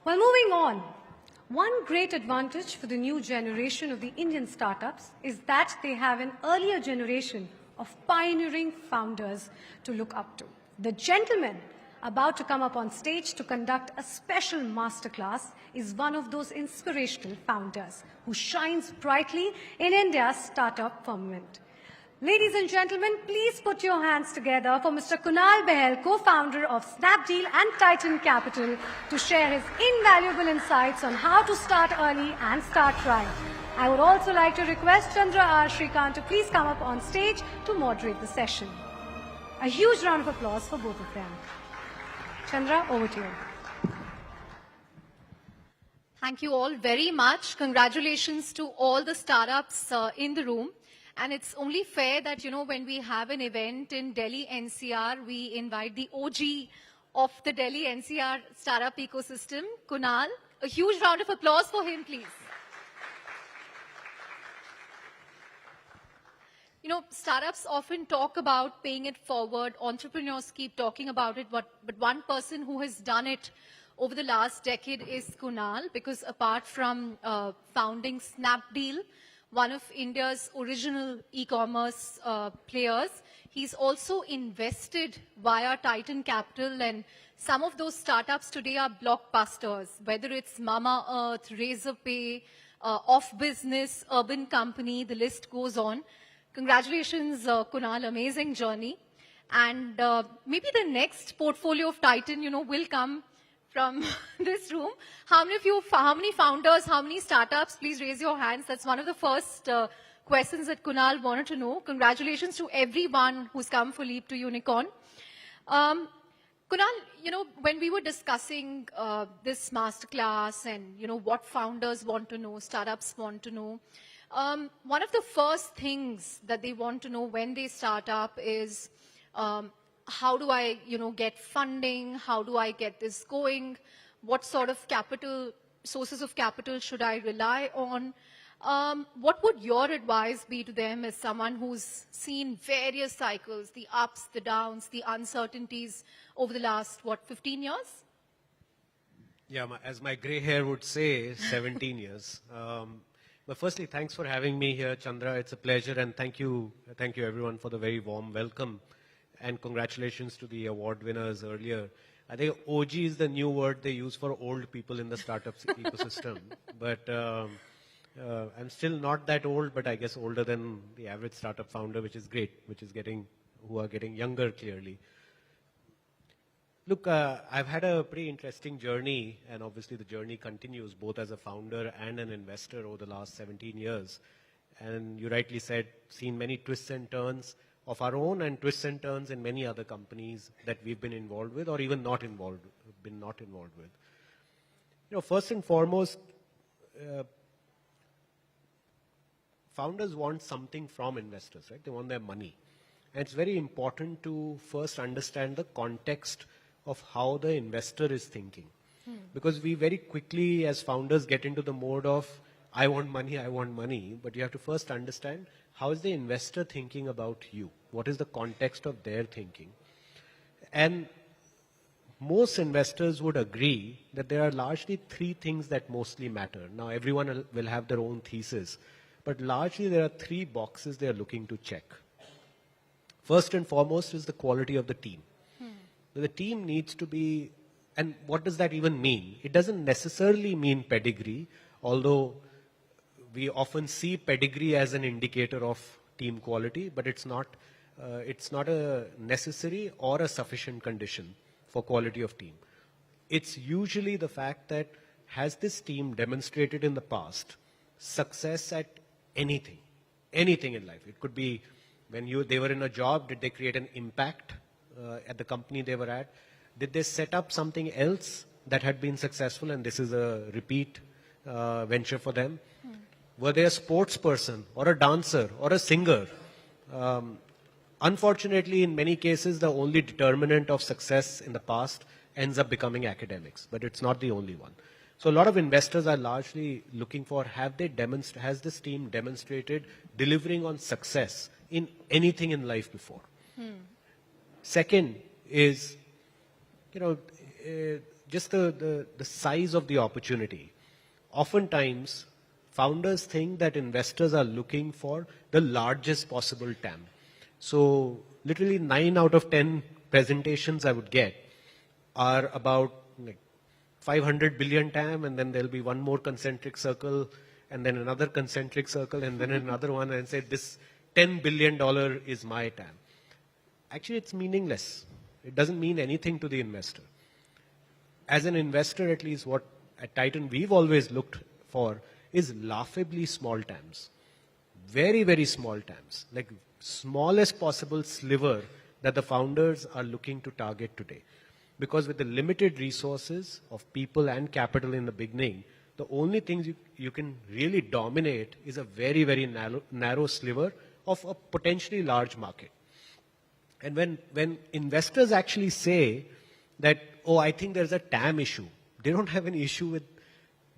Well, moving on, one great advantage for the new generation of the Indian startups is that they have an earlier generation of pioneering founders to look up to. The gentleman about to come up on stage to conduct a special masterclass is one of those inspirational founders who shines brightly in India's startup firmament. Ladies and gentlemen, please put your hands together for Mr. Kunal Behel, co-founder of Snapdeal and Titan Capital, to share his invaluable insights on how to start early and start right. I would also like to request Chandra R. Shrikant to please come up on stage to moderate the session. A huge round of applause for both of them. Chandra, over to you. Thank you all very much. Congratulations to all the startups in the room. And it's only fair that, when we have an event in Delhi NCR, we invite the OG of the Delhi NCR startup ecosystem, Kunal. A huge round of applause for him, please. Startups often talk about paying it forward. Entrepreneurs keep talking about it, but one person who has done it over the last decade is Kunal, because apart from founding Snapdeal, one of India's original e-commerce players, he's also invested via Titan Capital, and some of those startups today are blockbusters, whether it's Mama Earth, Razorpay, Off Business, Urban Company, the list goes on. Congratulations, Kunal, amazing journey. And maybe the next portfolio of Titan, will come from this room. How many founders, how many startups? Please raise your hands. That's one of the first questions that Kunal wanted to know. Congratulations to everyone who's come for Leap to Unicorn. Kunal, when we were discussing this masterclass and, what founders want to know, startups want to know, one of the first things that they want to know when they start up is, how do I, get funding? How do I get this going? What sort of sources of capital should I rely on? What would your advice be to them as someone who's seen various cycles, the ups, the downs, the uncertainties over the last, 15 years? Yeah, as my gray hair would say, 17 years. But firstly, thanks for having me here, Chandra. It's a pleasure, and thank you everyone for the very warm welcome. And congratulations to the award winners earlier. I think OG is the new word they use for old people in the startups ecosystem. But I'm still not that old, but I guess older than the average startup founder, which is great, who are getting younger clearly. Look, I've had a pretty interesting journey, and obviously the journey continues both as a founder and an investor over the last 17 years. And you rightly said, seen many twists and turns of our own and twists and turns in many other companies that we've been involved with or even not involved with. First and foremost, founders want something from investors, right? They want their money. And it's very important to first understand the context of how the investor is thinking. Because we very quickly as founders get into the mode of, I want money, but you have to first understand, how is the investor thinking about you? What is the context of their thinking? And most investors would agree that there are largely three things that mostly matter. Now, everyone will have their own thesis, but largely there are three boxes they are looking to check. First and foremost is the quality of the team. The team needs to be, and what does that even mean? It doesn't necessarily mean pedigree, although we often see pedigree as an indicator of team quality, but it's not a necessary or a sufficient condition for quality of team. It's usually the fact that, has this team demonstrated in the past success at anything in life? It could be when they were in a job, did they create an impact at the company they were at? Did they set up something else that had been successful and this is a repeat venture for them? Were they a sports person or a dancer or a singer? Unfortunately, in many cases, the only determinant of success in the past ends up becoming academics, but it's not the only one. So a lot of investors are largely looking for, has this team demonstrated delivering on success in anything in life before? Second is, just the size of the opportunity. Oftentimes, founders think that investors are looking for the largest possible TAM. So literally 9 out of 10 presentations I would get are about like 500 billion TAM, and then there'll be one more concentric circle, and then another concentric circle, and then another one, and say this $10 billion is my TAM. Actually, it's meaningless. It doesn't mean anything to the investor. As an investor, at least what at Titan we've always looked for is laughably small TAMs. Very, very small TAMs. Like smallest possible sliver that the founders are looking to target today. Because with the limited resources of people and capital in the beginning, the only things you can really dominate is a very, very narrow sliver of a potentially large market. And when investors actually say that, oh, I think there's a TAM issue, they don't have an issue with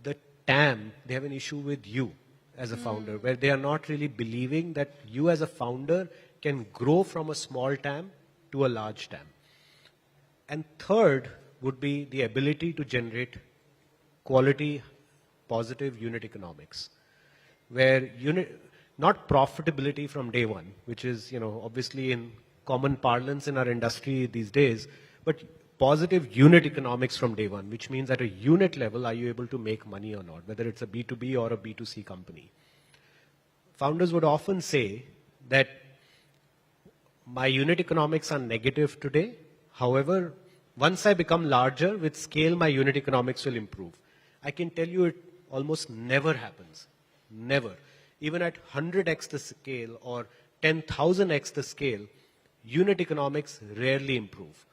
the TAM, they have an issue with you as a founder, where they are not really believing that you as a founder can grow from a small TAM to a large TAM. And third would be the ability to generate quality, positive unit economics, where not profitability from day one, which is, obviously in common parlance in our industry these days, but positive unit economics from day one, which means at a unit level, are you able to make money or not, whether it's a B2B or a B2C company. Founders would often say that my unit economics are negative today. However, once I become larger, with scale, my unit economics will improve. I can tell you it almost never happens. Never. Even at 100x the scale or 10,000x the scale, unit economics rarely improve.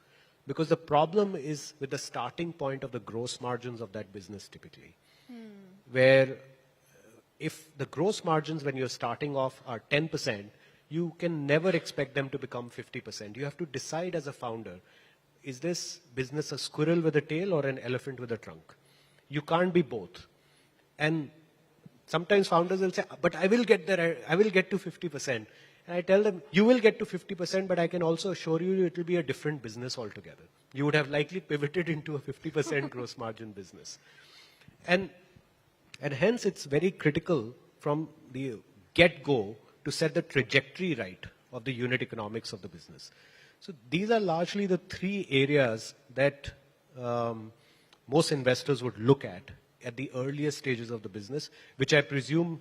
Because the problem is with the starting point of the gross margins of that business typically. Where if the gross margins when you're starting off are 10%, you can never expect them to become 50%. You have to decide as a founder, is this business a squirrel with a tail or an elephant with a trunk? You can't be both. And sometimes founders will say, but I will get there, I will get to 50%. And I tell them, you will get to 50%, but I can also assure you it will be a different business altogether. You would have likely pivoted into a 50% gross margin business. And hence it's very critical from the get-go to set the trajectory right of the unit economics of the business. So these are largely the three areas that most investors would look at the earliest stages of the business, which I presume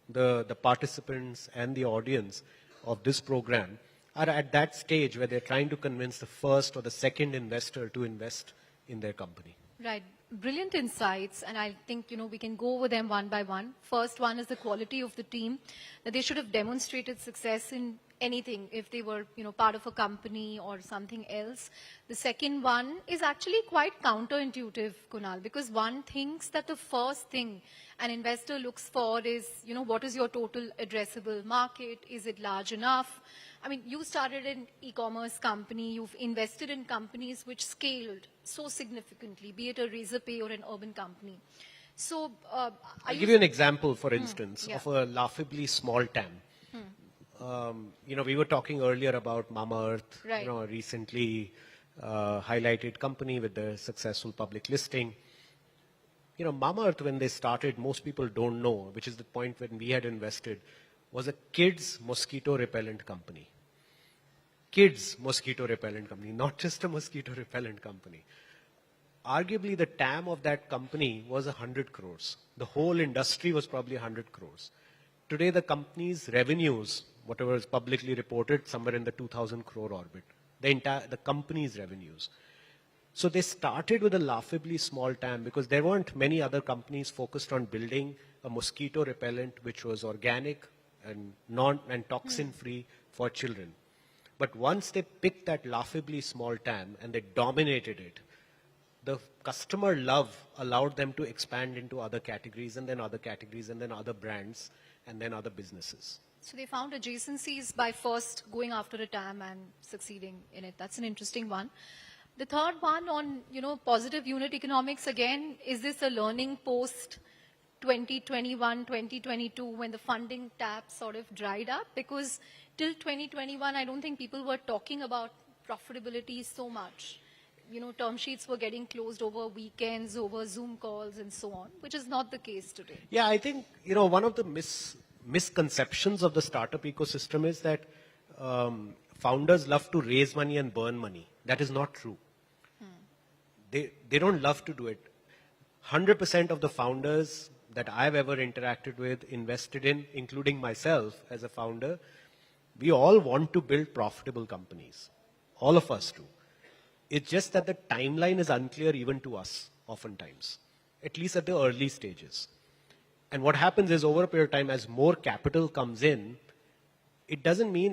the participants and the audience of this program are at that stage where they're trying to convince the first or the second investor to invest in their company. Right. Brilliant insights, and I think, we can go over them one by one. First one is the quality of the team, that they should have demonstrated success in anything if they were, part of a company or something else. The second one is actually quite counterintuitive, Kunal, because one thinks that the first thing an investor looks for is, what is your total addressable market? Is it large enough? I mean, you started an e-commerce company, you've invested in companies which scaled so significantly, be it a Razorpay or an urban company. So, I'll give you an example, for instance, of a laughably small TAM. We were talking earlier about Mamaearth, right. A recently highlighted company with a successful public listing. Mamaearth, when they started, most people don't know, which is the point when we had invested, was a kids mosquito repellent company. Kids mosquito repellent company, not just a mosquito repellent company. Arguably, the TAM of that company was 100 crores. The whole industry was probably 100 crores. Today, the company's revenues, whatever is publicly reported, somewhere in the 2,000 crore orbit. The company's revenues. So they started with a laughably small TAM because there weren't many other companies focused on building a mosquito repellent which was organic and toxin-free for children. But once they picked that laughably small TAM and they dominated it, the customer love allowed them to expand into other categories and then other categories and then other brands and then other businesses. So they found adjacencies by first going after a TAM and succeeding in it. That's an interesting one. The third one on, positive unit economics, again, is this a learning post 2021, 2022 when the funding tap sort of dried up? Because till 2021, I don't think people were talking about profitability so much. term sheets were getting closed over weekends, over Zoom calls and so on, which is not the case today. Yeah, I think, one of the misconceptions of the startup ecosystem is that founders love to raise money and burn money. That is not true. They don't love to do it. 100% of the founders that I've ever interacted with, invested in, including myself as a founder, we all want to build profitable companies. All of us do. It's just that the timeline is unclear even to us, oftentimes, at least at the early stages. And what happens is, over a period of time, as more capital comes in, it doesn't mean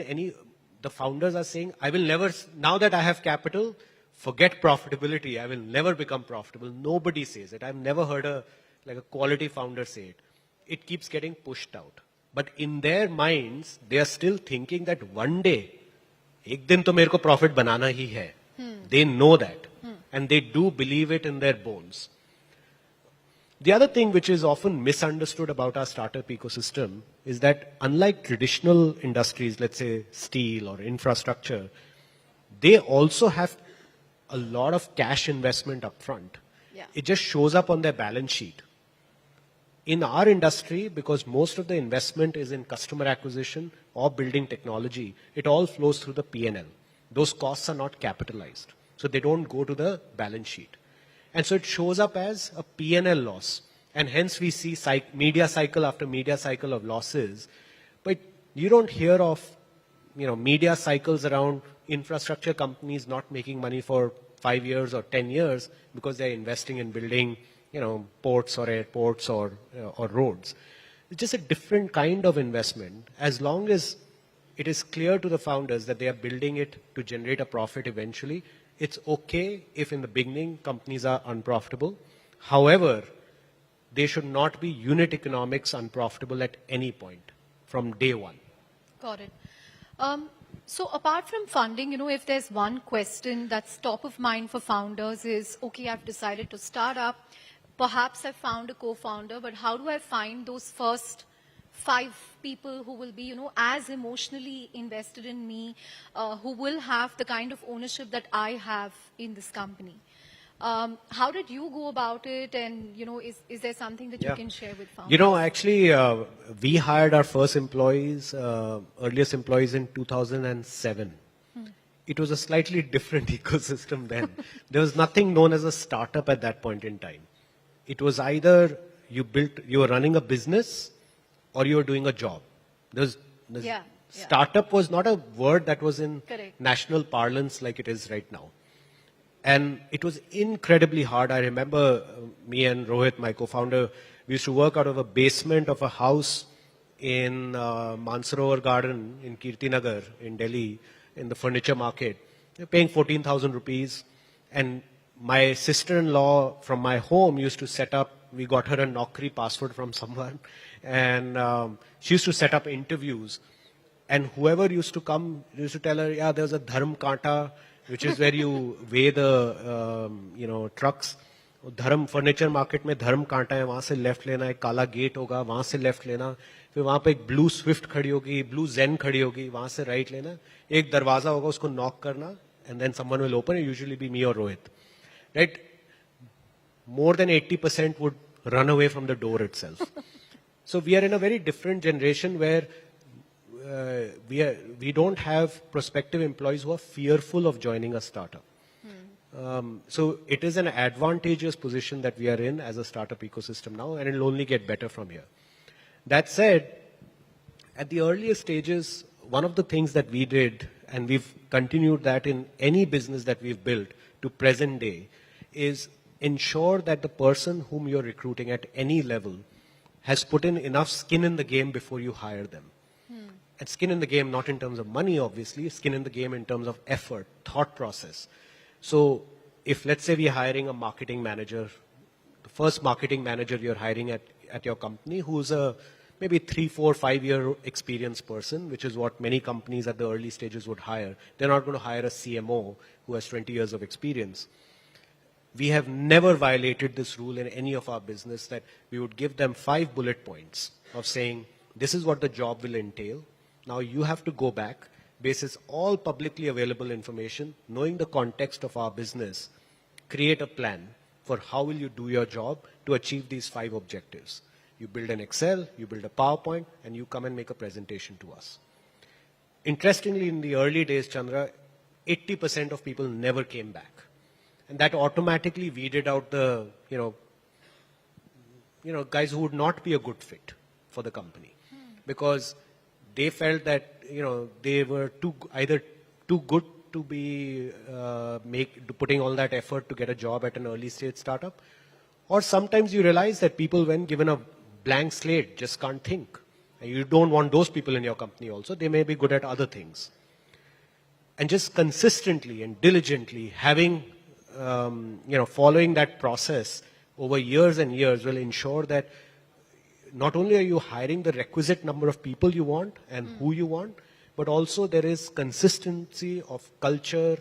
the founders are saying, I will never, now that I have capital, forget profitability, I will never become profitable. Nobody says it. I've never heard a quality founder say it. It keeps getting pushed out. But in their minds, they are still thinking that one day, ek din to mere ko profit banana hi hai. They know that. And they do believe it in their bones. The other thing which is often misunderstood about our startup ecosystem is that unlike traditional industries, let's say steel or infrastructure, they also have a lot of cash investment up front. Yeah. It just shows up on their balance sheet. In our industry, because most of the investment is in customer acquisition or building technology, it all flows through the P&L. Those costs are not capitalized. So they don't go to the balance sheet. And so it shows up as a P&L loss. And hence we see media cycle after media cycle of losses. But you don't hear of media cycles around infrastructure companies not making money for 5 years or 10 years because they're investing in building ports or airports or roads. It's just a different kind of investment. As long as it is clear to the founders that they are building it to generate a profit eventually, it's okay if in the beginning companies are unprofitable. However, they should not be unit economics unprofitable at any point from day one. Got it. So apart from funding, if there's one question that's top of mind for founders is, okay, I've decided to start up. Perhaps I've found a co-founder, but how do I find those first 5 people who will be, as emotionally invested in me, who will have the kind of ownership that I have in this company? How did you go about it? And, is there something that you can share with founders? Actually, we hired our first employees, earliest employees in 2007. It was a slightly different ecosystem then. There was nothing known as a startup at that point in time. It was either you were running a business or you were doing a job. Startup was not a word that was in national parlance like it is right now. And it was incredibly hard. I remember me and Rohit, my co-founder, we used to work out of a basement of a house in Mansarovar Garden in Kirtinagar in Delhi, in the furniture market. We were paying 14,000 rupees. And my sister-in-law from my home used to set up, we got her a Naukri password from someone. And she used to set up interviews. And whoever used to come, used to tell her, yeah, there's a dharm kanta, which is where you weigh the, trucks. धर्म furniture market में धर्म कांटा है, वहां से left लेना है, काला गेट होगा, वहां से लेफ्ट लेना, फिर वहां पे एक ब्लू स्विफ्ट खड़ी होगी, ब्लू जेन खड़ी होगी, वहां से राइट लेना, एक दरवाजा होगा, उसको नॉक करना, and then someone will open it, usually be me or Rohit. Right? More than 80% would run away from the door itself. So we are in a very different generation where we don't have prospective employees who are fearful of joining a startup. So it is an advantageous position that we are in as a startup ecosystem now, and it will only get better from here. That said, at the earliest stages, one of the things that we did, and we've continued that in any business that we've built to present day, is ensure that the person whom you're recruiting at any level has put in enough skin in the game before you hire them. And skin in the game, not in terms of money, obviously, skin in the game in terms of effort, thought process. So if, let's say, we're hiring a marketing manager, the first marketing manager you're hiring at your company, who's a maybe 3, 4, 5-year experienced person, which is what many companies at the early stages would hire. They're not going to hire a CMO who has 20 years of experience. We have never violated this rule in any of our business, that we would give them 5 bullet points of saying, this is what the job will entail. Now you have to go back, basis all publicly available information, knowing the context of our business, create a plan for how will you do your job to achieve these 5 objectives. You build an Excel, you build a PowerPoint, and you come and make a presentation to us. Interestingly, in the early days, Chandra, 80% of people never came back. And that automatically weeded out the, guys who would not be a good fit for the company. Because they felt that, they were either too good to be putting all that effort to get a job at an early stage startup, or sometimes you realize that people, when given a blank slate, just can't think. And you don't want those people in your company also. They may be good at other things. And just consistently and diligently having, following that process over years and years will ensure that not only are you hiring the requisite number of people you want and who you want, but also there is consistency of culture,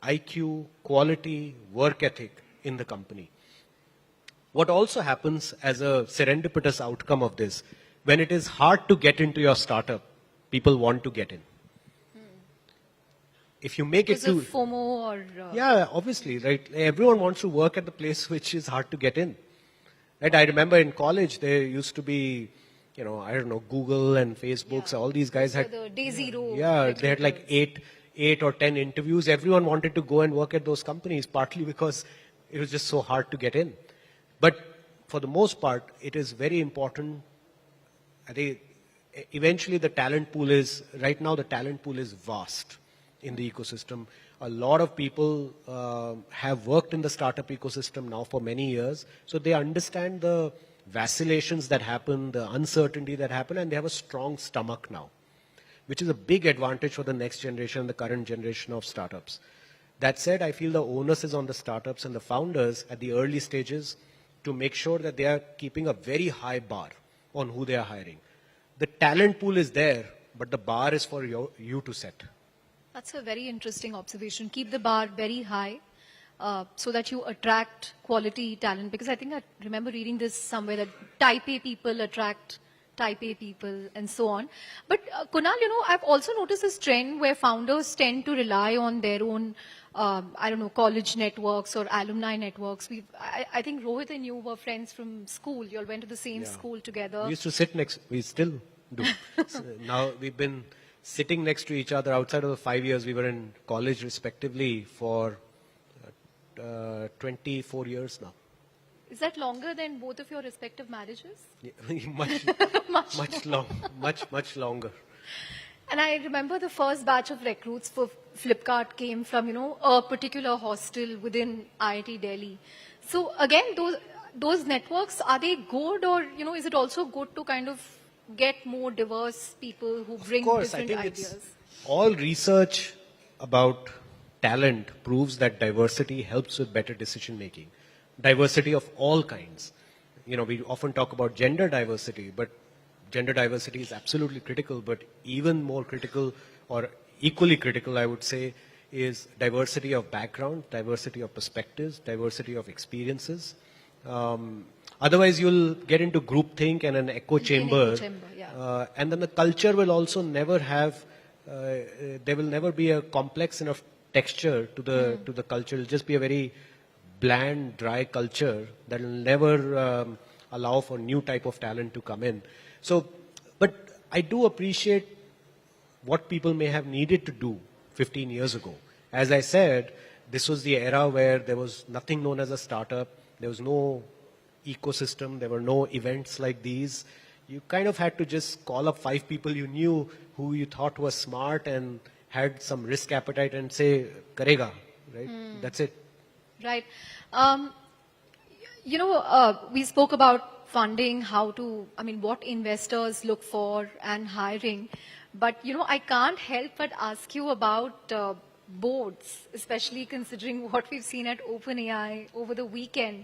IQ, quality, work ethic in the company. What also happens as a serendipitous outcome of this, when it is hard to get into your startup, people want to get in. If you make it too... FOMO or... Yeah, obviously, right? Everyone wants to work at the place which is hard to get in. Right? I remember in college, there used to be, Google and Facebook, so all these guys had... the day zero. Yeah, they had like 8 or 10 interviews. Everyone wanted to go and work at those companies, partly because it was just so hard to get in. But for the most part, it is very important. I think eventually the talent pool is, right now the talent pool is vast in the ecosystem. A lot of people have worked in the startup ecosystem now for many years, so they understand the vacillations that happen, the uncertainty that happen, and they have a strong stomach now, which is a big advantage for the next generation, the current generation of startups. That said, I feel the onus is on the startups and the founders at the early stages to make sure that they are keeping a very high bar on who they are hiring. The talent pool is there, but the bar is for you to set. That's a very interesting observation. Keep the bar very high so that you attract quality talent. Because I think I remember reading this somewhere that type A people attract type A people and so on. But Kunal, I've also noticed this trend where founders tend to rely on their own, college networks or alumni networks. I think Rohit and you were friends from school. You all went to the same school together. We used to sit we still do. So now we've been sitting next to each other outside of the 5 years we were in college respectively for 24 years now. Is that longer than both of your respective marriages? Yeah, much longer. And I remember the first batch of recruits for Flipkart came from, a particular hostel within IIT Delhi. So again, those networks, are they good, or, is it also good to kind of get more diverse people who bring different ideas? All research about talent proves that diversity helps with better decision making. Diversity of all kinds. We often talk about gender diversity, but gender diversity is absolutely critical, but even more critical, or equally critical, I would say, is diversity of background, diversity of perspectives, diversity of experiences. Otherwise, you'll get into groupthink and an echo chamber. And then the culture will also never have, there will never be a complex enough texture to the culture. It'll just be a very bland, dry culture that will never allow for new type of talent to come in. So, but I do appreciate what people may have needed to do 15 years ago. As I said, this was the era where there was nothing known as a startup. There was no ecosystem. There were no events like these. You kind of had to just call up 5 people you knew who you thought was smart and had some risk appetite and say, karega, right? That's it. Right. We spoke about funding, what investors look for and hiring. But, I can't help but ask you about boards, especially considering what we've seen at OpenAI over the weekend.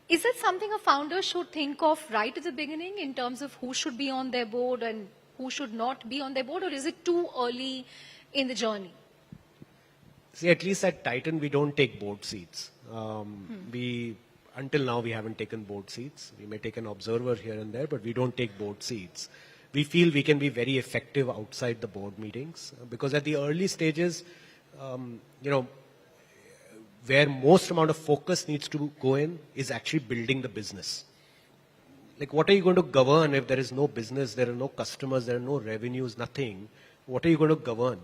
Is it something a founder should think of right at the beginning in terms of who should be on their board and who should not be on their board, or is it too early in the journey? See, at least at Titan, we don't take board seats. Until now, we haven't taken board seats. We may take an observer here and there, but we don't take board seats. We feel we can be very effective outside the board meetings because at the early stages, where most amount of focus needs to go in is actually building the business. Like, what are you going to govern if there is no business, there are no customers, there are no revenues, nothing? What are you going to govern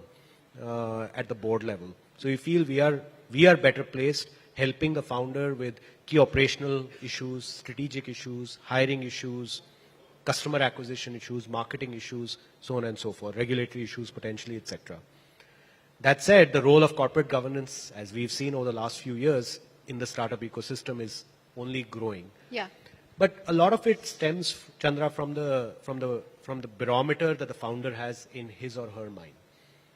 at the board level? So we feel we are better placed helping the founder with key operational issues, strategic issues, hiring issues, customer acquisition issues, marketing issues, so on and so forth, regulatory issues potentially, etc. That said, the role of corporate governance, as we've seen over the last few years in the startup ecosystem, is only growing. Yeah. But a lot of it stems, Chandra, from the barometer that the founder has in his or her mind.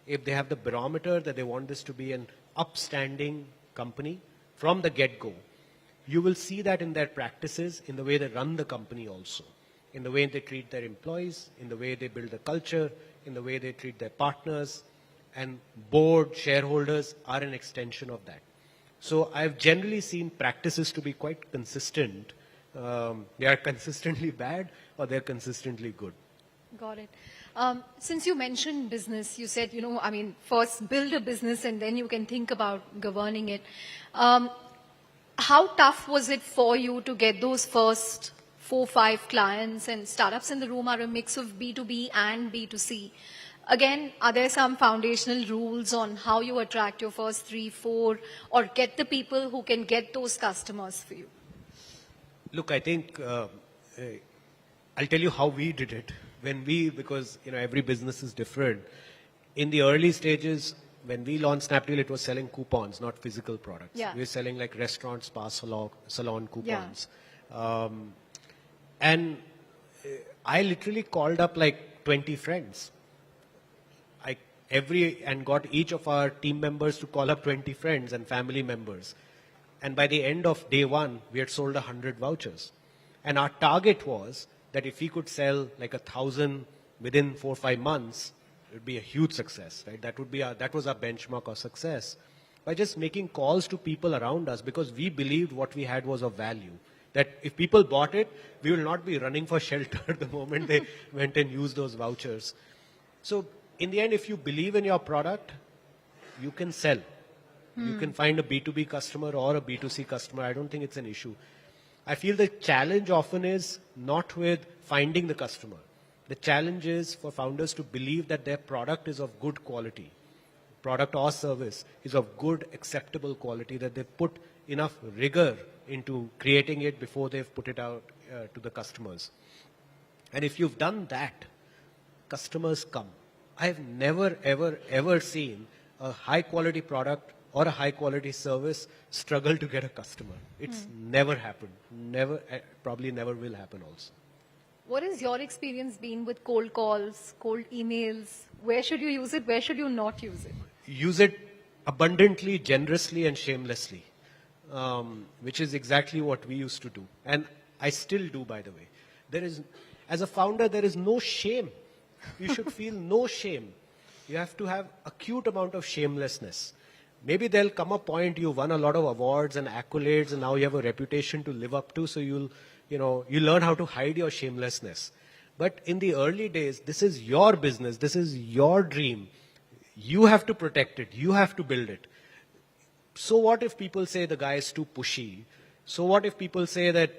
If they have the barometer that they want this to be an upstanding company from the get-go, you will see that in their practices, in the way they run the company also, in the way they treat their employees, in the way they build the culture, in the way they treat their partners, and board, shareholders are an extension of that. So I've generally seen practices to be quite consistent. They are consistently bad or they're consistently good. Got it. Since you mentioned business, you said, first build a business and then you can think about governing it. How tough was it for you to get those first 4-5 clients? And startups in the room are a mix of B2B and B2C. Again, are there some foundational rules on how you attract your first 3-4 or get the people who can get those customers for you? Look, I think I'll tell you how we did it. Because every business is different. In the early stages, when we launched Snapdeal, it was selling coupons, not physical products. Yeah. We were selling like restaurant, spa, salon coupons. Yeah. And I literally called up like 20 friends. And got each of our team members to call up 20 friends and family members. And by the end of day one, we had sold 100 vouchers. And our target was that if we could sell like 1,000 within 4 or 5 months, it would be a huge success, right? That was our benchmark of success. By just making calls to people around us, because we believed what we had was of value. That if people bought it, we will not be running for shelter the moment they went and used those vouchers. So in the end, if you believe in your product, you can sell. You can find a B2B customer or a B2C customer. I don't think it's an issue. I feel the challenge often is not with finding the customer. The challenge is for founders to believe that their product is of good quality. Product or service is of good, acceptable quality, that they put enough rigor into creating it before they've put it out to the customers. And if you've done that, customers come. I've never, ever, ever seen a high-quality product or a high-quality service struggle to get a customer. It's never happened. Never, probably never will happen also. What has your experience been with cold calls, cold emails? Where should you use it? Where should you not use it? Use it abundantly, generously, and shamelessly, which is exactly what we used to do. And I still do, by the way. As a founder, there is no shame. You should feel no shame. You have to have acute amount of shamelessness. Maybe there'll come a point you won a lot of awards and accolades and now you have a reputation to live up to, so you learn how to hide your shamelessness. But in the early days, this is your business, this is your dream. You have to protect it, you have to build it. So what if people say the guy is too pushy? So what if people say that,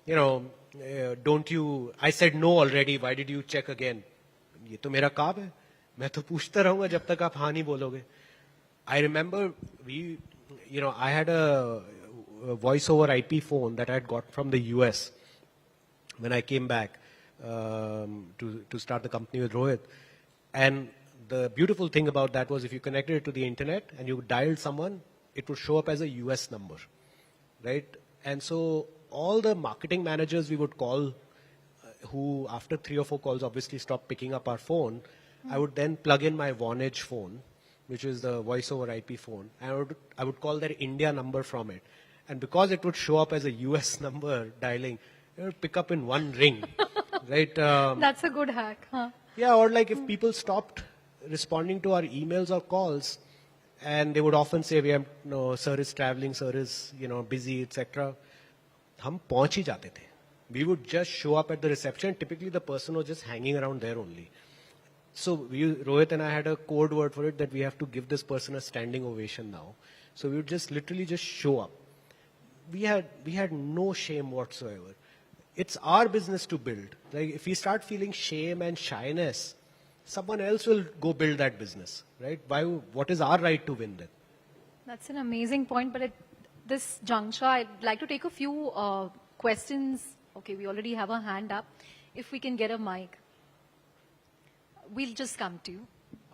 I said no already, why did you check again? ये तो मेरा काम है, मैं तो पूछता रहूंगा जब तक आप हाँ नहीं बोलोगे. I remember I had a voice over IP phone that I had got from the US when I came back to start the company with Rohit. And the beautiful thing about that was if you connected it to the internet and you dialed someone, it would show up as a US number, right? And so all the marketing managers we would call, who after 3 or 4 calls obviously stopped picking up our phone, I would then plug in my Vonage phone, which is the voice over IP phone, and I would call their India number from it. And because it would show up as a US number dialing, it would pick up in one ring, right? That's a good hack, huh? Yeah, or like if people stopped responding to our emails or calls, and they would often say, sir is traveling, sir is busy, etc. हम पहुंच ही जाते थे. We would just show up at the reception. Typically, the person was just hanging around there only. So Rohit and I had a code word for it that we have to give this person a standing ovation now. So we would just literally just show up. We had no shame whatsoever. It's our business to build. Like if we start feeling shame and shyness, someone else will go build that business, right? What is our right to win then? That's an amazing point, but at this juncture, I'd like to take a few questions. Okay, we already have a hand up. If we can get a mic, we'll just come to you.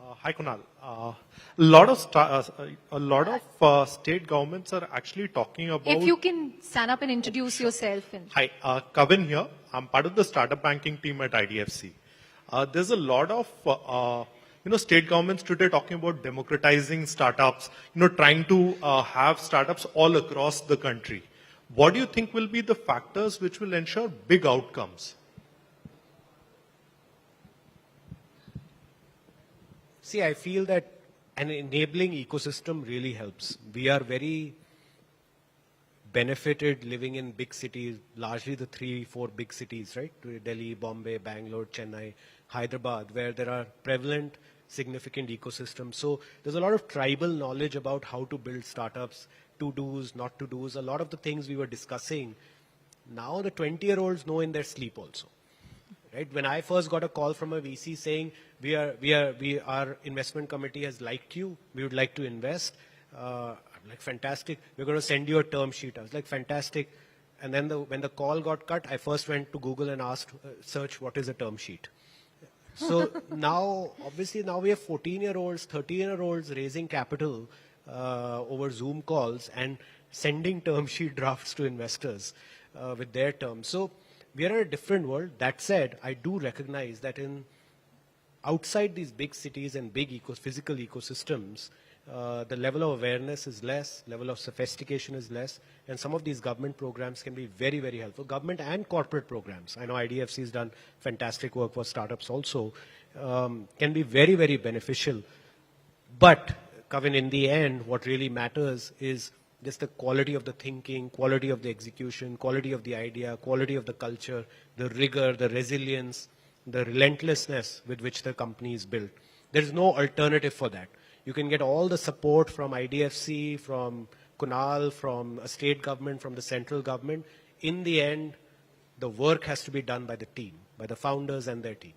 Hi, Kunal. A lot of state governments are actually talking about. If you can stand up and introduce yourself. Hi, Kavin here. I'm part of the startup banking team at IDFC. There's a lot of state governments today talking about democratizing startups. Trying to have startups all across the country. What do you think will be the factors which will ensure big outcomes? See, I feel that an enabling ecosystem really helps. We are very benefited living in big cities, largely the 3-4 big cities, right? Delhi, Bombay, Bangalore, Chennai, Hyderabad, where there are prevalent, significant ecosystems. So there's a lot of tribal knowledge about how to build startups, to-dos, not to-dos. A lot of the things we were discussing, now the 20-year-olds know in their sleep also. Right? When I first got a call from a VC saying, our investment committee has liked you, we would like to invest. I'm like, fantastic. We're going to send you a term sheet. I was like, fantastic. And then when the call got cut, I first went to Google and asked, search what is a term sheet. So now, obviously now we have 14-year-olds, 13-year-olds raising capital over Zoom calls and sending term sheet drafts to investors with their terms. So we are in a different world. That said, I do recognize that outside these big cities and big physical ecosystems, the level of awareness is less, level of sophistication is less, and some of these government programs can be very, very helpful. Government and corporate programs, I know IDFC has done fantastic work for startups also, can be very, very beneficial. But, Kavin, in the end, what really matters is just the quality of the thinking, quality of the execution, quality of the idea, quality of the culture, the rigor, the resilience, the relentlessness with which the company is built. There is no alternative for that. You can get all the support from IDFC, from Kunal, from a state government, from the central government. In the end, the work has to be done by the team, by the founders and their team.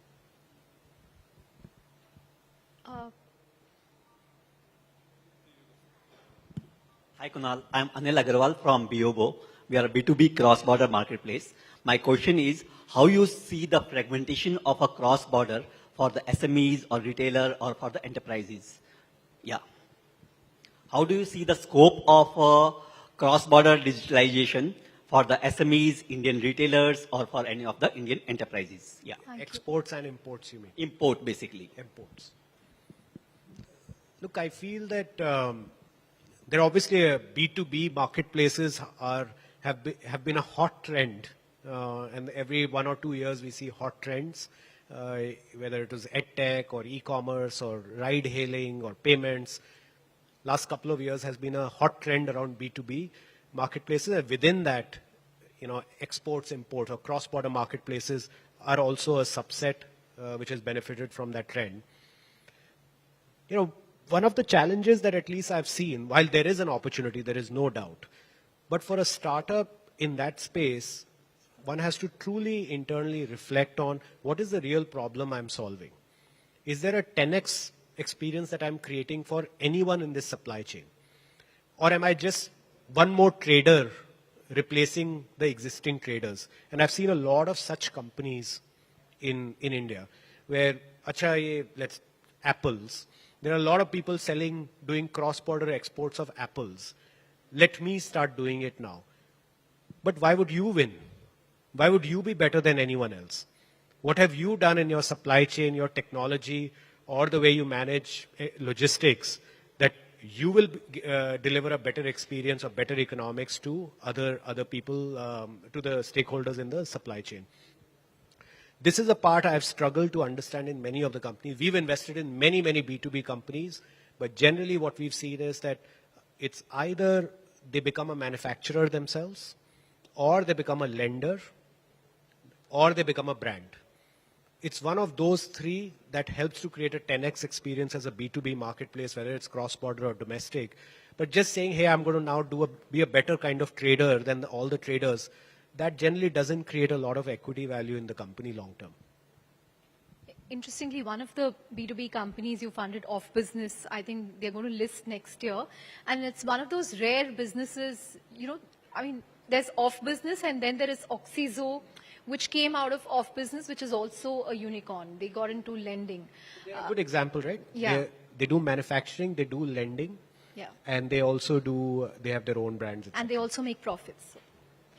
Hi Kunal, I'm Anil Agarwal from Biobo. We are a B2B cross-border marketplace. My question is, how you see the fragmentation of a cross-border for the SMEs or retailer or for the enterprises? Yeah. How do you see the scope of cross-border digitalization for the SMEs, Indian retailers, or for any of the Indian enterprises? Yeah. Exports and imports, you mean? Import, basically. Imports. Look, I feel that there are obviously B2B marketplaces have been a hot trend. And every 1 or 2 years we see hot trends, whether it was edtech or e-commerce or ride-hailing or payments. Last couple of years has been a hot trend around B2B marketplaces. And within that, exports, imports or cross-border marketplaces are also a subset which has benefited from that trend. One of the challenges that at least I've seen, while there is an opportunity, there is no doubt, but for a startup in that space, one has to truly internally reflect on what is the real problem I'm solving. Is there a 10x experience that I'm creating for anyone in this supply chain? Or am I just one more trader replacing the existing traders? And I've seen a lot of such companies in India where, let's apples. There are a lot of people doing cross-border exports of apples. Let me start doing it now. But why would you win? Why would you be better than anyone else? What have you done in your supply chain, your technology, or the way you manage logistics that you will deliver a better experience or better economics to other people, to the stakeholders in the supply chain? This is a part I've struggled to understand in many of the companies. We've invested in many, many B2B companies, but generally what we've seen is that it's either they become a manufacturer themselves, or they become a lender, or they become a brand. It's one of those three that helps to create a 10x experience as a B2B marketplace, whether it's cross-border or domestic. But just saying, hey, I'm going to now be a better kind of trader than all the traders, that generally doesn't create a lot of equity value in the company long term. Interestingly, one of the B2B companies you funded off business, I think they're going to list next year. And it's one of those rare businesses, there's off business and then there is Oxyzo, which came out of off business, which is also a unicorn. They got into lending. They're a good example, right? Yeah. They do manufacturing, they do lending, Yeah. and they also they have their own brands. And they also make profits.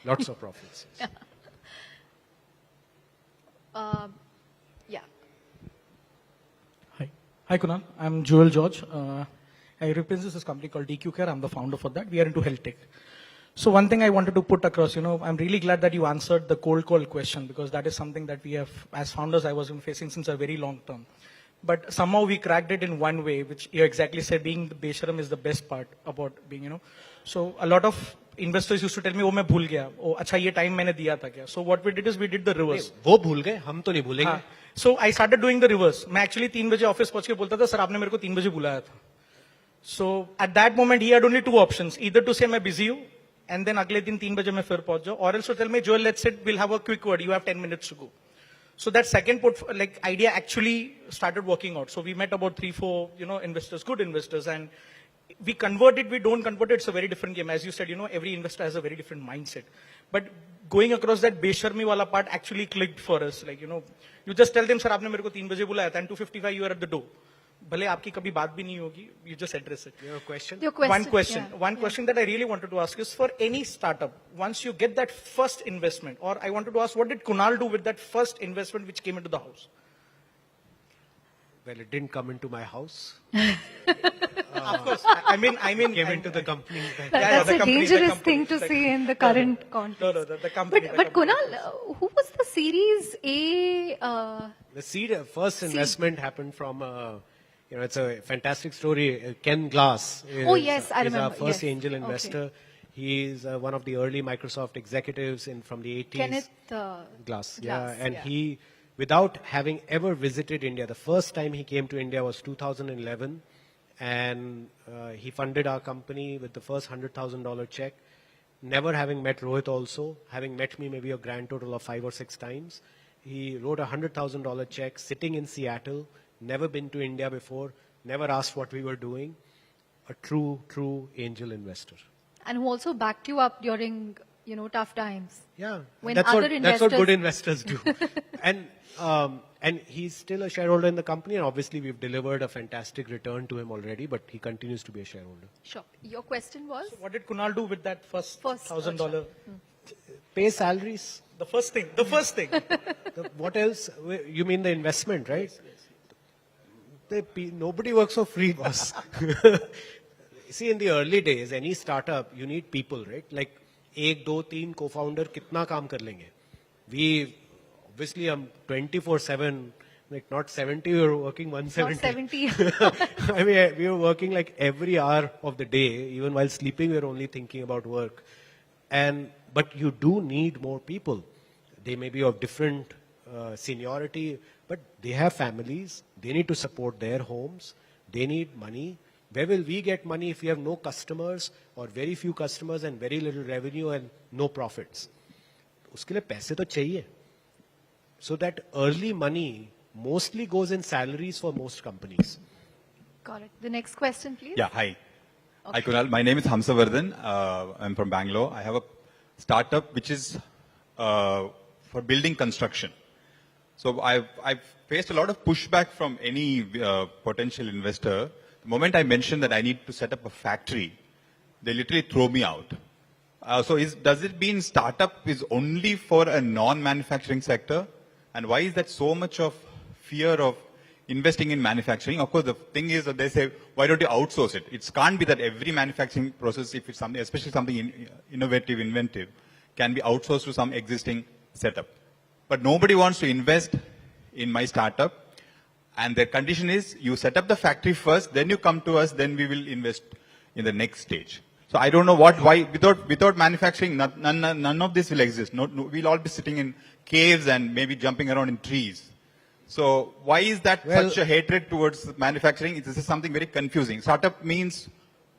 Lots of profits. Yes. Yeah. Hi, Kunal. I'm Joel George. I represent this company called DQ Care. I'm the founder for that. We are into health tech. So one thing I wanted to put across, I'm really glad that you answered the cold call question, because that is something that we have, as founders, I was facing since a very long term. But somehow we cracked it in one way, which you exactly said, being the Besharam is the best part about being, So a lot of investors used to tell me, oh, मैं भूल गया. Oh, अच्छा ये time मैंने दिया था क्या? So what we did is we did the reverse. वो भूल गए, हम तो नहीं भूलेंगे. So I started doing the reverse. मैं actually 3 बजे ऑफिस पहुंच के बोलता था, सर आपने मेरे को 3 बजे बुलाया था. So at that moment he had only 2 options, either to say मैं busy हूँ, and then अगले दिन 3 बजे मैं फिर पहुंच जाऊँ, or else to tell me, Joel, let's sit, we'll have a quick word. You have 10 minutes to go. So that second idea actually started working out. So we met about 3-4, investors, good investors, and we convert it, we don't convert it. It's a very different game. As you said, every investor has a very different mindset. But going across that Besharmi wala part actually clicked for us. You just tell them, sir, आपने मेरे को 3 बजे बुलाया था, and 2:55 you are at the door. भले आपकी कभी बात भी नहीं होगी, you just address it. Your question? One question that I really wanted to ask is, for any startup, once you get that first investment, or I wanted to ask, what did Kunal do with that first investment which came into the house? Well, it didn't come into my house. Of course. I mean, Came into the company. That's the a company, dangerous thing to say in the current context. No, the company. But Kunal, who was the Series A? The first investment happened from, it's a fantastic story. Ken Glass Oh, yes, I remember. is our first Yes. angel investor. Okay. He's one of the early Microsoft executives from the 80s. Kenneth Glass, Glass, and yeah. he, without having ever visited India, the first time he came to India was 2011, and he funded our company with the first $100,000 check, never having met Rohit also, having met me maybe a grand total of 5 or 6 times. He wrote a $100,000 check sitting in Seattle, never been to India before, never asked what we were doing, a true angel investor. And who also backed you up during, tough times. Yeah, When that's other what investors... good investors do. And he's still a shareholder in the company, and obviously we've delivered a fantastic return to him already, but he continues to be a shareholder. Sure. Your question was? What did Kunal do with that first $1,000? Pay salaries. The first thing. What else? You mean the investment, right? Yes. Nobody works for free, boss. See, in the early days, any startup, you need people, right? Like, 1, 2, 3 co-founder, kitna kaam kar lenge? We, obviously, I'm 24/7, like not 70, we were working 170. Not 70. I mean, we were working like every hour of the day, even while sleeping, we were only thinking about work. But you do need more people. They may be of different seniority, but they have families. They need to support their homes. They need money. Where will we get money if we have no customers or very few customers and very little revenue and no profits? उसके लिए पैसे तो चाहिए. So that early money mostly goes in salaries for most companies. Got it. The next question, please. Yeah, hi. Hi, Kunal. My name is Hamsavardhan. I'm from Bangalore. I have a startup which is for building construction. So I've faced a lot of pushback from any potential investor. The moment I mention that I need to set up a factory, they literally throw me out. So does it mean startup is only for a non-manufacturing sector? And why is that so much of fear of investing in manufacturing? Of course, the thing is that they say, why don't you outsource it? It can't be that every manufacturing process, if it's something, especially something innovative, inventive, can be outsourced to some existing setup. But nobody wants to invest in my startup. And their condition is, you set up the factory first, then you come to us, then we will invest in the next stage. So I don't know why, without manufacturing, none of this will exist. We'll all be sitting in caves and maybe jumping around in trees. So why is that such a hatred towards manufacturing? This is something very confusing. Startup means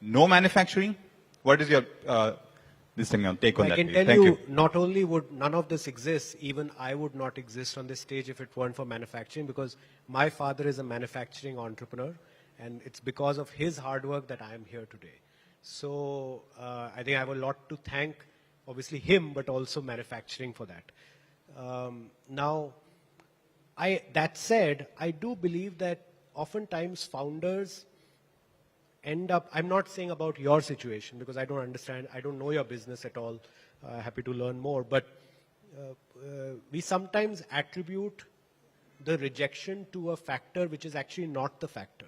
no manufacturing? What is your take on I that? can please? tell Thank you, not only would none of this exist, even I would not exist on this stage if it weren't for manufacturing, because my father is a manufacturing entrepreneur, and it's because of his hard work that I am here today. So I think I have a lot to thank, obviously him, but also manufacturing for that. Now, that said, I do believe that oftentimes founders end up, I'm not saying about your situation because I don't understand, I don't know your business at all, happy to learn more, but we sometimes attribute the rejection to a factor which is actually not the factor.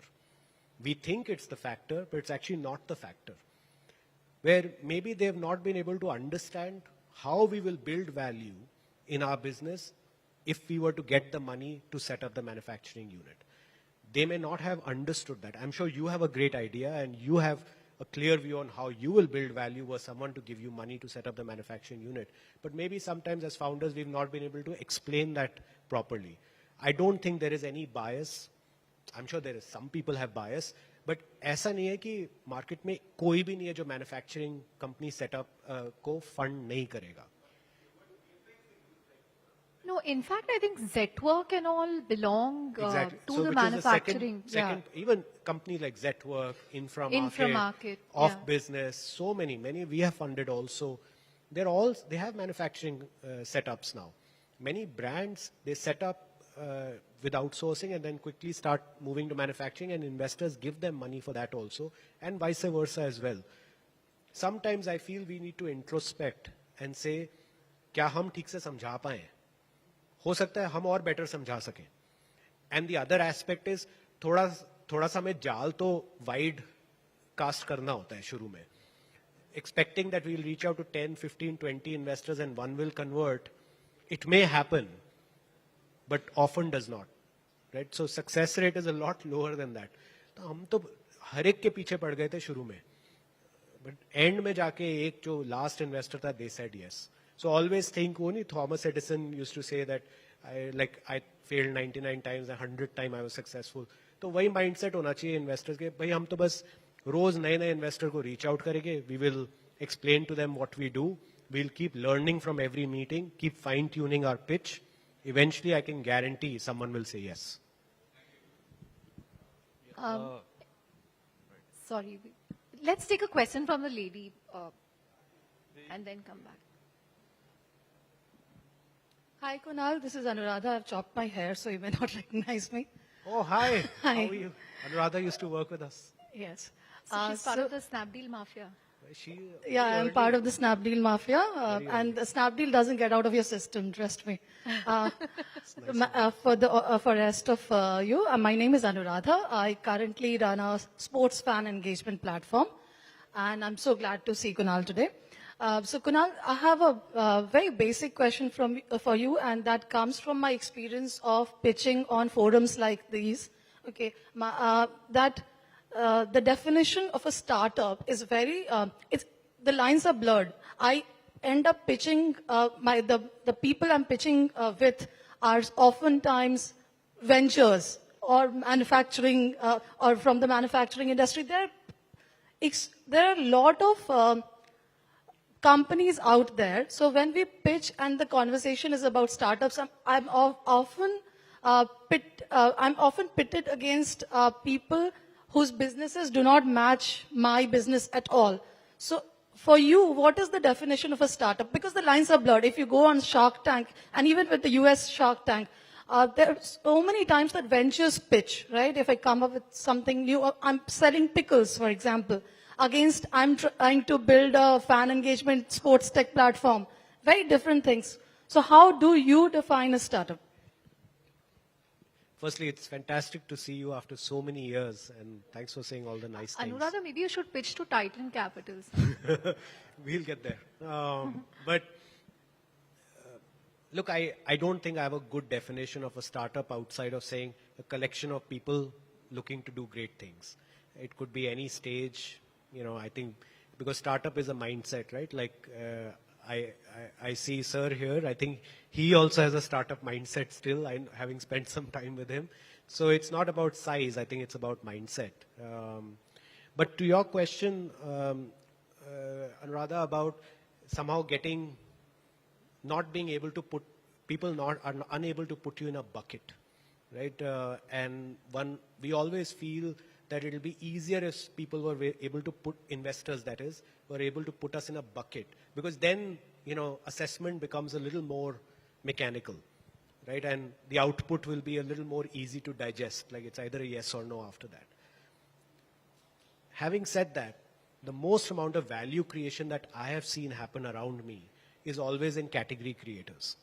We think it's the factor, but it's actually not the factor. Where maybe they have not been able to understand how we will build value in our business if we were to get the money to set up the manufacturing unit. They may not have understood that. I'm sure you have a great idea and you have a clear view on how you will build value for someone to give you money to set up the manufacturing unit. But maybe sometimes as founders, we've not been able to explain that properly. I don't think there is any bias. I'm sure there is, some people have bias, but ऐसा नहीं है कि market में कोई भी नहीं है जो manufacturing company setup को fund नहीं करेगा. No, in fact, I think Zetwork and all belong Exactly. to So the which is manufacturing. second, even companies like Zetwork, Inframarket, Off yeah. Business, so many we have funded also. They have manufacturing setups now. Many brands, they set up with outsourcing and then quickly start moving to manufacturing, and investors give them money for that also, and vice versa as well. Sometimes I feel we need to introspect and say, क्या हम ठीक से समझा पाए? हो सकता है हम और better समझा सकें. And the other aspect is थोड़ा सा हमें जाल तो wide cast करना होता है शुरू में. Expecting that we'll reach out to 10, 15, 20 investors and one will convert, it may happen, but often does not, right? So success rate is a lot lower than that. तो हम तो हर एक के पीछे पड़ गए थे शुरू में, but end में जाके एक जो last investor था, they said yes. So always think, वो नहीं, Thomas Edison used to say that I failed 99 times, 100 times I was successful. तो वही mindset होना चाहिए investors के, भाई हम तो बस रोज नए investor को reach out करेंगे, we will explain to them what we do, we'll keep learning from every meeting, keep fine tuning our pitch. Eventually, I can guarantee someone will say yes. Sorry. Let's take a question from the lady and then come back. Hi, Kunal. This is Anuradha. I've chopped my hair, so you may not recognize me. Oh, hi. Hi. How are you? Anuradha used to work with us. Yes. So she's part of the Snapdeal mafia. Yeah, I'm part of the Snapdeal mafia, and the Snapdeal doesn't get out of your system, trust me. For rest of you, my name is Anuradha. I currently run a sports fan engagement platform, and I'm so glad to see Kunal today. So Kunal, I have a very basic question for you, and that comes from my experience of pitching on forums like these. Okay, the definition of a startup is very, the lines are blurred. I end up pitching, the people I'm pitching with are oftentimes ventures or manufacturing, or from the manufacturing industry. There are a lot of companies out there. So when we pitch and the conversation is about startups, I'm often pitted against people whose businesses do not match my business at all. So for you, what is the definition of a startup? Because the lines are blurred. If you go on Shark Tank, and even with the US Shark Tank, there are so many times that ventures pitch, right? If I come up with something new, I'm selling pickles, for example, against I'm trying to build a fan engagement sports tech platform. Very different things. So how do you define a startup? Firstly, it's fantastic to see you after so many years, and thanks for saying all the nice things. Anuradha, maybe you should pitch to Titan Capitals. We'll get there. But look, I don't think I have a good definition of a startup outside of saying a collection of people looking to do great things. It could be any stage, I think, because startup is a mindset, right? Like, I see Sir here. I think he also has a startup mindset still, having spent some time with him. So it's not about size. I think it's about mindset. But to your question, Anuradha, about somehow not being able to put, people are unable to put you in a bucket, right? And we always feel that it'll be easier if people were able to put, investors that is, were able to put us in a bucket. Because then, assessment becomes a little more mechanical, right? And the output will be a little more easy to digest, like it's either a yes or no after that. Having said that, the most amount of value creation that I have seen happen around me is always in category creators.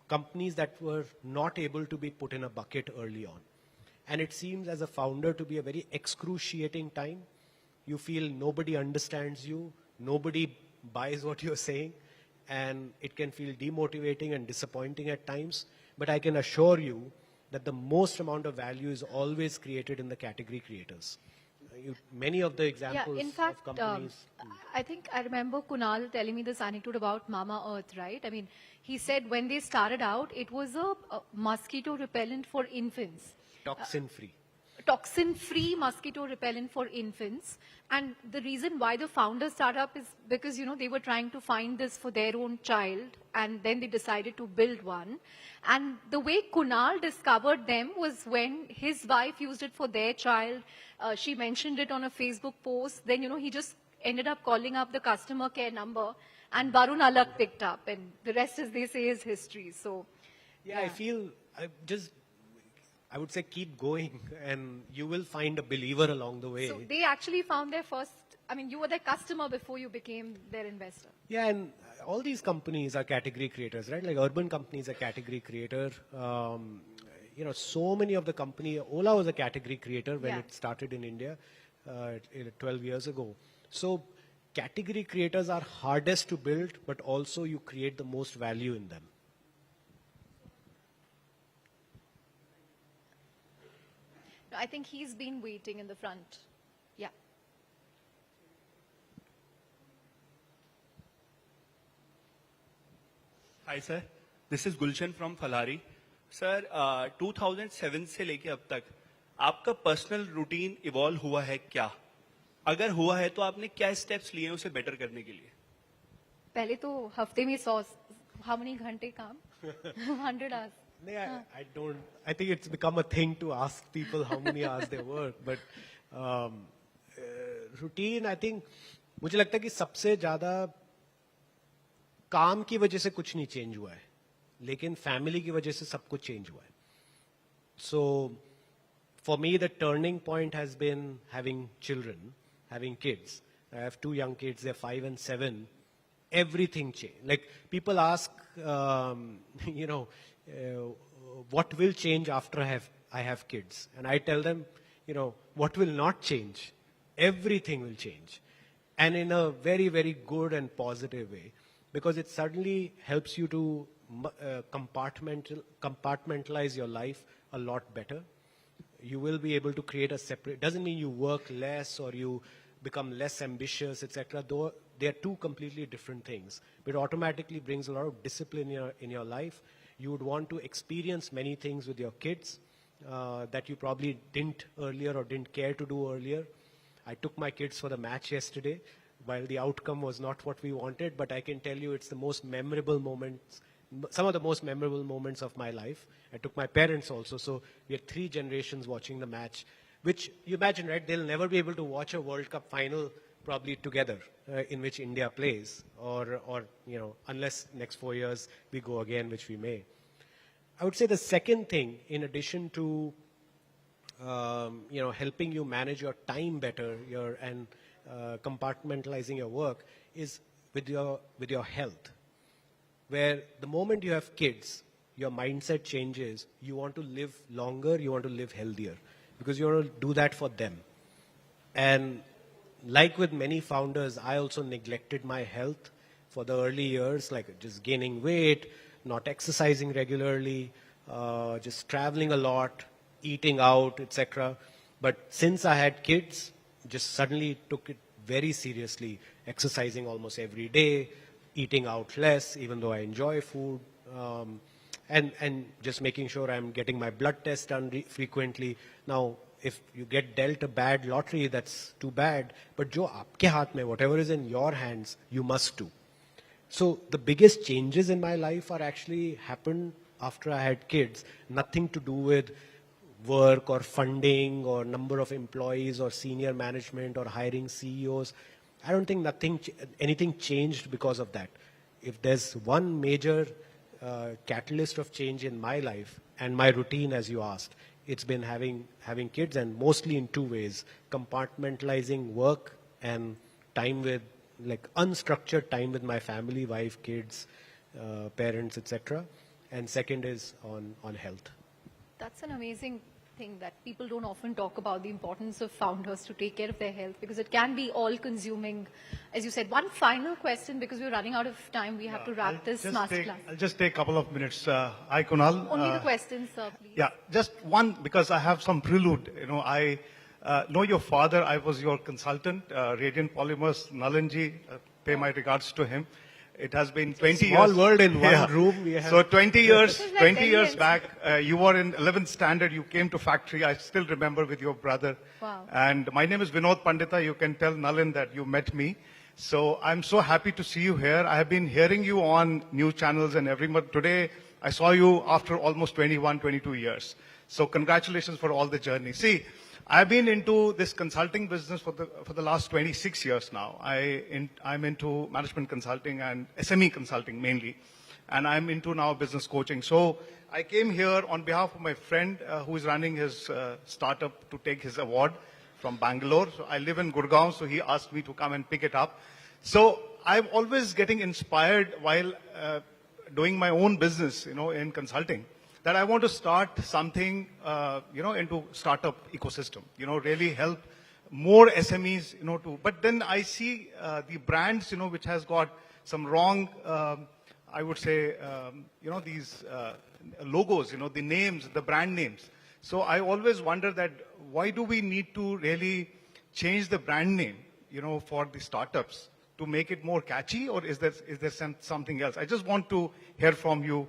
Companies that were not able to be put in a bucket early on. And it seems as a founder to be a very excruciating time. You feel nobody understands you, nobody buys what you're saying, and it can feel demotivating and disappointing at times. But I can assure you that the most amount of value is always created in the category creators. Many of the examples in fact, of companies. I think I remember Kunal telling me this anecdote about Mama Earth, right? I mean, he said when they started out, it was a mosquito repellent for infants. Toxin-free. Toxin-free mosquito repellent for infants. And the reason why the founder startup is because, they were trying to find this for their own child, and then they decided to build one. And the way Kunal discovered them was when his wife used it for their child. She mentioned it on a Facebook post. Then, he just ended up calling up the customer care number, and Varun Alak picked up. And the rest, as they say, is history. So, Yeah, I feel, I would say keep going, and you will find a believer along the way. So they actually found their first, you were their customer before you became their investor. Yeah, and all these companies are category creators, right? Like urban companies are category creator. So many of the company, Ola was a category creator when it started in India 12 years ago. So category creators are hardest to build, but also you create the most value in them. I think he's been waiting in the front. Yeah. Hi sir, this is Gulshan from Falari. Sir, 2007 से लेके अब तक आपका personal routine evolve हुआ है क्या? अगर हुआ है तो आपने क्या स्टेप्स लिए हैं उसे बेटर करने के लिए? पहले तो हफ्ते में 100 how many घंटे काम? 100 hours. I don't. I think it's become a thing to ask people how many hours they work. But routine, I think, मुझे लगता है कि सबसे ज़्यादा काम की वजह से कुछ नहीं चेंज हुआ है, लेकिन फैमिली की वजह से सब कुछ चेंज हुआ है. So, for me, the turning point has been having children, having kids. I have 2 young kids; they're 5 and 7. Everything changed. Like people ask, what will change after I have kids? And I tell them, what will not change? Everything will change. And in a very, very good and positive way. Because it suddenly helps you to compartmentalize your life a lot better. You will be able to create a separate, doesn't mean you work less or you become less ambitious, etc. Though they are 2 completely different things. But it automatically brings a lot of discipline in your life. You would want to experience many things with your kids that you probably didn't earlier or didn't care to do earlier. I took my kids for the match yesterday. While the outcome was not what we wanted, but I can tell you it's the most memorable moments, some of the most memorable moments of my life. I took my parents also, so we had 3 generations watching the match, which you imagine, right? They'll never be able to watch a World Cup final probably together in which India plays, or unless next 4 years we go again, which we may. I would say the second thing, in addition to helping you manage your time better, and compartmentalizing your work, is with your health. Where the moment you have kids, your mindset changes. You want to live longer, you want to live healthier, because you want to do that for them. And like with many founders, I also neglected my health for the early years, like just gaining weight, not exercising regularly, just traveling a lot, eating out, etc. But since I had kids, just suddenly took it very seriously, exercising almost every day, eating out less, even though I enjoy food, and just making sure I'm getting my blood test done frequently. Now, if you get dealt a bad lottery, that's too bad. But jo aapke haath mein, whatever is in your hands, you must do. So the biggest changes in my life are actually happened after I had kids. Nothing to do with work or funding or number of employees or senior management or hiring CEOs. I don't think anything changed because of that. If there's one major catalyst of change in my life and my routine, as you asked, it's been having kids, and mostly in two ways: compartmentalizing work and time with, like, unstructured time with my family, wife, kids, parents, etc. And second is on health. That's an amazing thing that people don't often talk about, the importance of founders to take care of their health, because it can be all-consuming. As you said, one final question, because we're running out of time. We have to wrap this masterclass. I'll just take a couple of minutes. Hi, Kunal. Only the questions, sir, please. Yeah, just one, because I have some prelude. I know your father. I was your consultant, Radiant Polymers, Nalanji. Pay my regards to him. It has been 20 years. Small world in one room. We have. So 20 years, This is like 20 Delhi years and- back, you were in 11th standard. You came to factory. I still remember, with your brother. Wow. And my name is Vinod Pandita. You can tell Nalin that you met me. So I'm so happy to see you here. I have been hearing you on news channels and everywhere. Today, I saw you after almost 21, 22 years. So congratulations for all the journey. See, I've been into this consulting business for the last 26 years now. I'm into management consulting and SME consulting mainly, and I'm into now business coaching. So I came here on behalf of my friend who is running his startup to take his award from Bangalore. So I live in Gurgaon, so he asked me to come and pick it up. So I'm always getting inspired while doing my own business, in consulting, that I want to start something, into startup ecosystem, really help more SMEs, but then I see the brands, which has got some wrong, I would say, these logos, the names, the brand names. So I always wonder that why do we need to really change the brand name, for the startups to make it more catchy, or is there something else? I just want to hear from you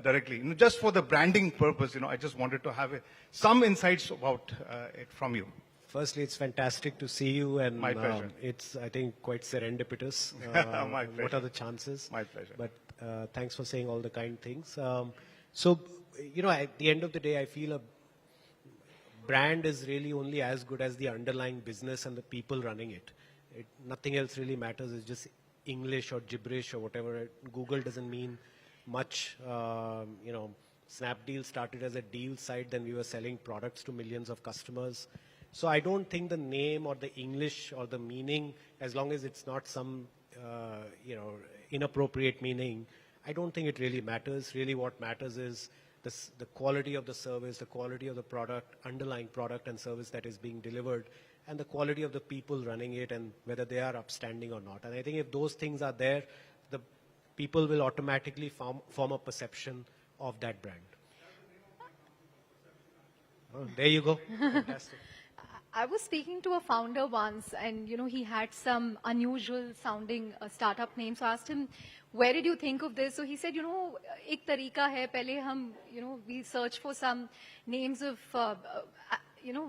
directly. Just for the branding purpose, I just wanted to have some insights about it from you. Firstly, it's fantastic to see you, and My pleasure. it's, I think, quite serendipitous. My What pleasure. are the chances? My pleasure. But thanks for saying all the kind things. So, at the end of the day, I feel a brand is really only as good as the underlying business and the people running it. Nothing else really matters. It's just English or gibberish or whatever. Google doesn't mean much. Snapdeal started as a deal site, then we were selling products to millions of customers. So I don't think the name or the English or the meaning, as long as it's not some, inappropriate meaning, I don't think it really matters. Really what matters is the quality of the service, the quality of the product, underlying product and service that is being delivered, and the quality of the people running it, and whether they are upstanding or not. And I think if those things are there, the people will automatically form a perception of that brand. Oh, there you go. Fantastic. I was speaking to a founder once, and he had some unusual sounding startup name. So I asked him, where did you think of this? So he said, ek tarika hai, pehle hum, we search for some names of,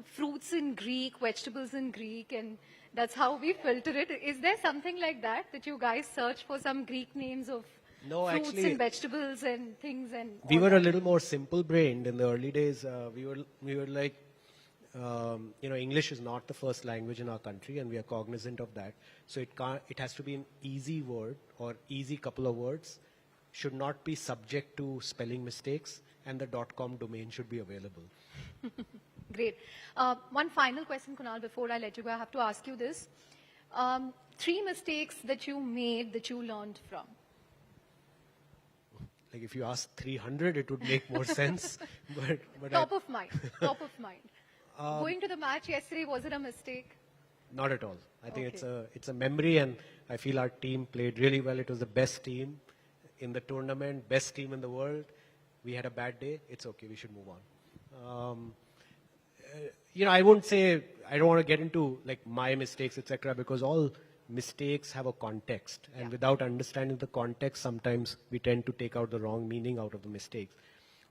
fruits in Greek, vegetables in Greek, and that's how we filter it. Is there something like that you guys search for some Greek names of No, fruits actually, and vegetables and things? And we all were that? a little more simple-brained in the early days. We were like, English is not the first language in our country, and we are cognizant of that. So it has to be an easy word or easy couple of words, should not be subject to spelling mistakes, and the .com domain should be available. Great. One final question, Kunal, before I let you go. I have to ask you this. 3 mistakes that you made that you learned from. Like if you ask 300, it would make more sense. But Top of mind. Top of mind. Going to the match yesterday, was it a mistake? not at all. I think Okay. it's a memory, and I feel our team played really well. It was the best team in the tournament, best team in the world. We had a bad day. It's okay. We should move on. I won't say, I don't want to get into like my mistakes, etc., because all mistakes have a context, and without understanding the context, sometimes we tend to take out the wrong meaning out of the mistakes.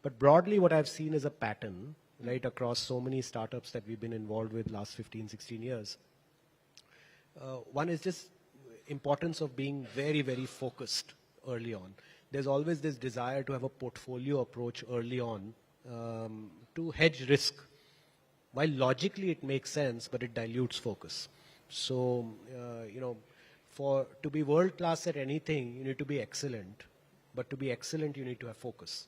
But broadly, what I've seen is a pattern right, across so many startups that we've been involved with last 15, 16 years. One is just importance of being very, very focused early on. There's always this desire to have a portfolio approach early on to hedge risk. While logically it makes sense, but it dilutes focus. So, to be world class at anything, you need to be excellent. But to be excellent, you need to have focus.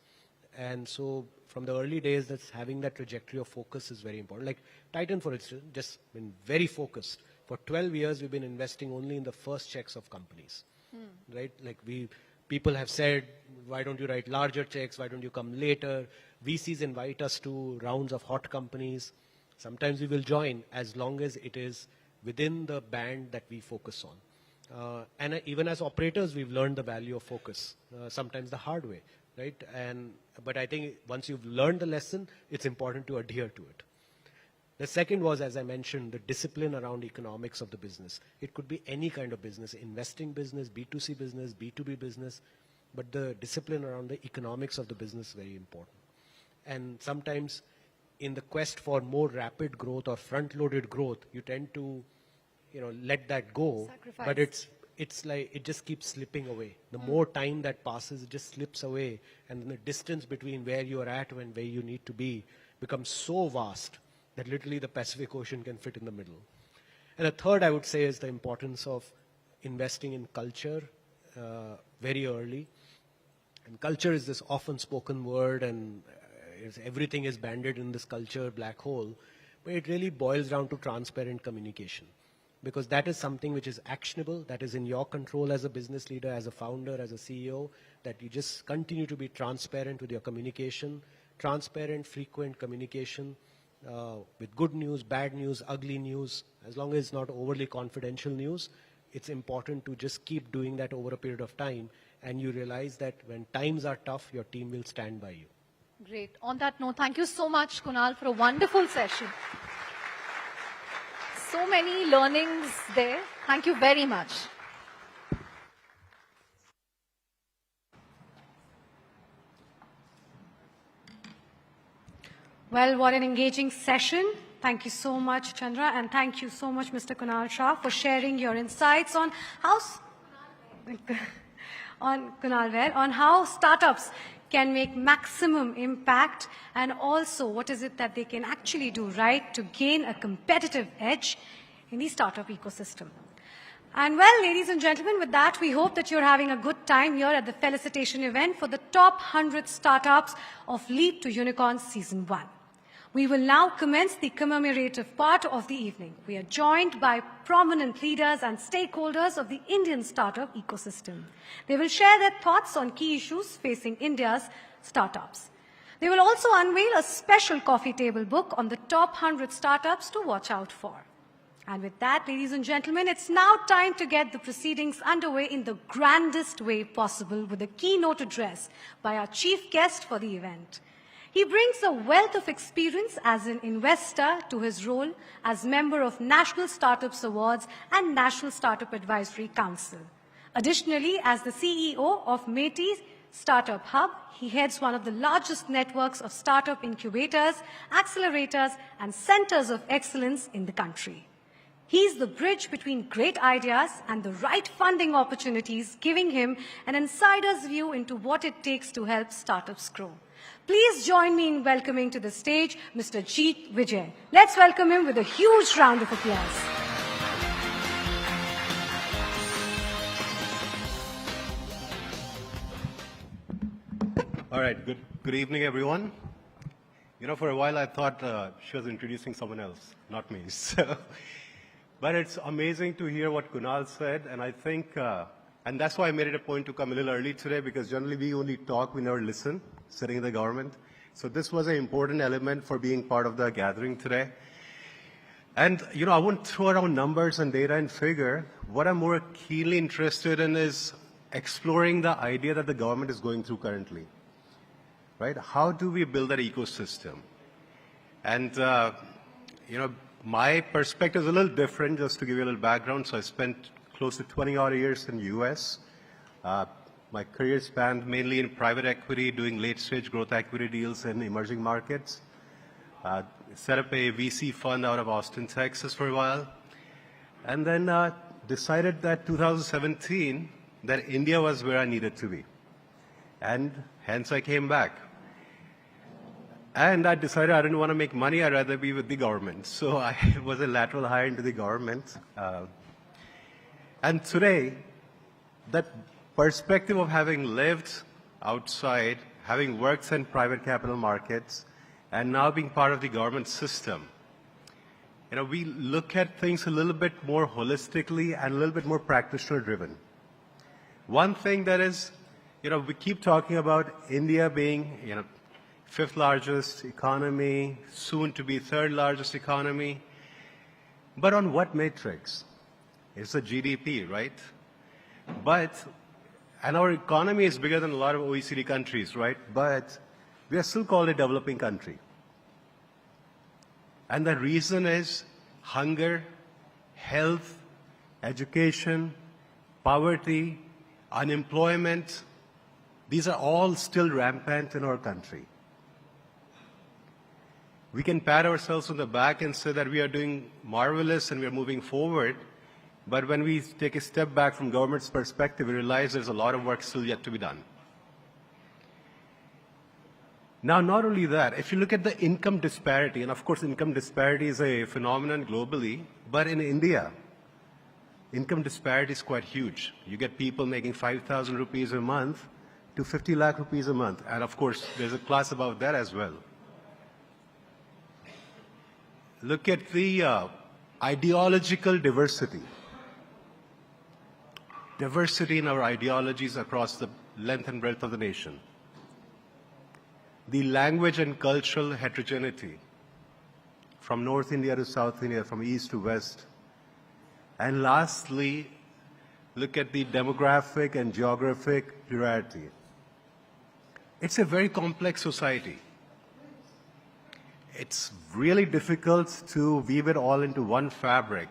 And so from the early days, that's having that trajectory of focus is very important. Like Titan, for instance, just been very focused. For 12 years, we've been investing only in the first checks of companies, right? Like people have said, why don't you write larger checks? Why don't you come later? VCs invite us to rounds of hot companies. Sometimes we will join as long as it is within the band that we focus on. And even as operators, we've learned the value of focus, sometimes the hard way, right? But I think once you've learned the lesson, it's important to adhere to it. The second was, as I mentioned, the discipline around economics of the business. It could be any kind of business, investing business, B2C business, B2B business, but the discipline around the economics of the business is very important. And sometimes in the quest for more rapid growth or front-loaded growth, you tend to, let that go. Sacrifice. But it's like it just keeps slipping away. The more time that passes, it just slips away, and then the distance between where you are at and where you need to be becomes so vast that literally the Pacific Ocean can fit in the middle. And the third, I would say, is the importance of investing in culture very early. And culture is this often spoken word, and everything is banded in this culture black hole. But it really boils down to transparent communication, because that is something which is actionable, that is in your control as a business leader, as a founder, as a CEO, that you just continue to be transparent with your communication, transparent, frequent communication, with good news, bad news, ugly news. As long as it's not overly confidential news, it's important to just keep doing that over a period of time, and you realize that when times are tough, your team will stand by you. Great. On that note, thank you so much, Kunal, for a wonderful session. So many learnings there. Thank you very much. Well, what an engaging session. Thank you so much, Chandra, and thank you so much, Mr. Kunal Shah, for sharing your insights on how startups can make maximum impact, and also what is it that they can actually do right to gain a competitive edge in the startup ecosystem. And well, ladies and gentlemen, with that, we hope that you're having a good time here at the felicitation event for the top 100 startups of Leap to Unicorn Season 1. We will now commence the commemorative part of the evening. We are joined by prominent leaders and stakeholders of the Indian startup ecosystem. They will share their thoughts on key issues facing India's startups. They will also unveil a special coffee table book on the top 100 startups to watch out for. And with that, ladies and gentlemen, it's now time to get the proceedings underway in the grandest way possible with a keynote address by our chief guest for the event. He brings a wealth of experience as an investor to his role as member of National Startups Awards and National Startup Advisory Council. Additionally, as the CEO of Metis Startup Hub, he heads one of the largest networks of startup incubators, accelerators, and centers of excellence in the country. He's the bridge between great ideas and the right funding opportunities, giving him an insider's view into what it takes to help startups grow. Please join me in welcoming to the stage Mr. Jeet Vijay. Let's welcome him with a huge round of applause. All right, good evening, everyone. For a while I thought she was introducing someone else, not me. But it's amazing to hear what Kunal said, and I think, and that's why I made it a point to come a little early today, because generally we only talk, we never listen, sitting in the government. So this was an important element for being part of the gathering today. And, I won't throw around numbers and data and figure. What I'm more keenly interested in is exploring the idea that the government is going through currently, right? How do we build that ecosystem? And, my perspective is a little different, just to give you a little background. So I spent close to 20-odd years in the US. My career spanned mainly in private equity, doing late-stage growth equity deals in emerging markets. set up a VC fund out of Austin, Texas for a while, and then decided that 2017 that India was where I needed to be. And hence I came back. And I decided I didn't want to make money, I'd rather be with the government. So I was a lateral hire into the government. And today, that perspective of having lived outside, having worked in private capital markets, and now being part of the government system, we look at things a little bit more holistically and a little bit more practitioner-driven. One thing that is, we keep talking about India being, fifth largest economy, soon to be third largest economy. But on what matrix? It's the GDP, right? And our economy is bigger than a lot of OECD countries, right? But we are still called a developing country. And the reason is hunger, health, education, poverty, unemployment. These are all still rampant in our country. We can pat ourselves on the back and say that we are doing marvelous and we are moving forward, but when we take a step back from government's perspective, we realize there's a lot of work still yet to be done. Now, not only that, if you look at the income disparity, and of course income disparity is a phenomenon globally, but in India, income disparity is quite huge. You get people making 5,000 rupees a month to 50 lakh rupees a month, and of course there's a class above that as well. Look at the ideological diversity. Diversity in our ideologies across the length and breadth of the nation. The language and cultural heterogeneity from North India to South India, from East to West. And lastly, look at the demographic and geographic plurality. It's a very complex society. It's really difficult to weave it all into one fabric.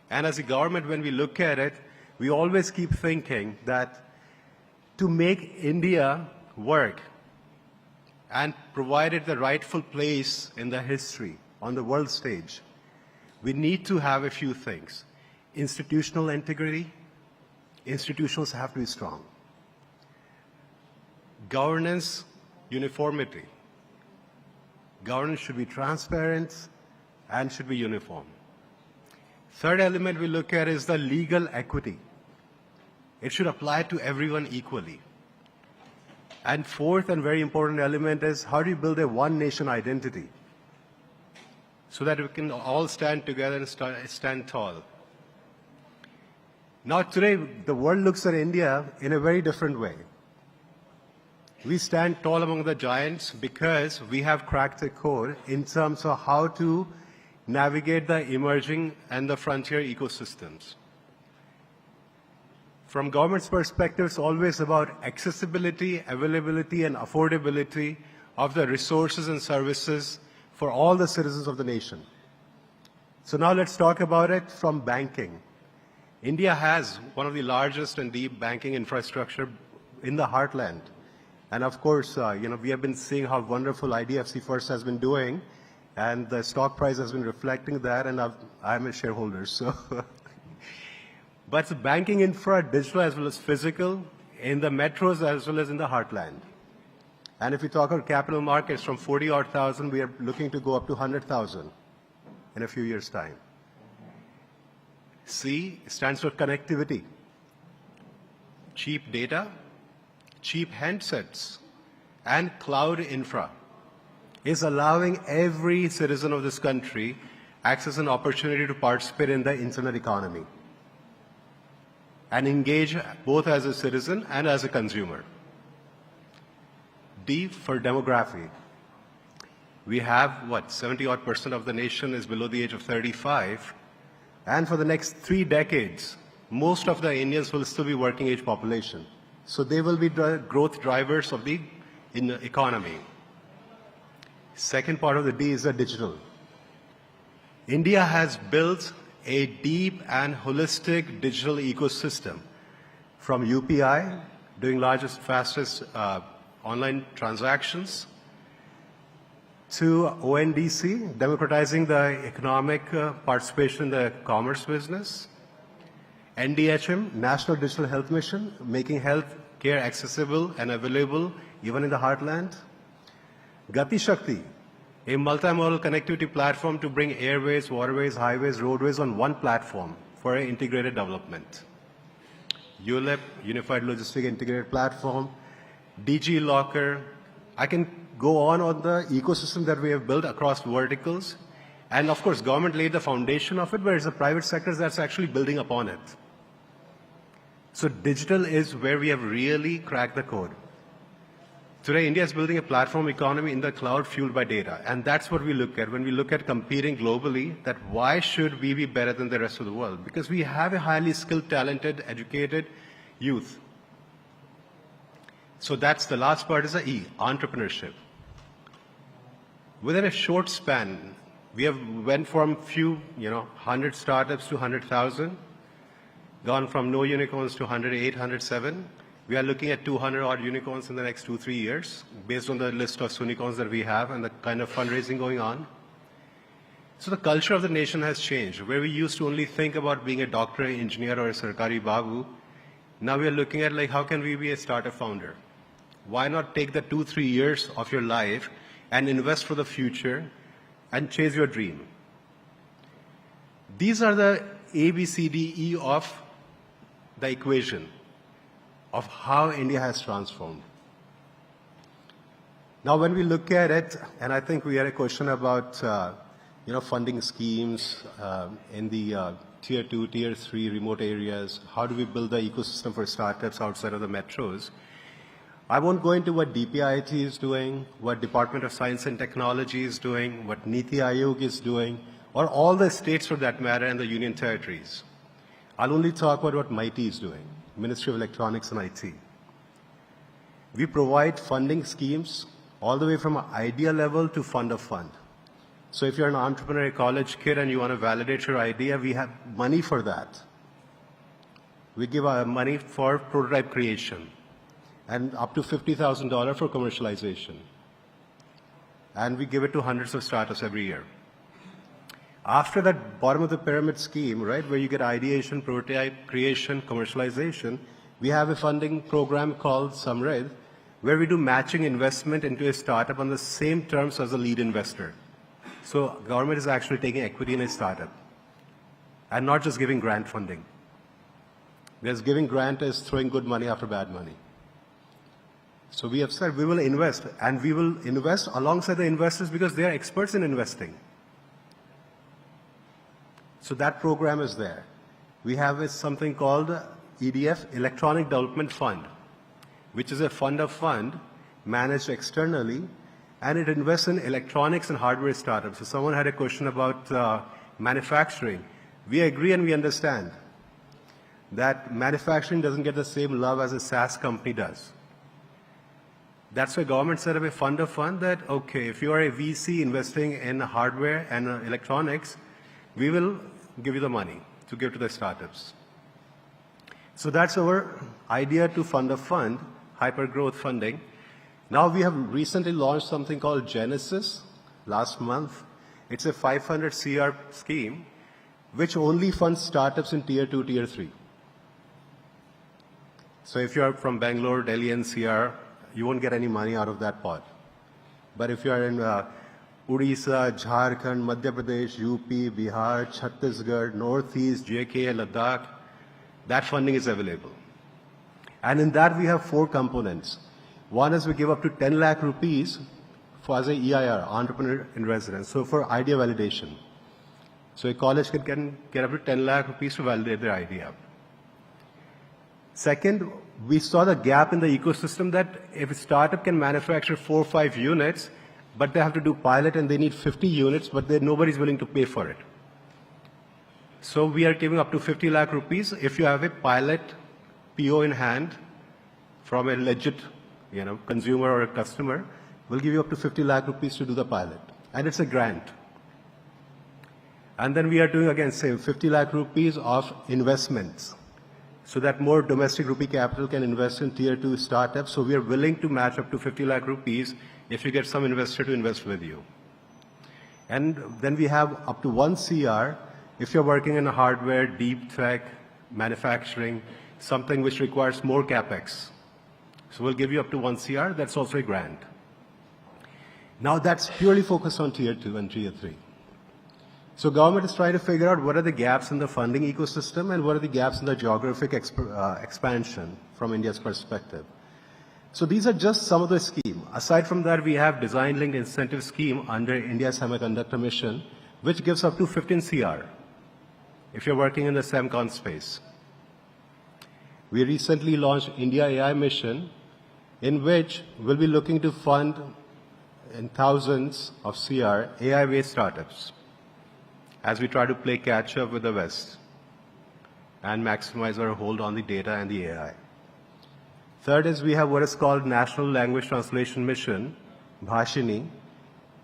And as a government, when we look at it, we always keep thinking that to make India work and provide it the rightful place in the history, on the world stage, we need to have a few things. Institutional integrity. Institutions have to be strong. Governance, uniformity. Governance should be transparent and should be uniform. Third element we look at is the legal equity. It should apply to everyone equally. And fourth and very important element is how do you build a one nation identity so that we can all stand together and stand tall. Now today, the world looks at India in a very different way. We stand tall among the giants because we have cracked the code in terms of how to navigate the emerging and the frontier ecosystems. From government's perspective, it's always about accessibility, availability, and affordability of the resources and services for all the citizens of the nation. So now let's talk about it from banking. India has one of the largest and deep banking infrastructure in the heartland. And of course, we have been seeing how wonderful IDFC FIRST has been doing, and the stock price has been reflecting that, and I'm a shareholder, so. But the banking infra, digital as well as physical, in the metros as well as in the heartland. And if we talk about capital markets, from 40-odd thousand, we are looking to go up to 100,000 in a few years' time. C stands for connectivity. Cheap data, cheap handsets, and cloud infra is allowing every citizen of this country access and opportunity to participate in the internet economy and engage both as a citizen and as a consumer. D for demography. We have, 70-odd% of the nation is below the age of 35. And for the next 3 decades, most of the Indians will still be working age population. So they will be the growth drivers of the economy. Second part of the D is the digital. India has built a deep and holistic digital ecosystem, from UPI, doing largest, fastest online transactions, to ONDC, democratizing the economic participation in the commerce business. NDHM, National Digital Health Mission, making health care accessible and available even in the heartland. Gati Shakti, a multimodal connectivity platform to bring airways, waterways, highways, roadways on one platform for an integrated development. ULIP, Unified Logistic Integrated Platform. DG Locker. I can go on the ecosystem that we have built across verticals. And of course, government laid the foundation of it, but it's the private sector that's actually building upon it. So digital is where we have really cracked the code. Today, India is building a platform economy in the cloud fueled by data. And that's what we look at when we look at competing globally, that why should we be better than the rest of the world? Because we have a highly skilled, talented, educated youth. So that's the last part is the E, entrepreneurship. Within a short span, we have went from few, 100 startups to 100,000, gone from no unicorns to 108, 107. We are looking at 200 odd unicorns in the next 2-3 years, based on the list of unicorns that we have and the kind of fundraising going on. So the culture of the nation has changed. Where we used to only think about being a doctor, an engineer, or a Sarkari Babu, now we are looking at like, how can we be a startup founder? Why not take the 2-3 years of your life and invest for the future and chase your dream? These are the A, B, C, D, E of the equation of how India has transformed. Now, when we look at it, and I think we had a question about, funding schemes in the tier 2, tier 3 remote areas. How do we build the ecosystem for startups outside of the metros? I won't go into what DPIIT is doing, what Department of Science and Technology is doing, what Niti Aayog is doing, or all the states for that matter and the union territories. I'll only talk about what MIT is doing, Ministry of Electronics and IT. We provide funding schemes all the way from an idea level to fund of fund. So if you're an entrepreneur, a college kid, and you want to validate your idea, we have money for that. We give money for prototype creation and up to $50,000 for commercialization. And we give it to hundreds of startups every year. After that bottom of the pyramid scheme, right, where you get ideation, prototype, creation, commercialization, we have a funding program called Samrid, where we do matching investment into a startup on the same terms as the lead investor. So government is actually taking equity in a startup and not just giving grant funding. Because giving grant is throwing good money after bad money. So we have said we will invest, and we will invest alongside the investors because they are experts in investing. So that program is there. We have something called EDF, Electronic Development Fund, which is a fund of fund managed externally, and it invests in electronics and hardware startups. So someone had a question about manufacturing. We agree and we understand that manufacturing doesn't get the same love as a SaaS company does. That's why government set up a fund of fund that, okay, if you are a VC investing in hardware and electronics, we will give you the money to give to the startups. So that's our idea to fund a fund, hyper-growth funding. Now we have recently launched something called Genesis last month. It's a 500 CR scheme which only funds startups in tier 2, tier 3. So if you're from Bangalore, Delhi, NCR, you won't get any money out of that pot. But if you're in Odisha, Jharkhand, Madhya Pradesh, UP, Bihar, Chhattisgarh, Northeast, JK, Ladakh, that funding is available. And in that we have 4 components. One is we give up to 10 lakh rupees for as a EIR, entrepreneur in residence, so for idea validation. So a college can get up to 10 lakh rupees to validate their idea. Second, we saw the gap in the ecosystem that if a startup can manufacture 4 or 5 units, but they have to do pilot and they need 50 units, but nobody's willing to pay for it. So we are giving up to 50 lakh rupees if you have a pilot PO in hand from a legit consumer or a customer. We'll give you up to 50 lakh rupees to do the pilot. And it's a grant. And then we are doing, again, say 50 lakh rupees of investments, so that more domestic rupee capital can invest in tier 2 startups. So we are willing to match up to 50 lakh rupees if you get some investor to invest with you. And then we have up to 1 CR if you're working in hardware, deep tech, manufacturing, something which requires more capex. So we'll give you up to 1 CR. That's also a grant. Now that's purely focused on tier 2 and tier 3. So government is trying to figure out what are the gaps in the funding ecosystem and what are the gaps in the geographic expansion from India's perspective. So these are just some of the scheme. Aside from that, we have design-linked incentive scheme under India Semiconductor Mission, which gives up to 15 CR if you're working in the semicon space. We recently launched India AI Mission, in which we'll be looking to fund in thousands of CR AI-based startups as we try to play catch-up with the West and maximize our hold on the data and the AI. Third is we have what is called National Language Translation Mission, Bhashini,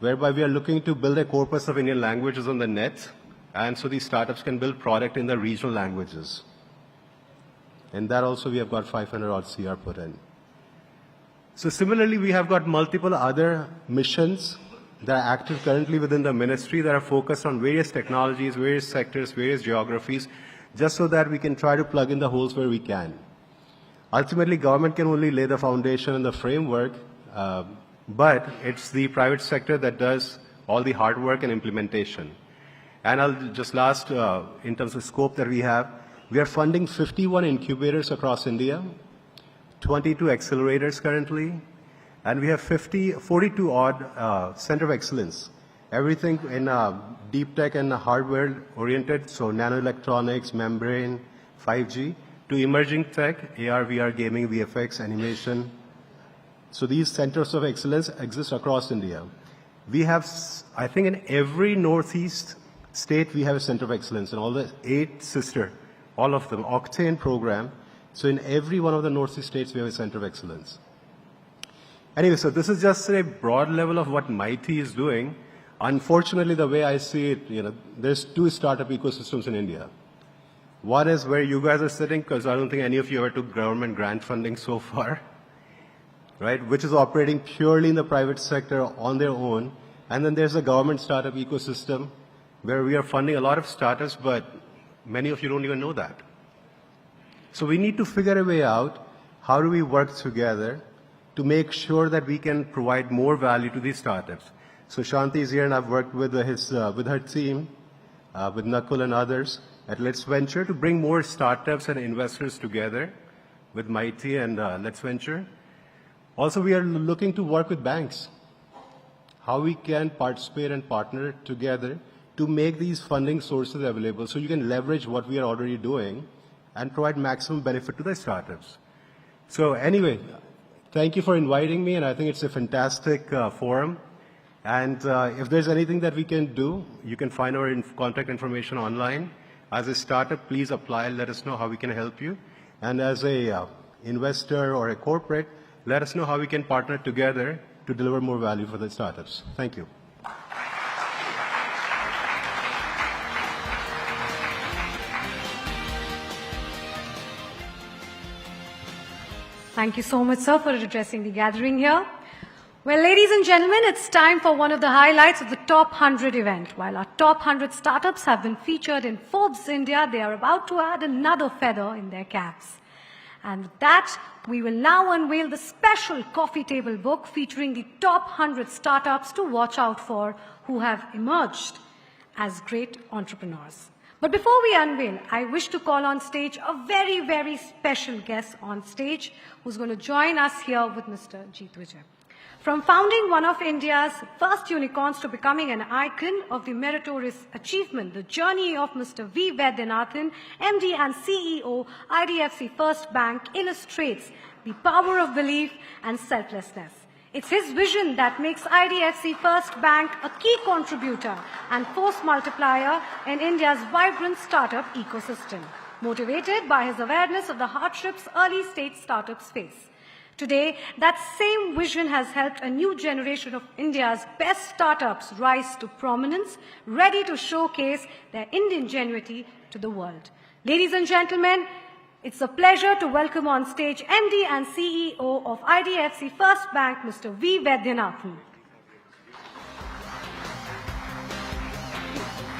whereby we are looking to build a corpus of Indian languages on the net, and so these startups can build product in the regional languages. And that also we have got 500 odd CR put in. So similarly, we have got multiple other missions that are active currently within the ministry that are focused on various technologies, various sectors, various geographies, just so that we can try to plug in the holes where we can. Ultimately, government can only lay the foundation and the framework, but it's the private sector that does all the hard work and implementation. And I'll just last, in terms of scope that we are funding 51 incubators across India, 22 accelerators currently, and we have 42 odd center of excellence. Everything in deep tech and hardware oriented, so nanoelectronics, membrane, 5G, to emerging tech, AR, VR, gaming, VFX, animation. So these centers of excellence exist across India. We have, I think in every Northeast state, we have a center of excellence, and all the 8 sister, all of them, Octane program. So in every one of the Northeast states, we have a center of excellence. Anyway, so this is just a broad level of what MIT is doing. Unfortunately, the way I see it, there's 2 startup ecosystems in India. One is where you guys are sitting, because I don't think any of you ever took government grant funding so far, right? Which is operating purely in the private sector on their own. And then there's a government startup ecosystem where we are funding a lot of startups, but many of you don't even know that. So we need to figure a way out, how do we work together to make sure that we can provide more value to these startups. So Shanti is here, and I've worked with her team, with Nakul and others at Let's Venture to bring more startups and investors together with MIT and Let's Venture. Also, we are looking to work with banks, how we can participate and partner together to make these funding sources available so you can leverage what we are already doing and provide maximum benefit to the startups. So anyway, thank you for inviting me, and I think it's a fantastic forum. And if there's anything that we can do, you can find our contact information online. As a startup, please apply, let us know how we can help you. And as a investor or a corporate, let us know how we can partner together to deliver more value for the startups. Thank you. Thank you so much, sir, for addressing the gathering here. Well, ladies and gentlemen, it's time for one of the highlights of the Top 100 event. While our Top 100 startups have been featured in Forbes India, they are about to add another feather in their caps. And with that, we will now unveil the special coffee table book featuring the top 100 startups to watch out for who have emerged as great entrepreneurs. But before we unveil, I wish to call on stage a very, very special guest on stage who's going to join us here with Mr. Jeet Vijay. From founding one of India's first unicorns to becoming an icon of the meritorious achievement, the journey of Mr. V. Vaidyanathan, MD and CEO, IDFC FIRST Bank, illustrates the power of belief and selflessness. It's his vision that makes IDFC FIRST Bank a key contributor and force multiplier in India's vibrant startup ecosystem, motivated by his awareness of the hardships early-stage startups face. Today, that same vision has helped a new generation of India's best startups rise to prominence, ready to showcase their ingenuity to the world. Ladies and gentlemen, it's a pleasure to welcome on stage MD and CEO of IDFC FIRST Bank, Mr. V. Vaidyanathan.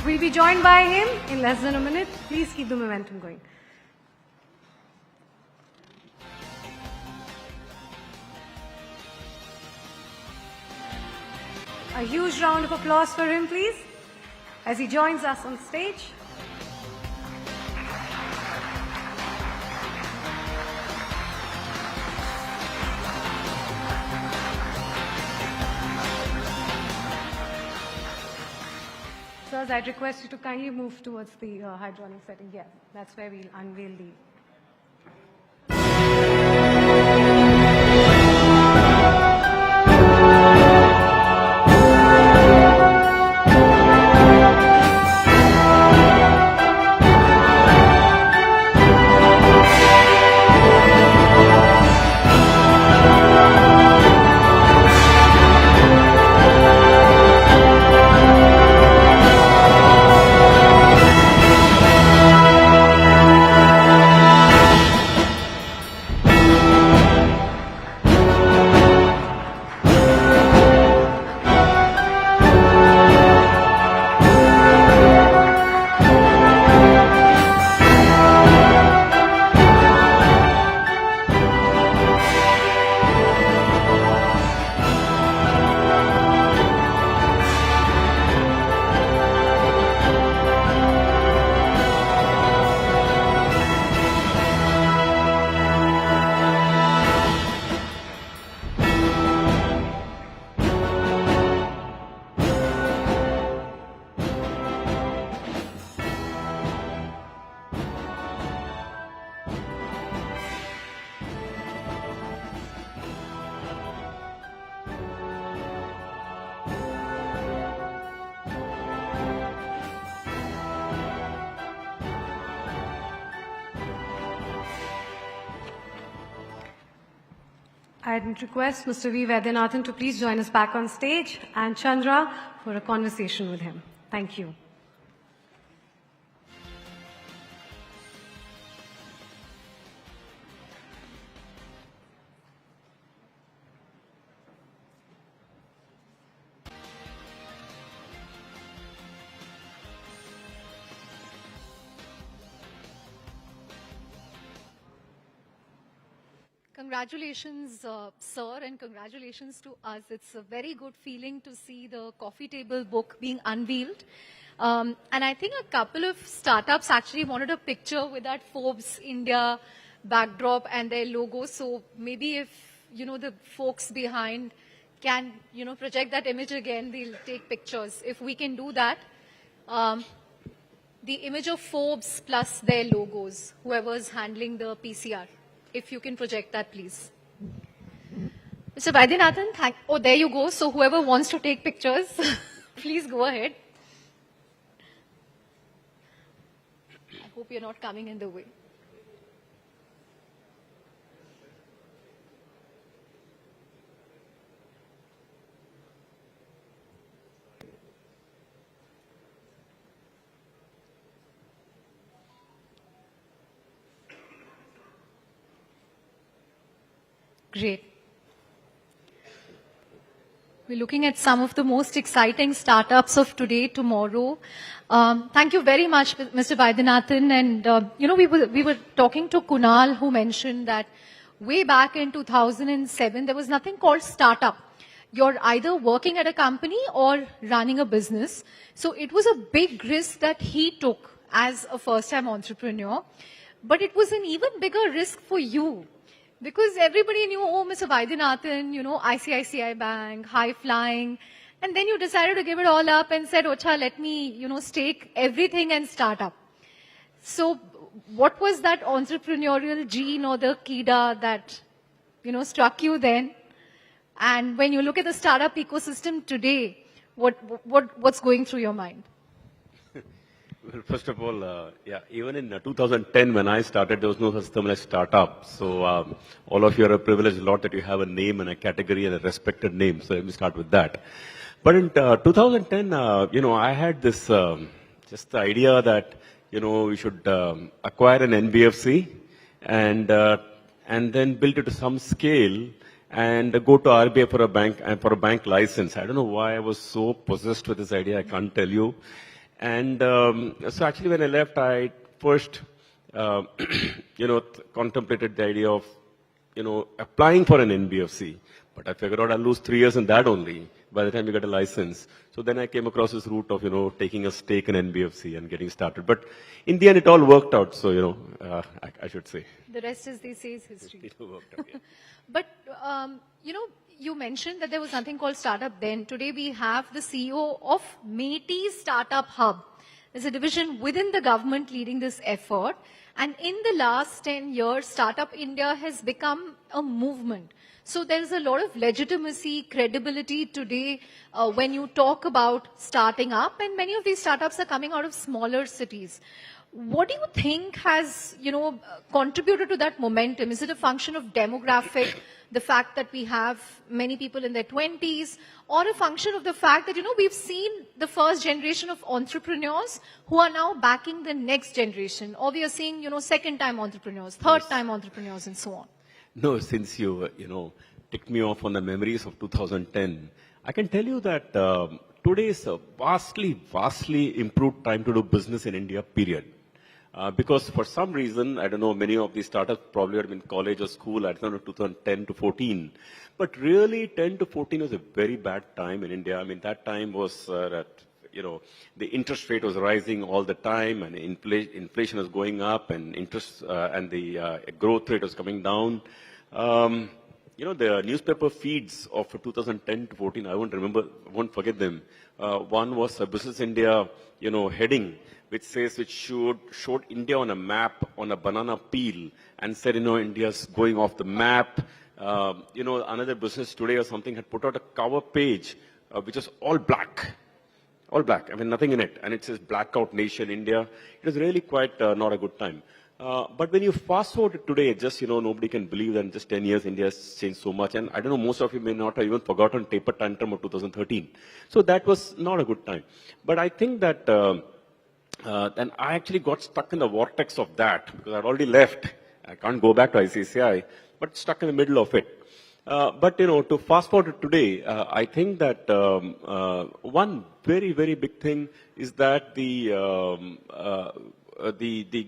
We'll be joined by him in less than a minute. Please keep the momentum going. A huge round of applause for him, please, as he joins us on stage. Sirs, I'd request you to kindly move towards the hydraulic setting. Yeah, that's where we'll unveil the... I'd request Mr. V. Vaidyanathan to please join us back on stage and Chandra for a conversation with him. Thank you. Congratulations, sir, and congratulations to us. It's a very good feeling to see the coffee table book being unveiled. And I think a couple of startups actually wanted a picture with that Forbes India backdrop and their logo. So maybe if, the folks behind can, project that image again, they'll take pictures. If we can do that, the image of Forbes plus their logos, whoever's handling the PCR. If you can project that, please. Mr. Vaidyanathan, oh, there you go. So whoever wants to take pictures, please go ahead. I hope you're not coming in the way. Great. We're looking at some of the most exciting startups of today, tomorrow. Thank you very much, Mr. Vaidyanathan. And, we were talking to Kunal, who mentioned that way back in 2007, there was nothing called startup. You're either working at a company or running a business. So it was a big risk that he took as a first-time entrepreneur. But it was an even bigger risk for you. Because everybody knew, oh, Mr. Vaidyanathan, ICICI Bank, high flying. And then you decided to give it all up and said, Ocha, let me, stake everything and start up. So what was that entrepreneurial gene or the kida that, struck you then? And when you look at the startup ecosystem today, what's going through your mind? Well, first of all, even in 2010 when I started, there was no such term as startup. So all of you are privileged a lot that you have a name and a category and a respected name. So let me start with that. But in 2010, I had this just the idea that we should acquire an NBFC and then build it to some scale and go to RBI for a bank license. I don't know why I was so possessed with this idea. I can't tell you. And so actually when I left, I first, contemplated the idea of, applying for an NBFC. But I figured out I'll lose 3 years in that only by the time you get a license. So then I came across this route of, taking a stake in NBFC and getting started. But in the end, it all worked out. So, I should say. The rest, as they say, is history. It all worked out, yeah. But, you mentioned that there was something called Startup then. Today we have the CEO of Métis Startup Hub. There's a division within the government leading this effort. And in the last 10 years, Startup India has become a movement. So there's a lot of legitimacy, credibility today when you talk about starting up. And many of these startups are coming out of smaller cities. What do you think has, contributed to that momentum? Is it a function of demographic, the fact that we have many people in their 20s, or a function of the fact that, we've seen the first generation of entrepreneurs who are now backing the next generation, or we are seeing, second-time entrepreneurs, third-time entrepreneurs, and so on? No, since you, ticked me off on the memories of 2010, I can tell you that today is a vastly improved time to do business in India, period. Because for some reason, I don't know, many of these startups probably had been college or school, I don't know, 2010 to 14. But really, 10 to 14 was a very bad time in India. I mean, that time was that, the interest rate was rising all the time, and inflation was going up, and interest and the growth rate was coming down. The newspaper feeds of 2010 to 14, I won't forget them. One was a Business India, heading, which showed India on a map on a banana peel and said, India's going off the map. Another Business Today or something had put out a cover page, which was all black. All black, I mean, nothing in it. And it says Blackout Nation, India. It was really quite not a good time. But when you fast forward to today, just, nobody can believe that in just 10 years, India has changed so much. And I don't know, most of you may not have even forgotten taper tantrum of 2013. So that was not a good time. But I think that, then I actually got stuck in the vortex of that because I'd already left. I can't go back to ICICI, but stuck in the middle of it. But, to fast forward to today, I think that one very, very big thing is that the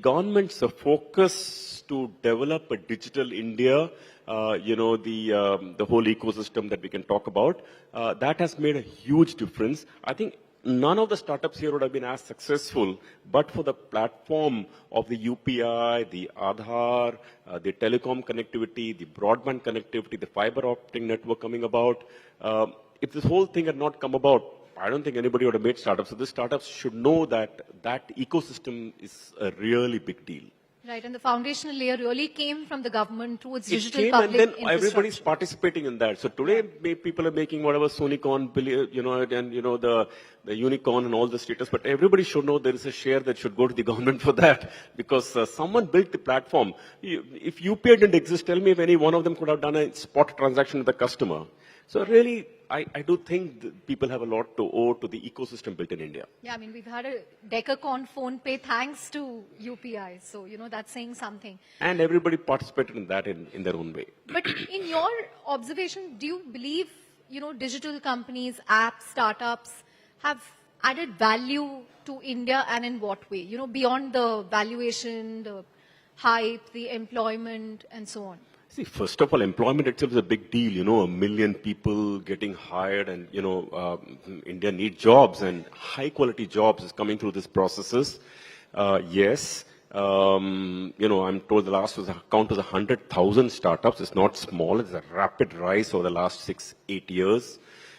government's focus to develop a digital India, the whole ecosystem that we can talk about, that has made a huge difference. I think none of the startups here would have been as successful, but for the platform of the UPI, the Aadhaar, the telecom connectivity, the broadband connectivity, the fiber optic network coming about. If this whole thing had not come about, I don't think anybody would have made startups. So these startups should know that that ecosystem is a really big deal. Right, and the foundational layer really came from the government towards It digital came public and then infrastructure. everybody's participating in that. So today, people are making whatever Sonicorn, and the unicorn and all the status, but everybody should know there is a share that should go to the government for that, because someone built the platform. If UPI didn't exist, tell me if any one of them could have done a spot transaction with the customer. So really, I do think that people have a lot to owe to the ecosystem built in India. Yeah, I mean, we've had a Decacon phone pay thanks to UPI. So, that's saying something. And everybody participated in that in their own way. But in your observation, do you believe, digital companies, apps, startups have added value to India, and in what way? Beyond the valuation, the hype, the employment, and so on. See, first of all, employment itself is a big deal. 1 million people getting hired, and, India needs jobs, and high-quality jobs is coming through these processes. Yes. I'm told the last count was 100,000 startups. It's not small. It's a rapid rise over the last 6-8 years.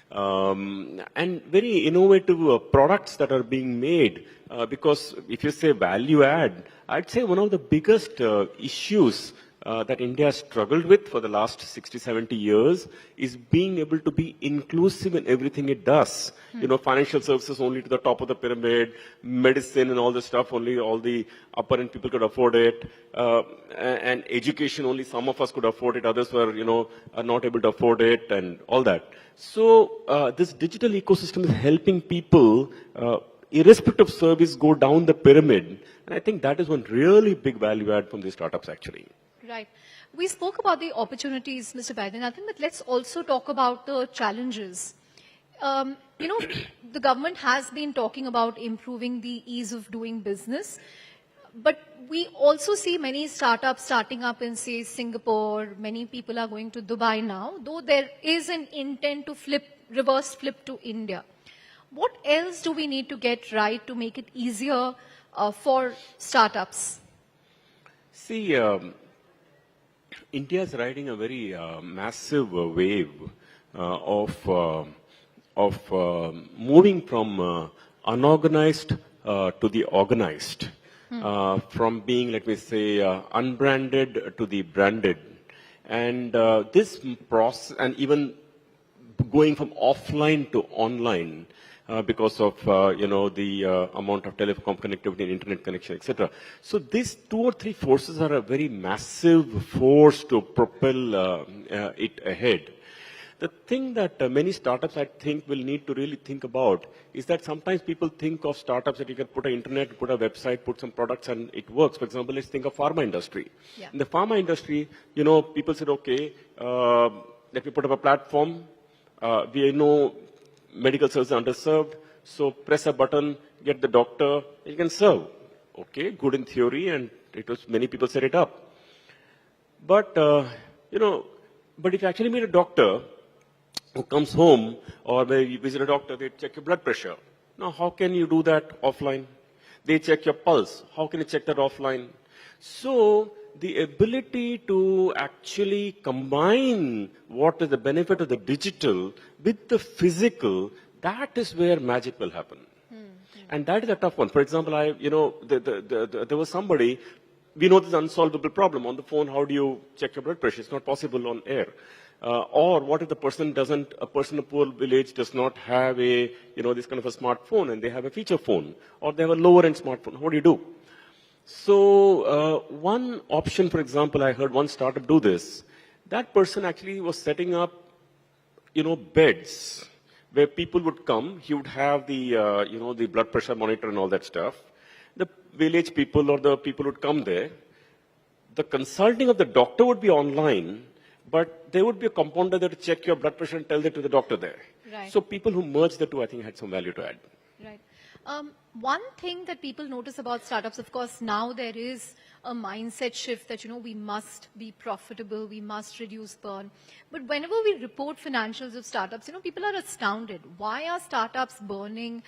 And very innovative products that are being made. Because if you say value add, I'd say one of the biggest issues that India has struggled with for the last 60-70 years is being able to be inclusive in everything it does. Financial services only to the top of the pyramid, medicine and all this stuff, only all the upper end people could afford it, and education only some of us could afford it, others were, are not able to afford it, and all that. So this digital ecosystem is helping people, irrespective of service, go down the pyramid. And I think that is one really big value add from these startups actually. Right. We spoke about the opportunities, Mr. Vaidyanathan, but let's also talk about the challenges. the government has been talking about improving the ease of doing business, but we also see many startups starting up in, say, Singapore. Many people are going to Dubai now, though there is an intent to reverse flip to India. What else do we need to get right to make it easier for startups? See, India is riding a very massive wave of moving from unorganized to the organized, from being, let me say, unbranded to the branded. And this process, and even going from offline to online, because of the amount of telecom connectivity and internet connection, etc. So these 2 or 3 forces are a very massive force to propel it ahead. The thing that many startups, I think, will need to really think about is that sometimes people think of startups that you can put an internet, put a website, put some products, and it works. For example, let's think of pharma industry. Yeah. In the pharma industry, people said, okay, let me put up a platform. We know medical services are underserved, so press a button, get the doctor, you can serve. Okay, good in theory, and many people set it up. But, but if you actually meet a doctor who comes home, or when you visit a doctor, they check your blood pressure. Now, how can you do that offline? They check your pulse. How can you check that offline? So, the ability to actually combine what is the benefit of the digital with the physical, that is where magic will happen. And that is a tough one. For example, there was somebody, we know this is an unsolvable problem. On the phone, how do you check your blood pressure? It's not possible on air. Or what if a person in a poor village does not have this kind of a smartphone, and they have a feature phone, or they have a lower end smartphone? What do you do? So one option, for example, I heard one startup do this. That person actually was setting up, beds where people would come. He would have the, the blood pressure monitor and all that stuff. The village people or the people would come there. The consulting of the doctor would be online, but there would be a compounder that would check your blood pressure and tell that to the doctor there. Right. So people who merged the two, I think, had some value to add. Right. One thing that people notice about startups, of course, now there is a mindset shift that, we must be profitable, we must reduce burn. But whenever we report financials of startups, people are astounded. Why are startups burning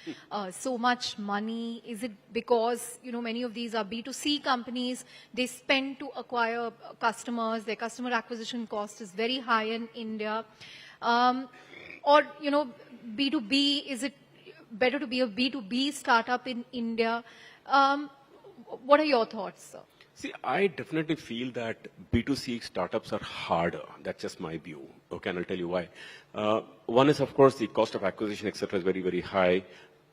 so much money? Is it because, many of these are B2C companies, they spend to acquire customers, their customer acquisition cost is very high in India? Or, B2B, is it better to be a B2B startup in India? What are your thoughts, sir? See, I definitely feel that B2C startups are harder. That's just my view. Okay, and I'll tell you why. One is, of course, the cost of acquisition, etc., is very, very high.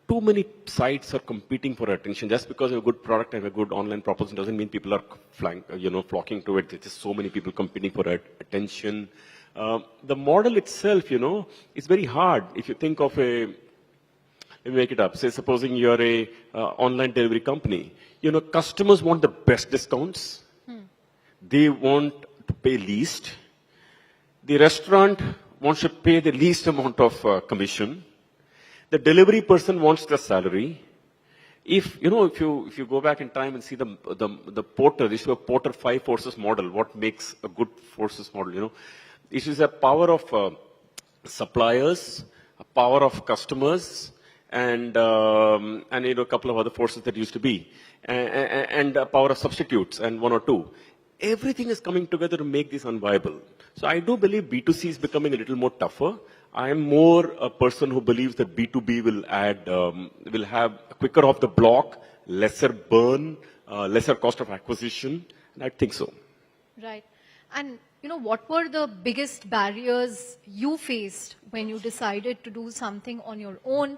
Too many sites are competing for attention. Just because you have a good product and a good online proposition doesn't mean people are flocking to it. There's just so many people competing for attention. The model itself, is very hard. If you think of let me make it up. Say, supposing you're a online delivery company. Customers want the best discounts. They want to pay least. The restaurant wants to pay the least amount of commission. The delivery person wants the salary. If you go back in time and see the Porter, this is a Porter 5 forces model. What makes a good forces model? It is a power of suppliers, a power of customers, and a couple of other forces that used to be, and a power of substitutes, and 1 or 2. Everything is coming together to make this unviable. So I do believe B2C is becoming a little more tougher. I am more a person who believes that B2B will have quicker off the block, lesser burn, lesser cost of acquisition, and I think so. Right. And what were the biggest barriers you faced when you decided to do something on your own?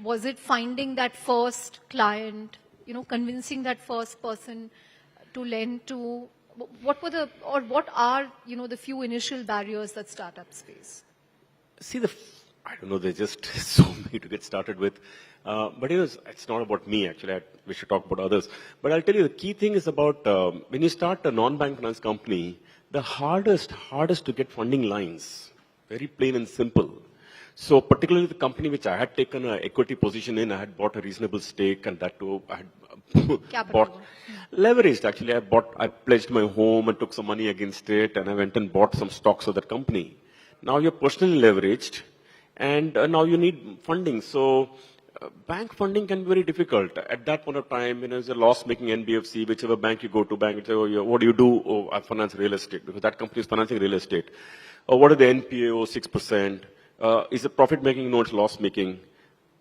Was it finding that first client, convincing that first person to lend to? What are the few initial barriers that startups face? See, I don't know, there's just so many to get started with. But it's not about me, actually. We should talk about others. But I'll tell you, the key thing is about when you start a non-bank finance company, the hardest to get funding lines. Very plain and simple. So particularly the company which I had taken an equity position in, I had bought a reasonable stake, and that too I had bought, leveraged actually. I pledged my home and took some money against it, and I went and bought some stocks of that company. Now you're personally leveraged, and now you need funding. So bank funding can be very difficult. At that point of time, it's a loss-making NBFC, whichever bank you go to, bank will say, oh, what do you do? Oh, I finance real estate, because that company is financing real estate. What are the NPA? Oh, 6%. Is it profit-making? No, it's loss-making.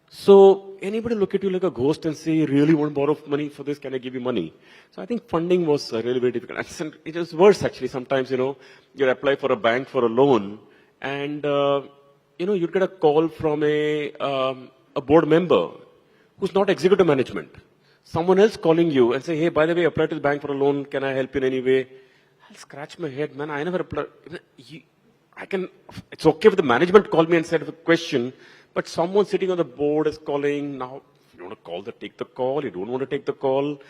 So anybody look at you like a ghost and say, you really want to borrow money for this? Can I give you money? So I think funding was really very difficult. And it was worse, actually. Sometimes, you apply for a bank for a loan, and, you'd get a call from a board member who's not executive management. Someone else calling you and say, hey, by the way, apply to the bank for a loan. Can I help you in any way? I'll scratch my head, man. I never applied. It's okay if the management called me and said a question, but someone sitting on the board is calling. Now, if you want to call, take the call. You don't want to take the call.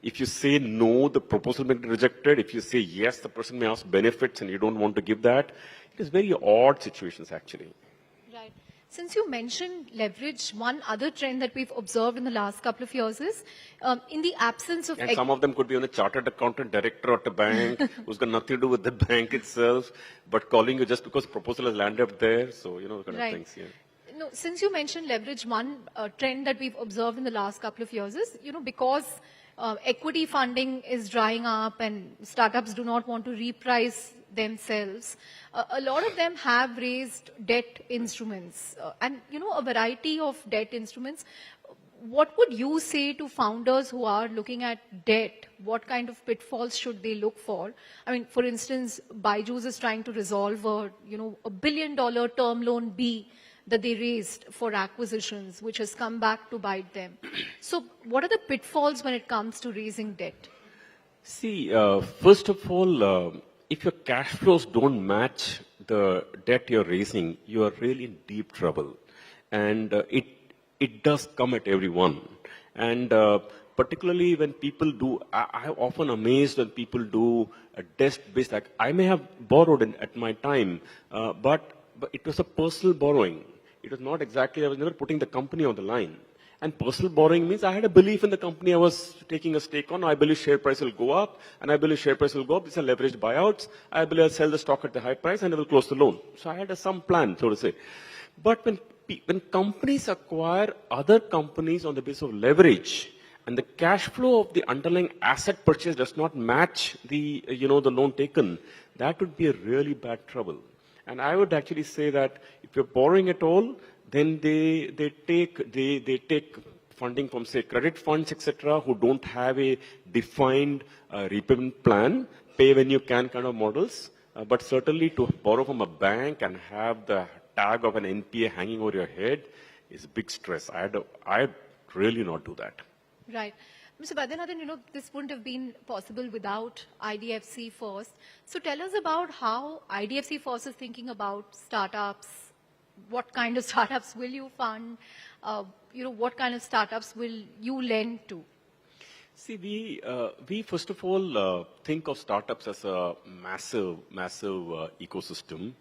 If you say no, the proposal may be rejected. If you say yes, the person may ask benefits and you don't want to give that. It is very odd situations, actually. Right. Since you mentioned leverage, one other trend that we've observed in the last couple of years is in the absence of... And some of them could be on a chartered accountant director at a bank who's got nothing to do with the bank itself, but calling you just because proposal has landed up there. So, kind of things, yeah. No, since you mentioned leverage, one trend that we've observed in the last couple of years is, because equity funding is drying up and startups do not want to reprice themselves, a lot of them have raised debt instruments and, a variety of debt instruments. What would you say to founders who are looking at debt? What kind of pitfalls should they look for? I mean, for instance, Byju's is trying to resolve a $1 billion term loan B that they raised for acquisitions, which has come back to bite them. So what are the pitfalls when it comes to raising debt? See, first of all, if your cash flows don't match the debt you're raising, you are really in deep trouble. And it does come at everyone. And particularly when people do, I'm often amazed when people do a debt-based, like I may have borrowed at my time, but it was a personal borrowing. It was not exactly, I was never putting the company on the line. And personal borrowing means I had a belief in the company I was taking a stake on. I believe share price will go up, and I believe share price will go up. These are leveraged buyouts. I believe I'll sell the stock at the high price and I will close the loan. So I had some plan, so to say. But when companies acquire other companies on the basis of leverage, and the cash flow of the underlying asset purchase does not match the loan taken, that would be a really bad trouble. And I would actually say that if you're borrowing at all, then they take funding from, say, credit funds, etc., who don't have a defined repayment plan, pay when you can kind of models. But certainly to borrow from a bank and have the tag of an NPA hanging over your head is a big stress. I'd really not do that. Right. Mr. Vaidyanathan, this wouldn't have been possible without IDFC FIRST. So tell us about how IDFC FIRST is thinking about startups. What kind of startups will you fund? What kind of startups will you lend to? See, we first of all think of startups as a massive ecosystem,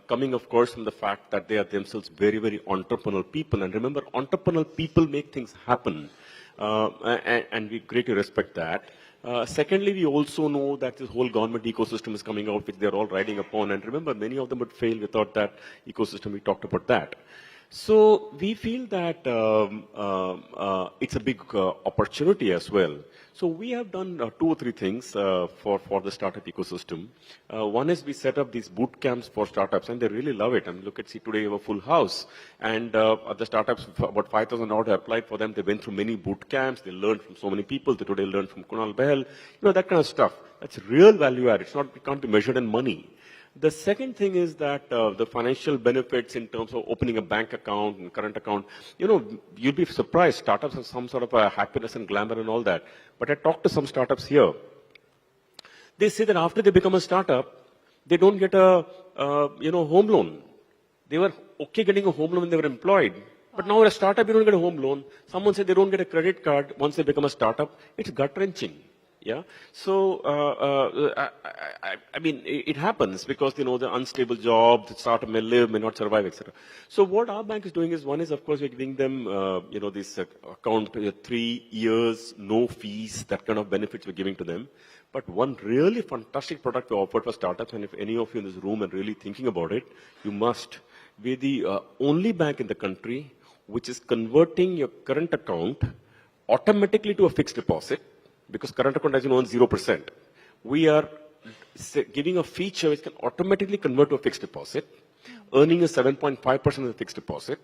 coming, of course, from the fact that they are themselves very, very entrepreneurial people. And remember, entrepreneurial people make things happen. And we greatly respect that. Secondly, we also know that this whole government ecosystem is coming out, which they're all riding upon. And remember, many of them would fail without that ecosystem. We talked about that. So we feel that it's a big opportunity as well. So we have done 2 or 3 things for the startup ecosystem. One is we set up these boot camps for startups, and they really love it. I mean, see, today we have a full house. And the startups, about 5,000 odd applied for them. They went through many boot camps. They learned from so many people. They today learned from Kunal Behel. That kind of stuff. That's real value add. It can't be measured in money. The second thing is that the financial benefits in terms of opening a bank account and current account, you'll be surprised. Startups have some sort of a happiness and glamour and all that. But I talked to some startups here. They say that after they become a startup, they don't get a home loan. They were okay getting a home loan when they were employed. But now, as a startup, you don't get a home loan. Someone said they don't get a credit card once they become a startup. It's gut-wrenching. Yeah. So, I mean, it happens because, you know, the unstable job, the startup may live, may not survive, etc. So what our bank is doing is, one is, of course, we're giving them, you know, this account, 3 years, no fees, that kind of benefits we're giving to them. But one really fantastic product we offered for startups, and if any of you in this room are really thinking about it, you must. We're the only bank in the country which is converting your current account automatically to a fixed deposit, because current account, as you know, earns 0%. We are giving a feature which can automatically convert to a fixed deposit, earning a 7.5% of the fixed deposit.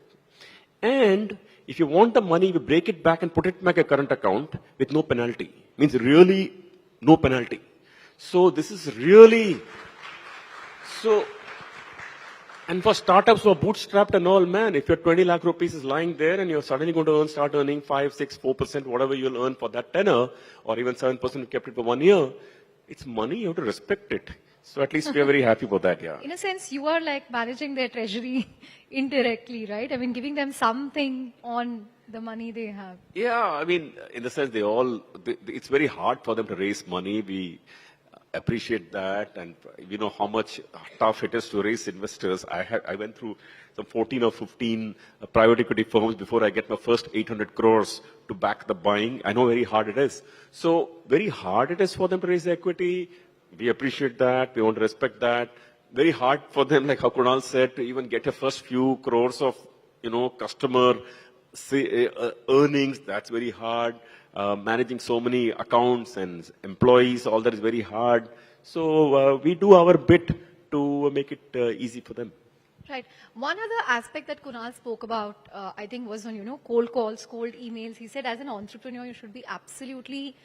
And if you want the money, we break it back and put it back in a current account with no penalty. Means really no penalty. So this is really, so, and for startups who are bootstrapped and all, man, if your 20 lakh rupees is lying there and you're suddenly going to start earning 5, 6, 4%, whatever you'll earn for that tenor, or even 7% you kept it for 1 year, it's money, you have to respect it. So at least we are very happy about that, yeah. In a sense, you are like managing their treasury indirectly, right? I mean, giving them something on the money they have. Yeah, I mean, in the sense it's very hard for them to raise money. We appreciate that, and we know how much tough it is to raise investors. I went through some 14 or 15 private equity firms before I get my first 800 crores to back the buying. I know very hard it is. So very hard it is for them to raise equity. We appreciate that. We want to respect that. Very hard for them, like how Kunal said, to even get a first few crores of, you know, customer earnings. That's very hard. Managing so many accounts and employees, all that is very hard. So we do our bit to make it easy for them. Right. One other aspect that Kunal spoke about, I think, was on, you know, cold calls, cold emails. He said, as an entrepreneur, you should be absolutely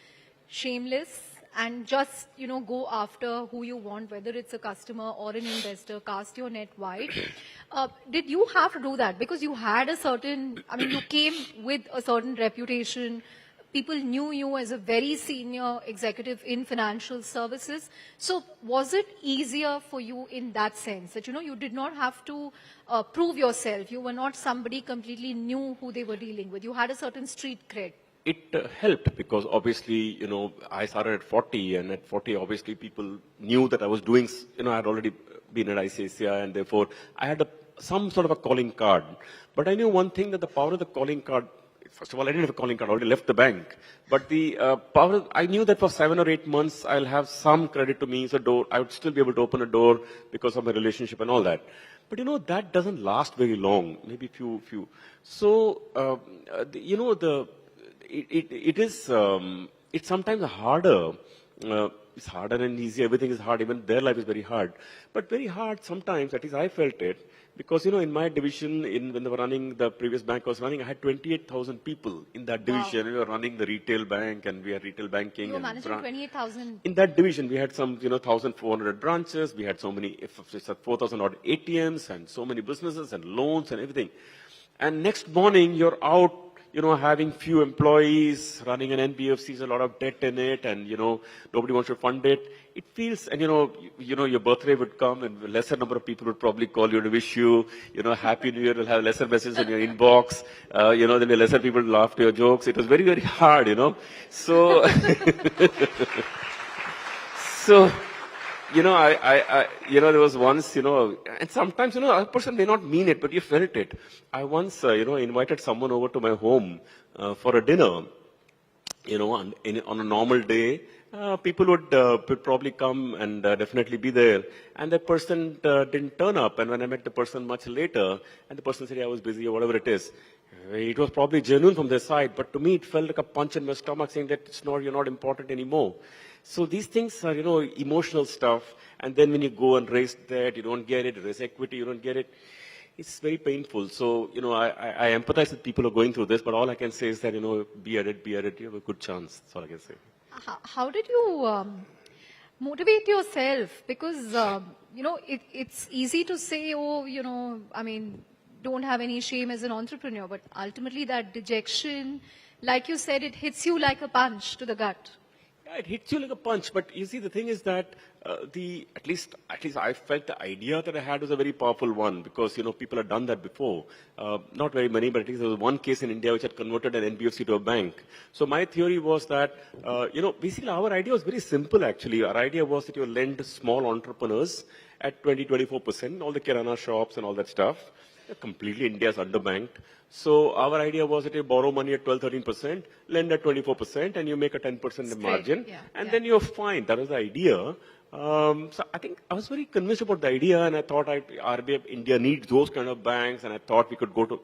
shameless and just, you know, go after who you want, whether it's a customer or an investor, cast your net wide. Did you have to do that? Because you had a certain, I mean, you came with a certain reputation. People knew you as a very senior executive in financial services. So was it easier for you in that sense that, you know, you did not have to prove yourself? You were not somebody completely new who they were dealing with. You had a certain street cred. It helped because obviously, you know, I started at 40, and at 40, obviously people knew that I was doing, you know, I had already been at ICICI, and therefore I had some sort of a calling card. But I knew one thing, that the power of the calling card, first of all, I didn't have a calling card, I already left the bank. But the power, I knew that for 7 or 8 months, I'll have some credit to me, so I would still be able to open a door because of my relationship and all that. But, you know, that doesn't last very long, maybe few. So, you know, it's sometimes harder. It's harder and easy. Everything is hard. Even their life is very hard. But very hard sometimes, at least I felt it. Because, you know, in my division, when they were running, the previous bank I was running, I had 28,000 people in that division. Wow. We were running the retail bank, and we had retail banking. You were managing 28,000? In that division, we had some, you know, 1,400 branches. We had so many, 4,000 odd ATMs, and so many businesses and loans and everything. And next morning, you're out, you know, having few employees, running an NBFC, there's a lot of debt in it, and, you know, nobody wants to fund it. It feels, and, you know, your birthday would come, and a lesser number of people would probably call you to wish you, you know, Happy New Year. You'll have lesser messages in your inbox. You know, there'll be lesser people to laugh to your jokes. It was very, very hard, you know. So, so, you know, you know, there was once, you know, and sometimes, you know, a person may not mean it, but you felt it. I once, you know, invited someone over to my home for a dinner. You know, on a normal day, people would probably come and definitely be there. And that person didn't turn up. And when I met the person much later, and the person said, yeah, I was busy or whatever it is, it was probably genuine from their side. But to me, it felt like a punch in my stomach saying that you're not important anymore. So these things are, you know, emotional stuff. And then when you go and raise debt, you don't get it. Raise equity, you don't get it. It's very painful. So, you know, I empathize with people who are going through this, but all I can say is that, you know, be at it, you have a good chance. That's all I can say. How did you motivate yourself? Because, you know, it's easy to say, oh, you know, I mean, don't have any shame as an entrepreneur, but ultimately that dejection, like you said, it hits you like a punch to the gut. Yeah, it hits you like a punch, but you see, the thing is that at least I felt the idea that I had was a very powerful one, because, you know, people have done that before. Not very many, but at least there was one case in India which had converted an NBFC to a bank. So my theory was that, you know, basically our idea was very simple actually. Our idea was that you lend small entrepreneurs at 20-24%, all the kirana shops and all that stuff. Completely India's underbanked. So our idea was that you borrow money at 12-13%, lend at 24%, and you make a 10% margin, and then you're fine. That was the idea. So I think I was very convinced about the idea, and I thought RBI of India needs those kind of banks, and I thought we could go to.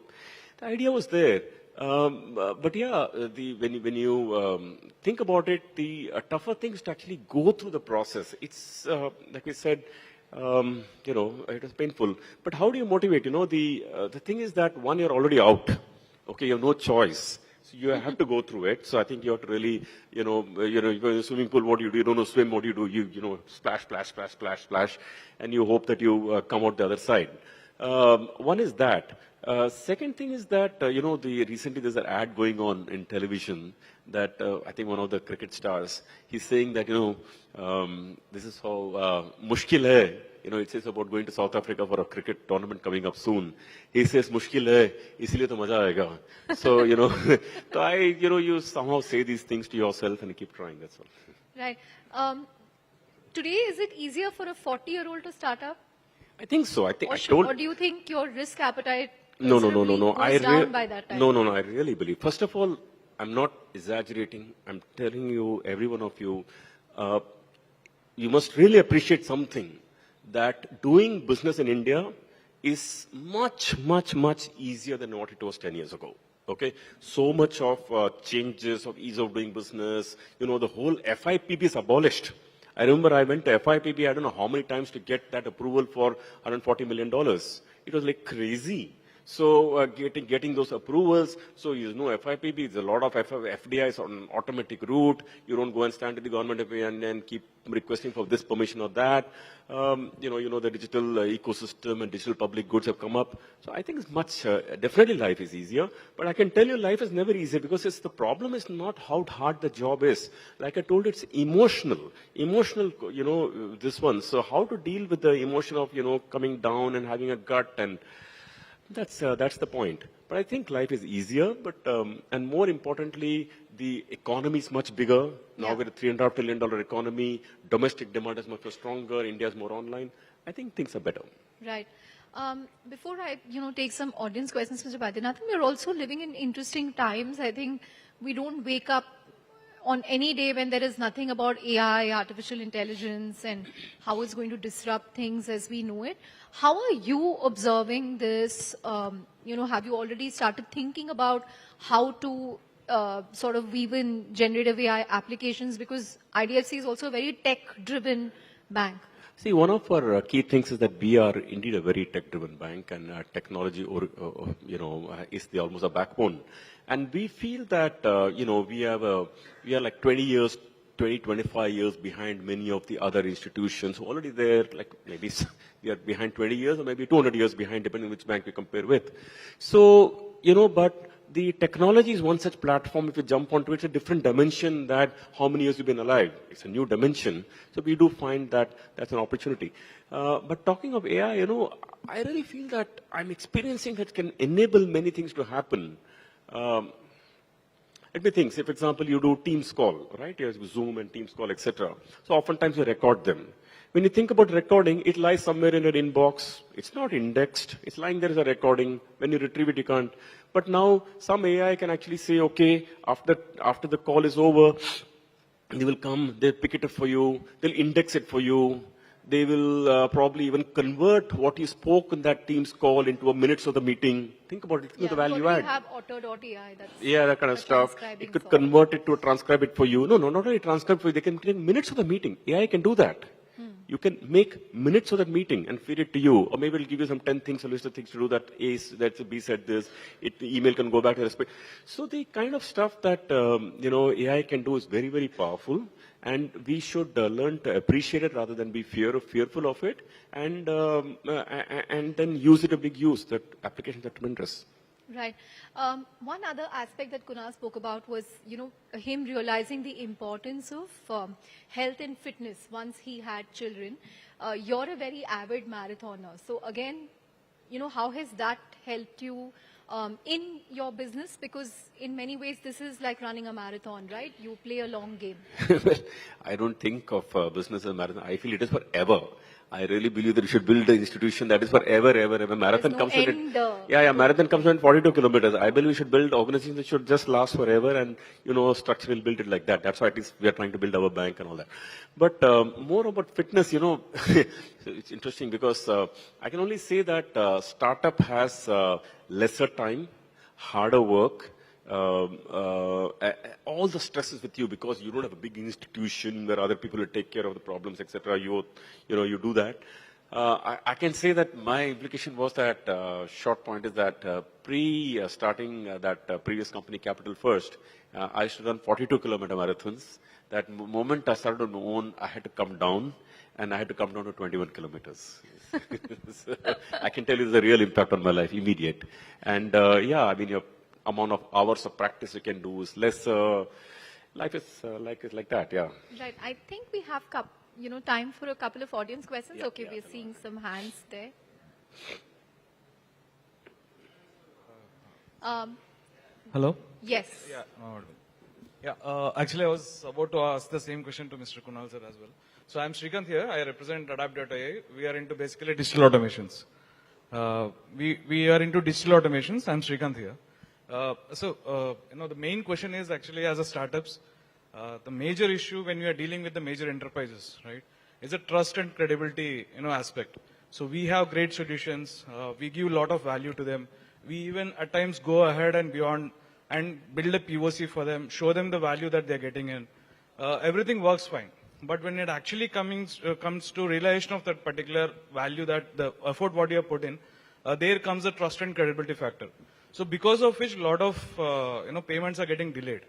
The idea was there. But yeah, when you think about it, the tougher thing is to actually go through the process. It's like we said. You know, it was painful. But how do you motivate? You know, the thing is that one, you're already out. Okay, you have no choice. So you have to go through it. So I think you have to really, you go in the swimming pool, what do you do? You don't know swim, what do you do? You know, splash, splash, splash, splash, splash, and you hope that you come out the other side. One is that. Second thing is that, you know, recently there's an ad going on in television that I think one of the cricket stars, he's saying that, you know, this is how mushkil hai. You know, it says about going to South Africa for a cricket tournament coming up soon. He says, mushkil hai, isliye to maza aayega. So, you know, you somehow say these things to yourself and you keep trying, that's all. Right. Today, is it easier for a 40-year-old to start up? I think so. I think or do you think your risk appetite No. goes down by that time? No. I really believe. First of all, I'm not exaggerating. I'm telling you, every one of you, you must really appreciate something, that doing business in India is much, much, much easier than what it was 10 years ago. Okay, so much of changes of ease of doing business. You know, the whole FIPB is abolished. I remember I went to FIPB, I don't know how many times to get that approval for $140 million. It was like crazy. So getting those approvals, so you know FIPB, there's a lot of FDIs on automatic route. You don't go and stand at the government and then keep requesting for this permission or that. You know the digital ecosystem and digital public goods have come up. So I think it's much, definitely life is easier. But I can tell you life is never easy, because the problem is not how hard the job is. Like I told you, it's emotional, you know, this one. So how to deal with the emotion of, you know, coming down and having a gut, and that's the point. But I think life is easier, but and more importantly, the economy is much bigger. Now we're a $3.5 trillion economy. Domestic demand is much more stronger. India is more online. I think things are better. Right. Before I, take some audience questions, Mr. Vaidyanathan, we're also living in interesting times. I think we don't wake up on any day when there is nothing about AI, artificial intelligence, and how it's going to disrupt things as we know it. How are you observing this? Have you already started thinking about how to sort of weave in generative AI applications? Because IDFC is also a very tech-driven bank. See, one of our key things is that we are indeed a very tech-driven bank, and technology, is almost a backbone. And we feel that, we are like 25 years behind many of the other institutions who are already there, like maybe we are behind 20 years or maybe 200 years behind, depending on which bank we compare with. So, but the technology is one such platform. If you jump onto it, it's a different dimension that how many years you've been alive. It's a new dimension. So we do find that that's an opportunity. But talking of AI, I really feel that I'm experiencing that can enable many things to happen. Let me think. Say, for example, you do Teams call, right? You have Zoom and Teams call, etc. So oftentimes you record them. When you think about recording, it lies somewhere in your inbox. It's not indexed. It's lying there as a recording. When you retrieve it, you can't. But now some AI can actually say, okay, after the call is over, they will come, they'll pick it up for you, they'll index it for you. They will probably even convert what you spoke in that Teams call into a minutes of the meeting. Think about it. Think of the value add. We have auto.ai. That kind of stuff. It could convert it to transcribe it for you. No, not only transcribe for you. They can take minutes of the meeting. AI can do that. You can make minutes of that meeting and feed it to you. Or maybe it'll give you some 10 things, a list of things to do that B said this. The email can go back to respect. So the kind of stuff that, AI can do is very, very powerful. And we should learn to appreciate it rather than be fearful of it. And then use it a big use. That applications are tremendous. Right. One other aspect that Kunal spoke about was, him realizing the importance of health and fitness once he had children. You're a very avid marathoner. So again, how has that helped you in your business? Because in many ways, this is like running a marathon, right? You play a long game. Well, I don't think of business as a marathon. I feel it is forever. I really believe that you should build an institution that is forever, ever, ever. Marathon comes with it. Marathon comes in 42 kilometers. I believe we should build organizations that should just last forever, and structure will build it like that. That's why at least we are trying to build our bank and all that. But more about fitness, it's interesting because I can only say that startup has lesser time, harder work. All the stresses with you because you don't have a big institution where other people will take care of the problems, etc. You do that. I can say that my implication was that short point is that starting that previous company, Capital First, I used to run 42-kilometer marathons. That moment I started on my own, I had to come down, and I had to come down to 21 kilometers. So I can tell you there's a real impact on my life, immediate. And your amount of hours of practice you can do is less. Life is like that, yeah. Right. I think we have time for a couple of audience questions. We're seeing some hands there. Hello? Yes. Actually, I was about to ask the same question to Mr. Kunal sir as well. So I'm Srikanth here. I represent Adapt.ai. We are into basically digital automations. We are into digital automations. I'm Srikanth here. The main question is actually as a startups, the major issue when we are dealing with the major enterprises, right, is a trust and credibility, aspect. So we have great solutions. We give a lot of value to them. We even at times go ahead and beyond and build a POC for them, show them the value that they're getting in. Everything works fine. But when it actually comes to realization of that particular value, that the effort what you have put in, there comes a trust and credibility factor. So because of which a lot of payments are getting delayed.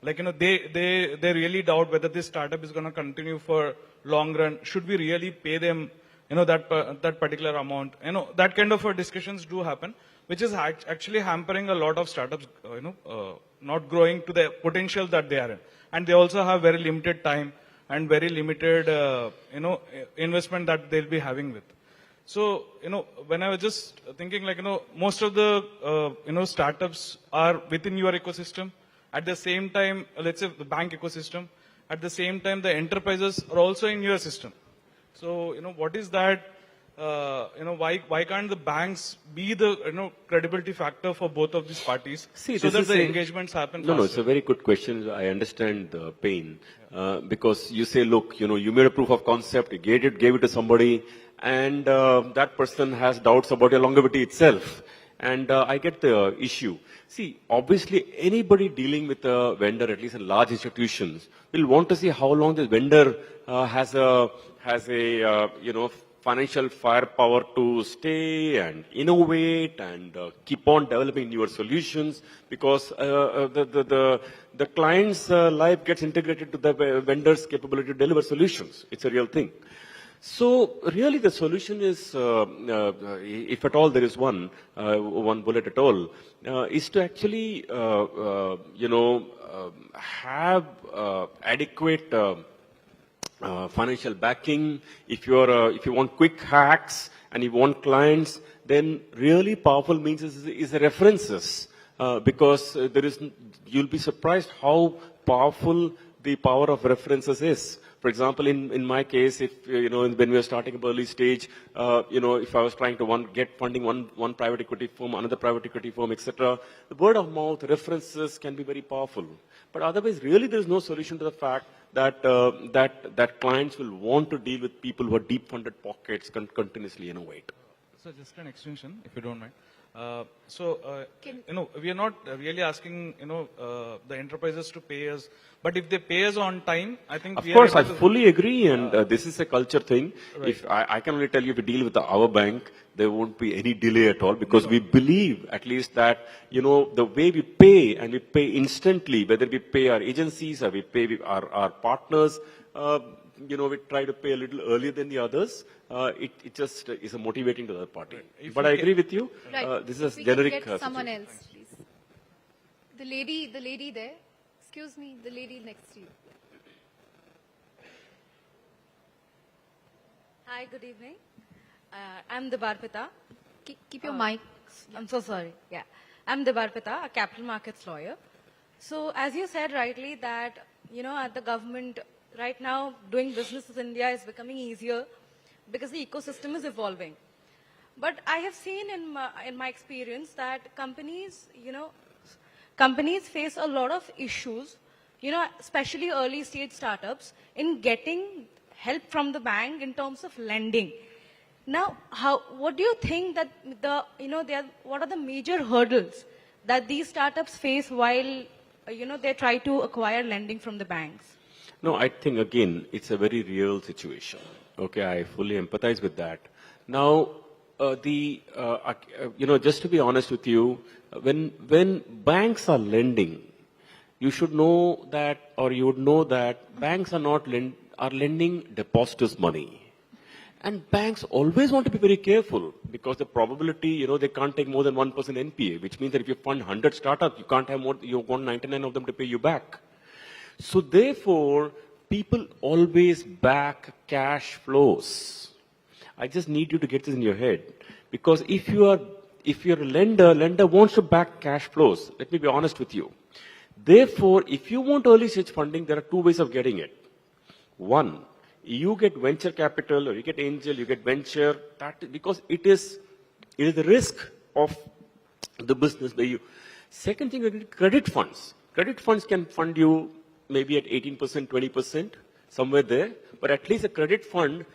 Like they really doubt whether this startup is going to continue for long run. Should we really pay them that particular amount? That kind of discussions do happen, which is actually hampering a lot of startups not growing to the potential that they are in. And they also have very limited time and very limited investment that they'll be having with. So, when I was just thinking most of the, startups are within your ecosystem. At the same time, let's say the bank ecosystem. At the same time, the enterprises are also in your system. So, what is that, why can't the banks be the, credibility factor for both of these parties so that the engagements happen faster? No, it's a very good question. I understand the pain. Because you say, look, you made a proof of concept, you gave it to somebody, and that person has doubts about your longevity itself. And I get the issue. See, obviously, anybody dealing with a vendor, at least in large institutions, will want to see how long this vendor has a financial firepower to stay and innovate and keep on developing newer solutions, because the client's life gets integrated to the vendor's capability to deliver solutions. It's a real thing. So really the solution is, if at all there is one bullet at all, is to actually, have adequate financial backing. If you want quick hacks and you want clients, then really powerful means is the references, because you'll be surprised how powerful the power of references is. For example, in my case, if when we were starting up early stage, if I was trying to get funding one private equity firm, another private equity firm, etc., the word of mouth references can be very powerful. But otherwise, really, there is no solution to the fact that that clients will want to deal with people who are deep funded pockets, continuously innovate. So just an extension, if you don't mind. We are not really asking, the enterprises to pay us, but if they pay us on time, I think. Of course, I fully agree, and this is a culture thing. Right. If I can only tell you, if you deal with our bank, there won't be any delay at all, because we believe at least that, the way we pay, and we pay instantly, whether we pay our agencies or we pay our partners, we try to pay a little earlier than the others, it just is a motivating to the other party. But I agree with you. Right. This If is a we can generic get someone situation. else, please. The lady there. Excuse me, the lady next to you. Hi, good evening. I'm Debarpita. Keep your mic. I'm so sorry. Yeah. I'm Debarpita, a capital markets lawyer. So as you said rightly that, at the government right now doing business in India is becoming easier because the ecosystem is evolving. But I have seen in my experience that companies face a lot of issues, especially early stage startups in getting help from the bank in terms of lending. Now, what do you think that what are the major hurdles that these startups face while, they try to acquire lending from the banks? No, I think again, it's a very real situation. Okay, I fully empathize with that. Now, just to be honest with you, when banks are lending, you should know that, or you would know that banks are lending depositors money. And banks always want to be very careful because the probability, they can't take more than 1% NPA, which means that if you fund 100 startups, you can't have more, you want 99 of them to pay you back. So therefore, people always back cash flows. I just need you to get this in your head. Because if you're a lender wants to back cash flows. Let me be honest with you. Therefore, if you want early stage funding, there are two ways of getting it. One, you get venture capital or you get angel, you get venture, because it is the risk of the business by you. Second thing, you get credit funds. Credit funds can fund you maybe at 18%, 20%, somewhere there. But at least a credit fund,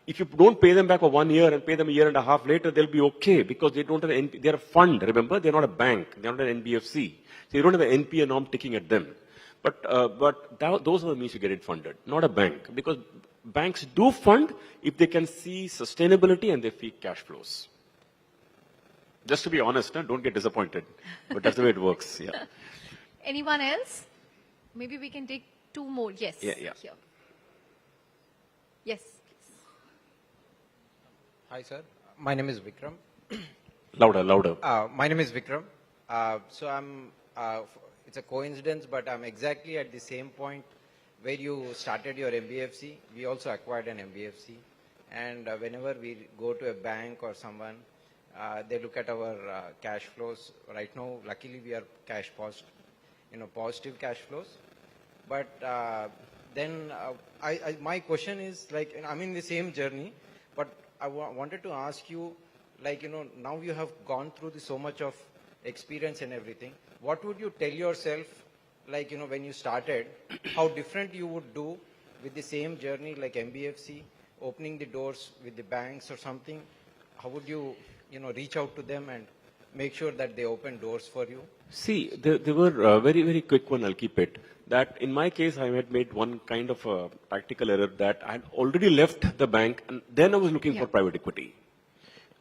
if you don't pay them back for 1 year and pay them a year and a half later, they'll be okay because they don't have they're a fund, remember? They're not a bank. They're not an NBFC. So you don't have an NPA norm ticking at them. But those are the means to get it funded, not a bank. Because banks do fund if they can see sustainability and they see cash flows. Just to be honest, don't get disappointed. But that's the way it works, yeah. Anyone else? Maybe we can take two more. Yes. Yeah. Here. Yes. Hi, sir. My name is Vikram. Louder. My name is Vikram. So I'm, it's a coincidence, but I'm exactly at the same point where you started your MBFC. We also acquired an MBFC. And whenever we go to a bank or someone, they look at our cash flows. Right now, luckily, we are cash positive cash flows. But then my question is, like, I'm in the same journey, but I wanted to ask you, like, now you have gone through so much of experience and everything. What would you tell yourself, like, when you started, how different you would do with the same journey like MBFC, opening the doors with the banks or something? How would you, reach out to them and make sure that they open doors for you? See, there were very, very quick one, I'll keep it. That in my case, I had made one kind of a tactical error that I had already left the bank and then I was looking for private equity.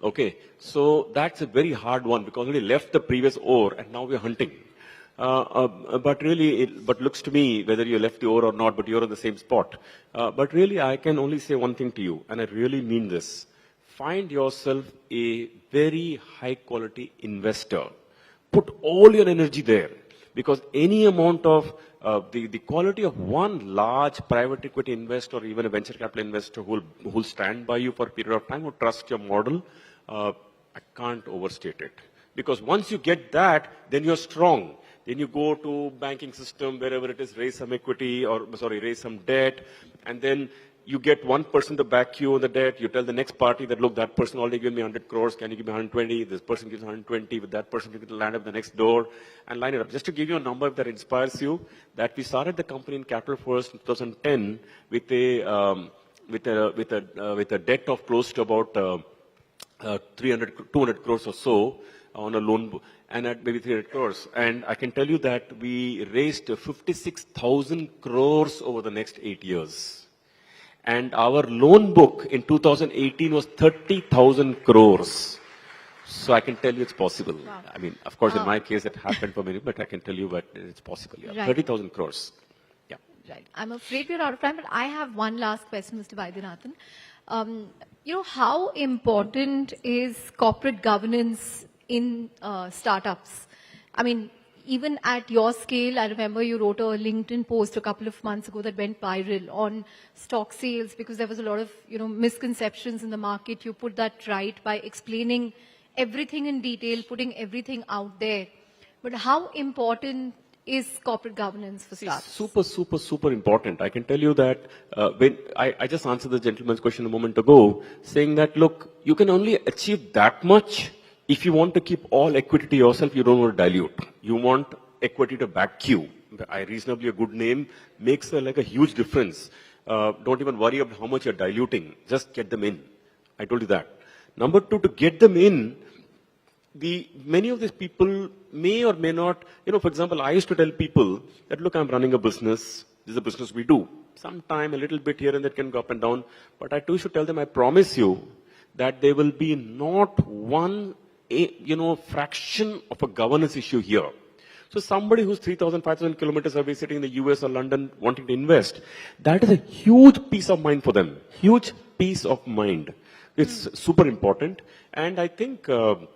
Okay, so that's a very hard one because we left the previous ore and now we're hunting. But really, but looks to me whether you left the ore or not, but you're on the same spot. But really, I can only say one thing to you, and I really mean this. Find yourself a very high quality investor. Put all your energy there because any amount of the quality of one large private equity investor or even a venture capital investor who'll stand by you for a period of time, who trust your model, I can't overstate it. Because once you get that, then you're strong. Then you go to banking system, wherever it is, raise some equity raise some debt, and then you get one person to back you on the debt. You tell the next party that, look, that person already gave me 100 crores. Can you give me 120? This person gives 120. With that person, you can land up the next door and line it up. Just to give you a number that inspires you, that we started the company in Capital First in 2010 with a debt of close to about 200 crores or so on a loan book, and at maybe 300 crores. And I can tell you that we raised 56,000 crores over the next 8 years. And our loan book in 2018 was 30,000 crores. So I can tell you it's possible. Wow. I mean, of course, in my case, it happened for many, but I can tell you that it's possible. Yeah. Right. 30,000 crores. Yeah. Right. I'm afraid we're out of time, but I have one last question, Mr. Vaidyanathan. How important is corporate governance in startups? I mean, even at your scale, I remember you wrote a LinkedIn post a couple of months ago that went viral on stock sales because there was a lot of, misconceptions in the market. You put that right by explaining everything in detail, putting everything out there. But how important is corporate governance for startups? Super important. I can tell you that when I just answered the gentleman's question a moment ago, saying that, look, you can only achieve that much if you want to keep all equity to yourself. You don't want to dilute. You want equity to back you. Reasonably a good name makes like a huge difference. Don't even worry about how much you're diluting. Just get them in. I told you that. Number two, to get them in, many of these people may or may not, for example, I used to tell people that, look, I'm running a business. This is a business we do. Sometime a little bit here and there can go up and down. But I too should tell them, I promise you that there will be not one, fraction of a governance issue here. So somebody who's 3,000, 5,000 kilometers away sitting in the US or London wanting to invest, that is a huge peace of mind for them. Huge peace of mind. It's super important. And I think, the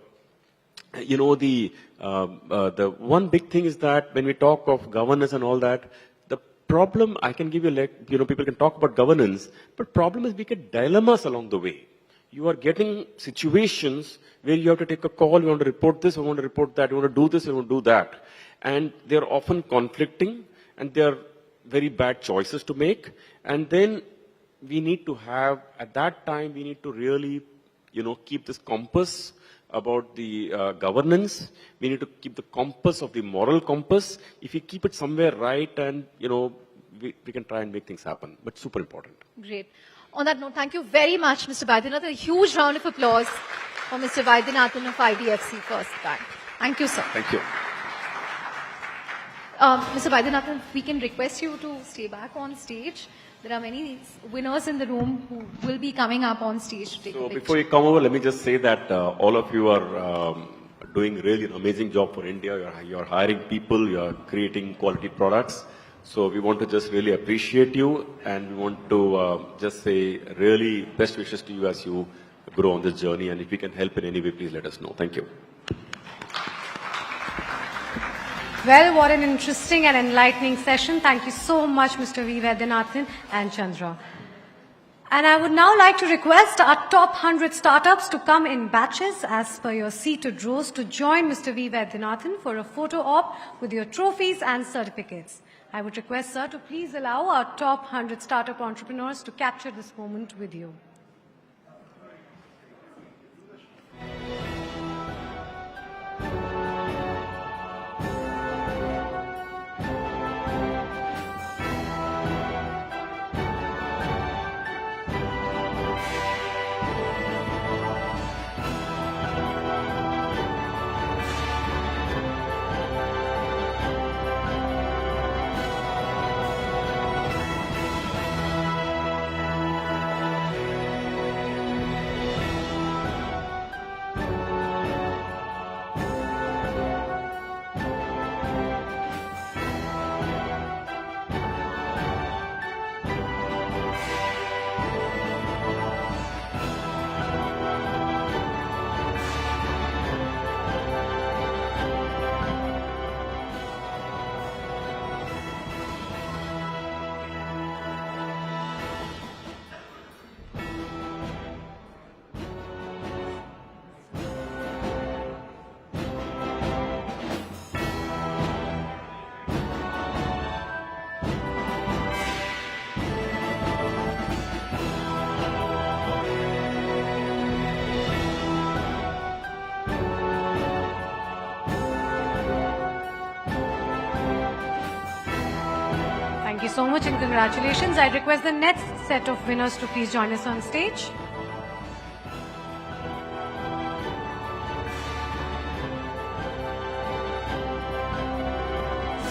one big thing is that when we talk of governance and all that, the problem I can give you, people can talk about governance, but problem is we get dilemmas along the way. You are getting situations where you have to take a call, you want to report this, you want to report that, you want to do this, you want to do that. And they're often conflicting and they're very bad choices to make. And then we need to have, at that time, we need to really, keep this compass about the governance. We need to keep the compass of the moral compass. If you keep it somewhere right and, we can try and make things happen. But super important. Great. On that note, thank you very much, Mr. Vaidyanathan. A huge round of applause for Mr. Vaidyanathan of IDFC FIRST Bank. Thank you, sir. Thank you. Mr. Vaidyanathan, we can request you to stay back on stage. There are many winners in the room who will be coming up on stage to take a picture. Before you come over, let me just say that all of you are doing really an amazing job for India. You're hiring people, you're creating quality products. So we want to just really appreciate you, and we want to just say really best wishes to you as you grow on this journey. And if we can help in any way, please let us know. Thank you. Well, what an interesting and enlightening session. Thank you so much, Mr. V. Vaidyanathan and Chandra. And I would now like to request our top 100 startups to come in batches as per your seated rows to join Mr. V. Vaidyanathan for a photo op with your trophies and certificates. I would request, sir, to please allow our top 100 startup entrepreneurs to capture this moment with you. Thank you so much and congratulations. I request the next set of winners to please join us on stage.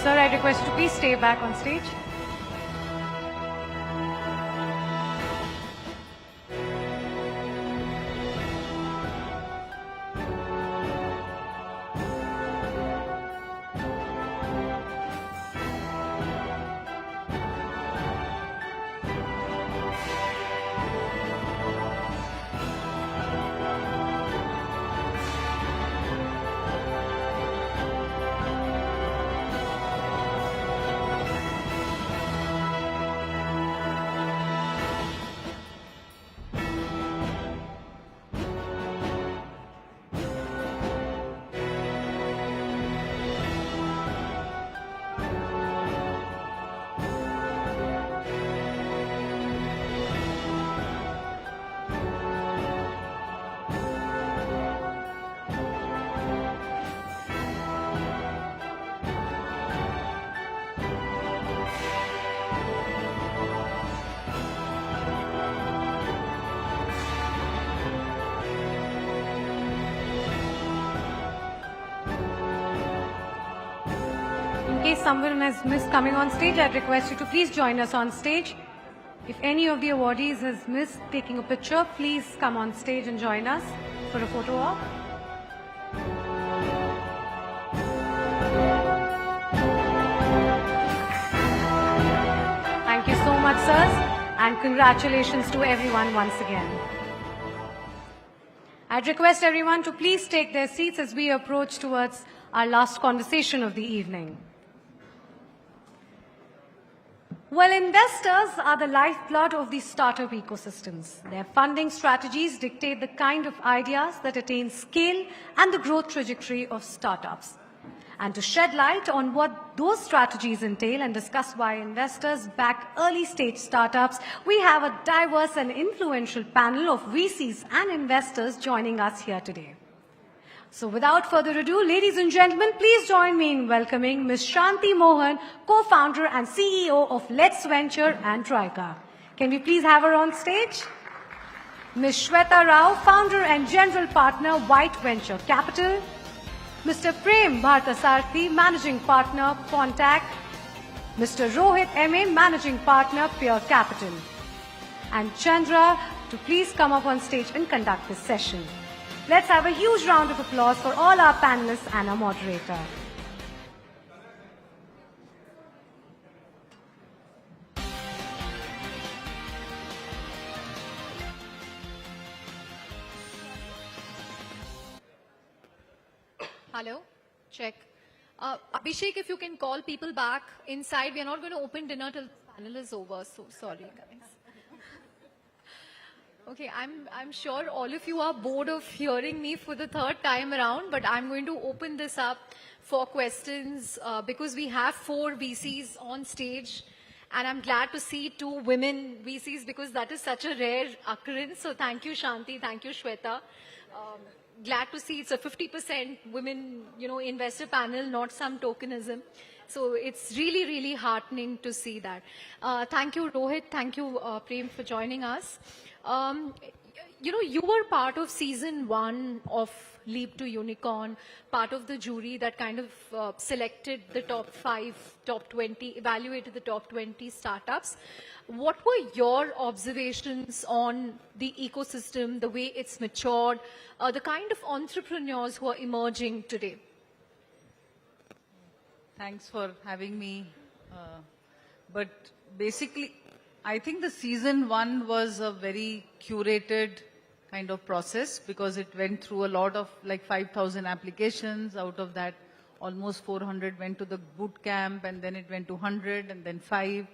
Sir, I request you to please stay back on stage. someone has missed coming on stage, I'd request you to please join us on stage. If any of the awardees has missed taking a picture, please come on stage and join us for a photo op. Thank you so much, sirs, and congratulations to everyone once again. I'd request everyone to please take their seats as we approach towards our last conversation of the evening. Well, investors are the lifeblood of these startup ecosystems. Their funding strategies dictate the kind of ideas that attain scale and the growth trajectory of startups. And to shed light on what those strategies entail and discuss why investors back early-stage startups, we have a diverse and influential panel of VCs and investors joining us here today. So without further ado, ladies and gentlemen, please join me in welcoming Ms. Shanti Mohan, co-founder and CEO of Let's Venture and Troika. Can we please have her on stage? Ms. Shweta Rao, founder and general partner, White Venture Capital. Mr. Prem Bhartasarthi, managing partner, Pontac. Mr. Rohit M.A., managing partner, Pure Capital. And Chandra to please come up on stage and conduct this session. Let's have a huge round of applause for all our panelists and our moderator. Hello? Check. Abhishek, if you can call people back inside. We are not going to open dinner till the panel is over, so sorry, guys. Okay, I'm sure all of you are bored of hearing me for the third time around, but I'm going to open this up for questions because we have 4 VCs on stage, and I'm glad to see 2 women VCs because that is such a rare occurrence. So thank you, Shanti. Thank you, Shweta. Glad to see it's a 50% women, investor panel, not some tokenism. So it's really, really heartening to see that. Thank you, Rohit. Thank you, Prem, for joining us. You were part of season 1 of Leap to Unicorn, part of the jury that kind of selected the top 5, top 20, evaluated the top 20 startups. What were your observations on the ecosystem, the way it's matured, the kind of entrepreneurs who are emerging today? Thanks for having me. But basically, I think the season 1 was a very curated kind of process because it went through a lot of like 5,000 applications. Out of that, almost 400 went to the boot camp, and then it went to 100 and then 5.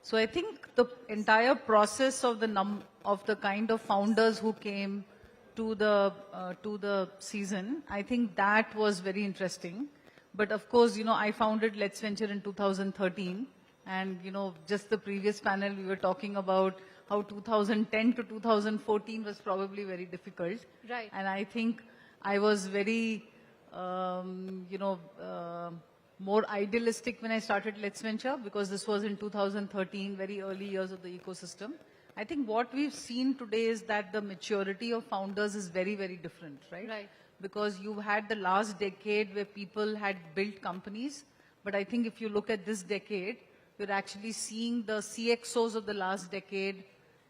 So I think the entire process of the kind of founders who came to the season, I think that was very interesting. But of course, I founded Let's Venture in 2013. And, just the previous panel, we were talking about how 2010 to 2014 was probably very difficult. Right. And I think I was very, more idealistic when I started Let's Venture because this was in 2013, very early years of the ecosystem. I think what we've seen today is that the maturity of founders is very, very different, right? Right. Because you had the last decade where people had built companies. But I think if you look at this decade, you're actually seeing the CXOs of the last decade,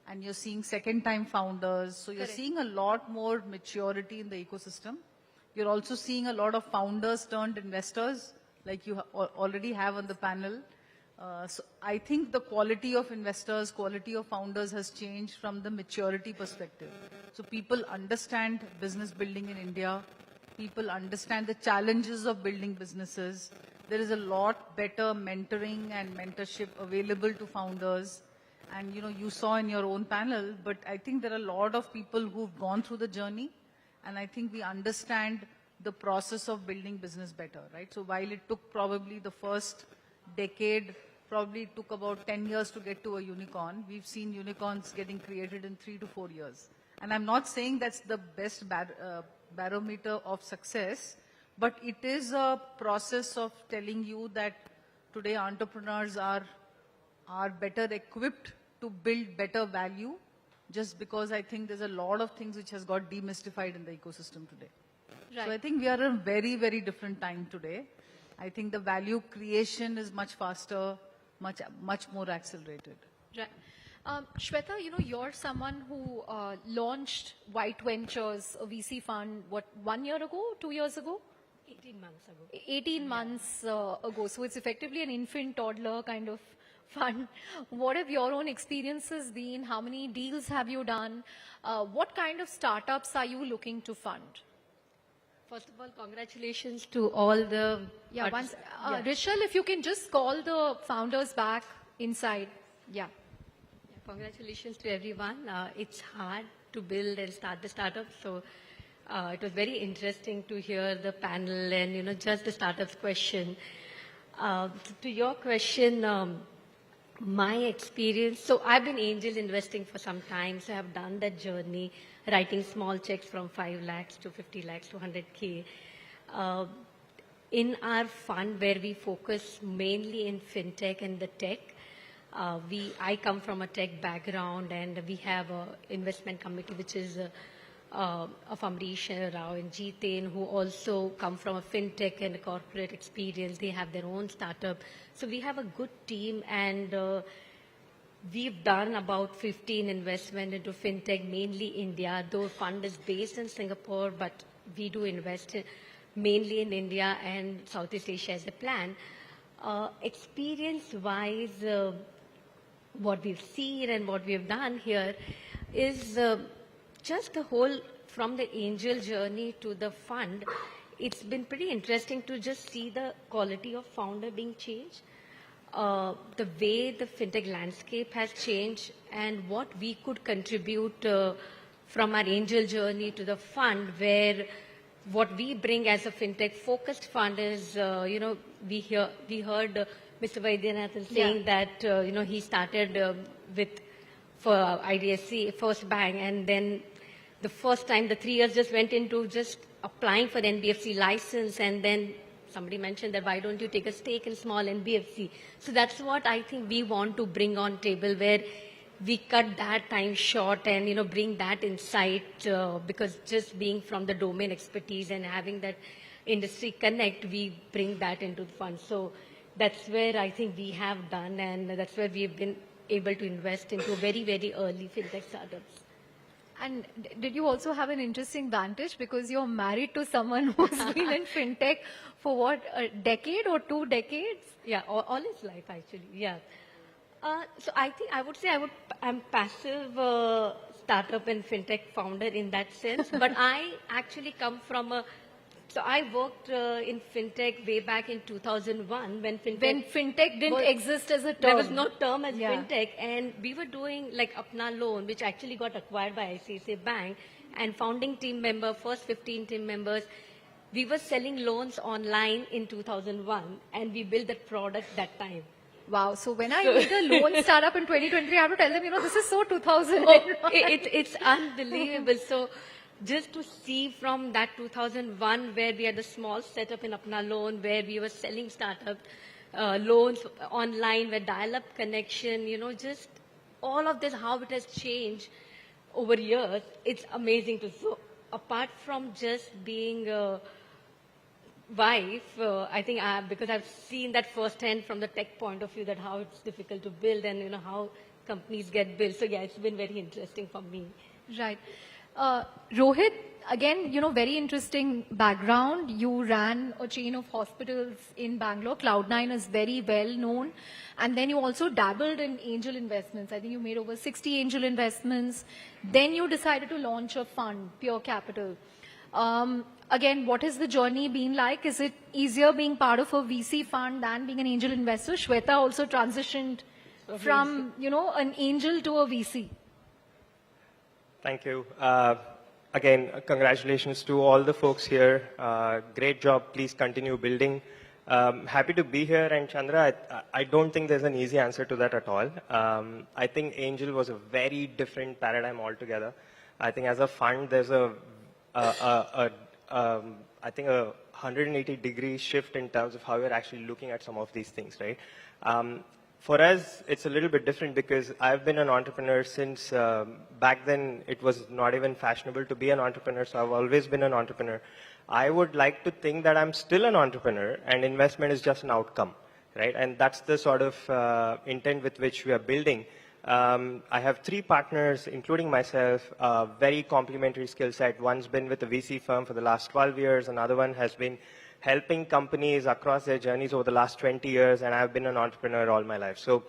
and you're seeing second-time founders. So you're seeing a lot more maturity in the ecosystem. You're also seeing a lot of founders turned investors, like you already have on the panel. So I think the quality of investors, quality of founders has changed from the maturity perspective. So people understand business building in India. People understand the challenges of building businesses. There is a lot better mentoring and mentorship available to founders. And, you saw in your own panel, but I think there are a lot of people who've gone through the journey. And I think we understand the process of building business better, right? So while it took probably the first decade, probably it took about 10 years to get to a unicorn, we've seen unicorns getting created in 3 to 4 years. And I'm not saying that's the best barometer of success, but it is a process of telling you that today entrepreneurs are better equipped to build better value, just because I think there's a lot of things which has got demystified in the ecosystem today. Right. So I think we are in a very, very different time today. I think the value creation is much faster, much more accelerated. Right. Shweta, you're someone who launched White Ventures, a VC fund, 1 year ago, 2 years ago? 18 months ago. 18 months ago. So it's effectively an infant toddler kind of fund. What have your own experiences been? How many deals have you done? What kind of startups are you looking to fund? First of all, congratulations to all the... Rishal, if you can just call the founders back inside. Yeah. Congratulations to everyone. It's hard to build and start the startup, so it was very interesting to hear the panel and, just the startups question. To your question, my experience, so I've been angel investing for some time, so I've done that journey, writing small checks from 5 lakhs to 50 lakhs to 100K. In our fund where we focus mainly in fintech and the tech, I come from a tech background and we have an investment committee which is of Amrish Rao and Jeet, who also come from a fintech and a corporate experience. They have their own startup. So we have a good team and we've done about 15 investment into fintech, mainly India, though fund is based in Singapore, but we do invest mainly in India and Southeast Asia as a plan. Experience-wise, what we've seen and what we've done here is just the whole, from the angel journey to the fund, it's been pretty interesting to just see the quality of founder being changed, the way the fintech landscape has changed, and what we could contribute from our angel journey to the fund, where what we bring as a fintech focused fund is, we heard Mr. Vaidyanathan saying that, he started for IDFC FIRST Bank, and then the first time, the 3 years just went into just applying for the NBFC license, and then somebody mentioned that why don't you take a stake in small NBFC? So that's what I think we want to bring on table, where we cut that time short and, bring that insight, because just being from the domain expertise and having that industry connect, we bring that into the fund. So that's where I think we have done, and that's where we've been able to invest into very, very early fintech startups. And did you also have an interesting vantage because you're married to someone who's been in fintech for what, a decade or 2 decades? Yeah, all his life actually, yeah. So I think I would say I'm passive startup and fintech founder in that sense, but I actually come from so I worked in fintech way back in 2001 when fintech didn't exist as a term. There was no term as fintech, and we were doing like Apna Loan, which actually got acquired by ICICI Bank, and founding team member, first 15 team members, we were selling loans online in 2001, and we built that product that time. Wow. So when I meet a loan startup in 2023, I have to tell them, this is so 2000. It's unbelievable. So just to see from that 2001, where we had a small setup in Apna Loan, where we were selling startup loans online with dial-up connection, just all of this, how it has changed over years, it's amazing to see. So apart from just being a wife, I think because I've seen that firsthand from the tech point of view, that how it's difficult to build and how companies get built. So yeah, it's been very interesting for me. Right. Rohit, again, very interesting background. You ran a chain of hospitals in Bangalore. Cloud9 is very well known. And then you also dabbled in angel investments. I think you made over 60 angel investments. Then you decided to launch a fund, Pure Capital. Again, what has the journey been like? Is it easier being part of a VC fund than being an angel investor? Shweta also transitioned from, an angel to a VC. Thank you. Again, congratulations to all the folks here. Great job. Please continue building. Happy to be here. And Chandra, I don't think there's an easy answer to that at all. I think angel was a very different paradigm altogether. I think as a fund, there's I think a 180-degree shift in terms of how we're actually looking at some of these things, right? For us, it's a little bit different because I've been an entrepreneur since back then it was not even fashionable to be an entrepreneur, so I've always been an entrepreneur. I would like to think that I'm still an entrepreneur and investment is just an outcome, right? And that's the sort of intent with which we are building. I have 3 partners, including myself, very complementary skill set. One's been with a VC firm for the last 12 years. Another one has been helping companies across their journeys over the last 20 years. And I've been an entrepreneur all my life. So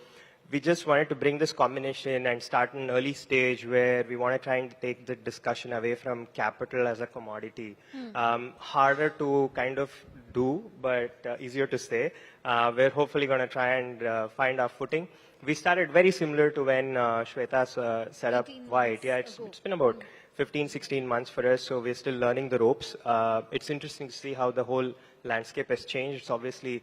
we just wanted to bring this combination and start an early stage where we want to try and take the discussion away from capital as a commodity. Harder to kind of do, but easier to say. We're hopefully going to try and find our footing. We started very similar to when Shweta set up White. Yeah, it's been about 15, 16 months for us, so we're still learning the ropes. It's interesting to see how the whole landscape has changed. It's obviously,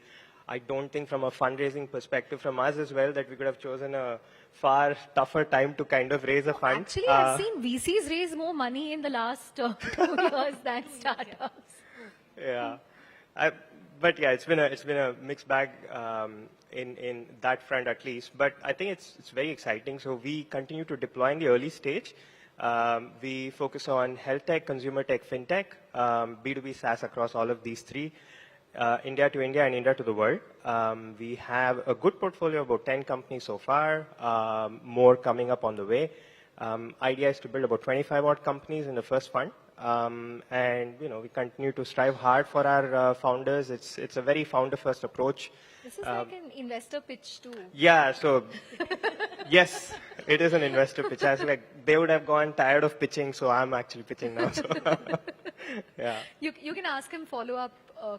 I don't think from a fundraising perspective from us as well that we could have chosen a far tougher time to kind of raise a fund. Actually, I've seen VCs raise more money in the last 2 years than startups. Yeah. But yeah, it's been a mixed bag in that front at least. But I think it's very exciting. So we continue to deploy in the early stage. We focus on health tech, consumer tech, fintech, B2B SaaS across all of these 3. India to India and India to the world. We have a good portfolio, about 10 companies so far, more coming up on the way. Idea is to build about 25 odd companies in the first fund. And we continue to strive hard for our founders. It's a very founder-first approach. This is like an investor pitch too. Yeah, so yes, it is an investor pitch. I was like, they would have gone tired of pitching, so I'm actually pitching now. So yeah. You can ask him follow-up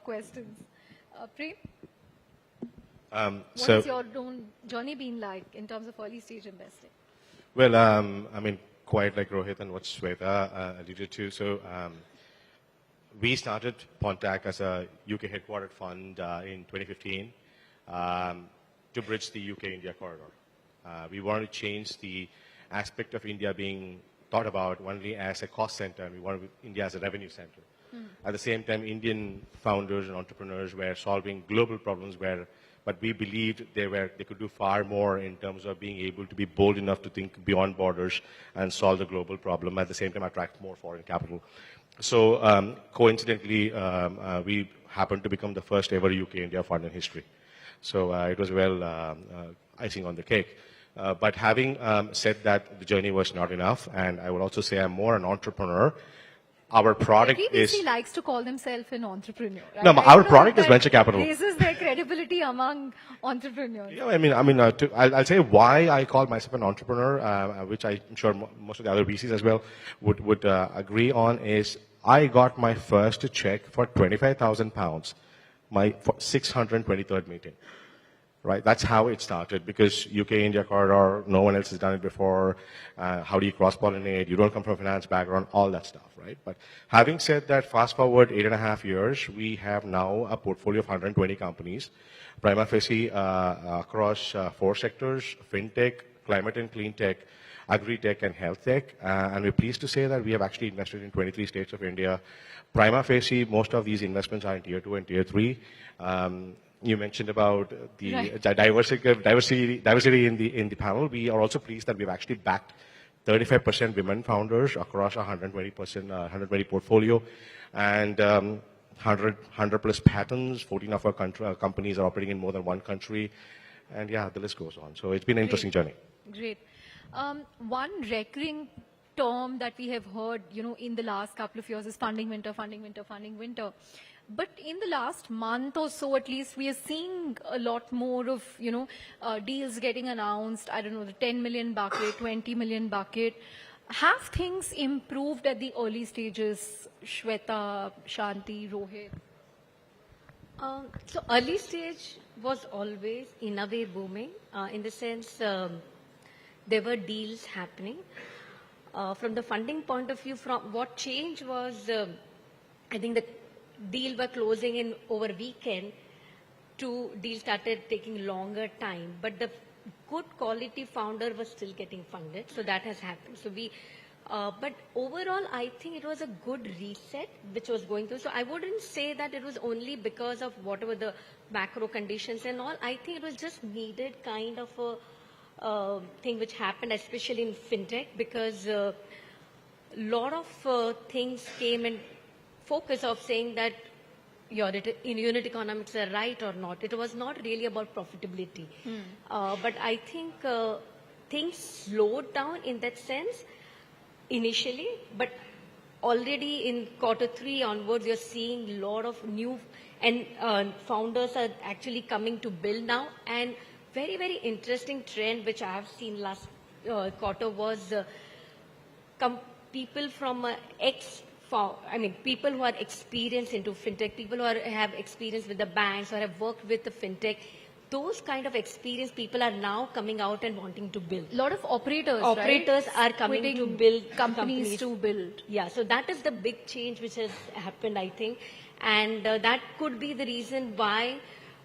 questions. Prem? What has your own journey been like in terms of early stage investing? Well, I mean, quite like Rohit and what Shweta alluded to. So we started Pontac as a UK headquartered fund in 2015 to bridge the UK-India corridor. We wanted to change the aspect of India being thought about only as a cost center, and we wanted India as a revenue center. At the same time, Indian founders and entrepreneurs were solving global problems but we believed they could do far more in terms of being able to be bold enough to think beyond borders and solve the global problem, at the same time attract more foreign capital. So coincidentally, we happened to become the first ever UK-India fund in history. So it was icing on the cake. But having said that, the journey was not enough, and I would also say I'm more an entrepreneur. Our product is... VC likes to call themselves an entrepreneur. Right? No, our product is venture capital. Raises their credibility among entrepreneurs. Yeah, I'll say why I call myself an entrepreneur, which I'm sure most of the other VCs as well would agree on, is I got my first check for £25,000, my 623rd meeting. Right, that's how it started, because UK-India corridor, no one else has done it before. How do you cross-pollinate? You don't come from a finance background, all that stuff, right? But having said that, fast forward 8.5 years, we have now a portfolio of 120 companies, prima facie across 4 sectors: fintech, climate and clean tech, agri-tech, and health tech. And we're pleased to say that we have actually invested in 23 states of India. Prima facie, most of these investments are in tier 2 and tier 3. You mentioned about the diversity in the panel. We are also pleased that we've actually backed 35% women founders across our 120 portfolio, and 100 plus patents. 14 of our companies are operating in more than 1 country, and yeah, the list goes on. So it's been an interesting journey. Great. One recurring term that we have heard, in the last couple of years is funding winter, funding winter, funding winter. But in the last month or so, at least, we are seeing a lot more of, deals getting announced. I don't know, the 10 million bucket, 20 million bucket. Have things improved at the early stages, Shweta, Shanti, Rohit? So early stage was always, in a way, booming, in the sense there were deals happening. From the funding point of view, what changed was, I think the deal were closing in over weekend to deal started taking longer time, but the good quality founder was still getting funded, so that has happened. So but overall, I think it was a good reset which was going through. So I wouldn't say that it was only because of whatever the macro conditions and all. I think it was just needed kind of a thing which happened, especially in fintech, because a lot of things came in focus of saying that in unit economics are right or not. It was not really about profitability. But I think things slowed down in that sense initially, but already in Q3 onwards, you're seeing a lot of new and founders are actually coming to build now. And very, very interesting trend which I have seen last quarter was people from people who are experienced into fintech, people who have experience with the banks or have worked with the fintech. Those kind of experienced people are now coming out and wanting to build. A lot of operators, Operators right? are coming Quitting to build companies to build. Yeah, so that is the big change which has happened, I think. And that could be the reason why,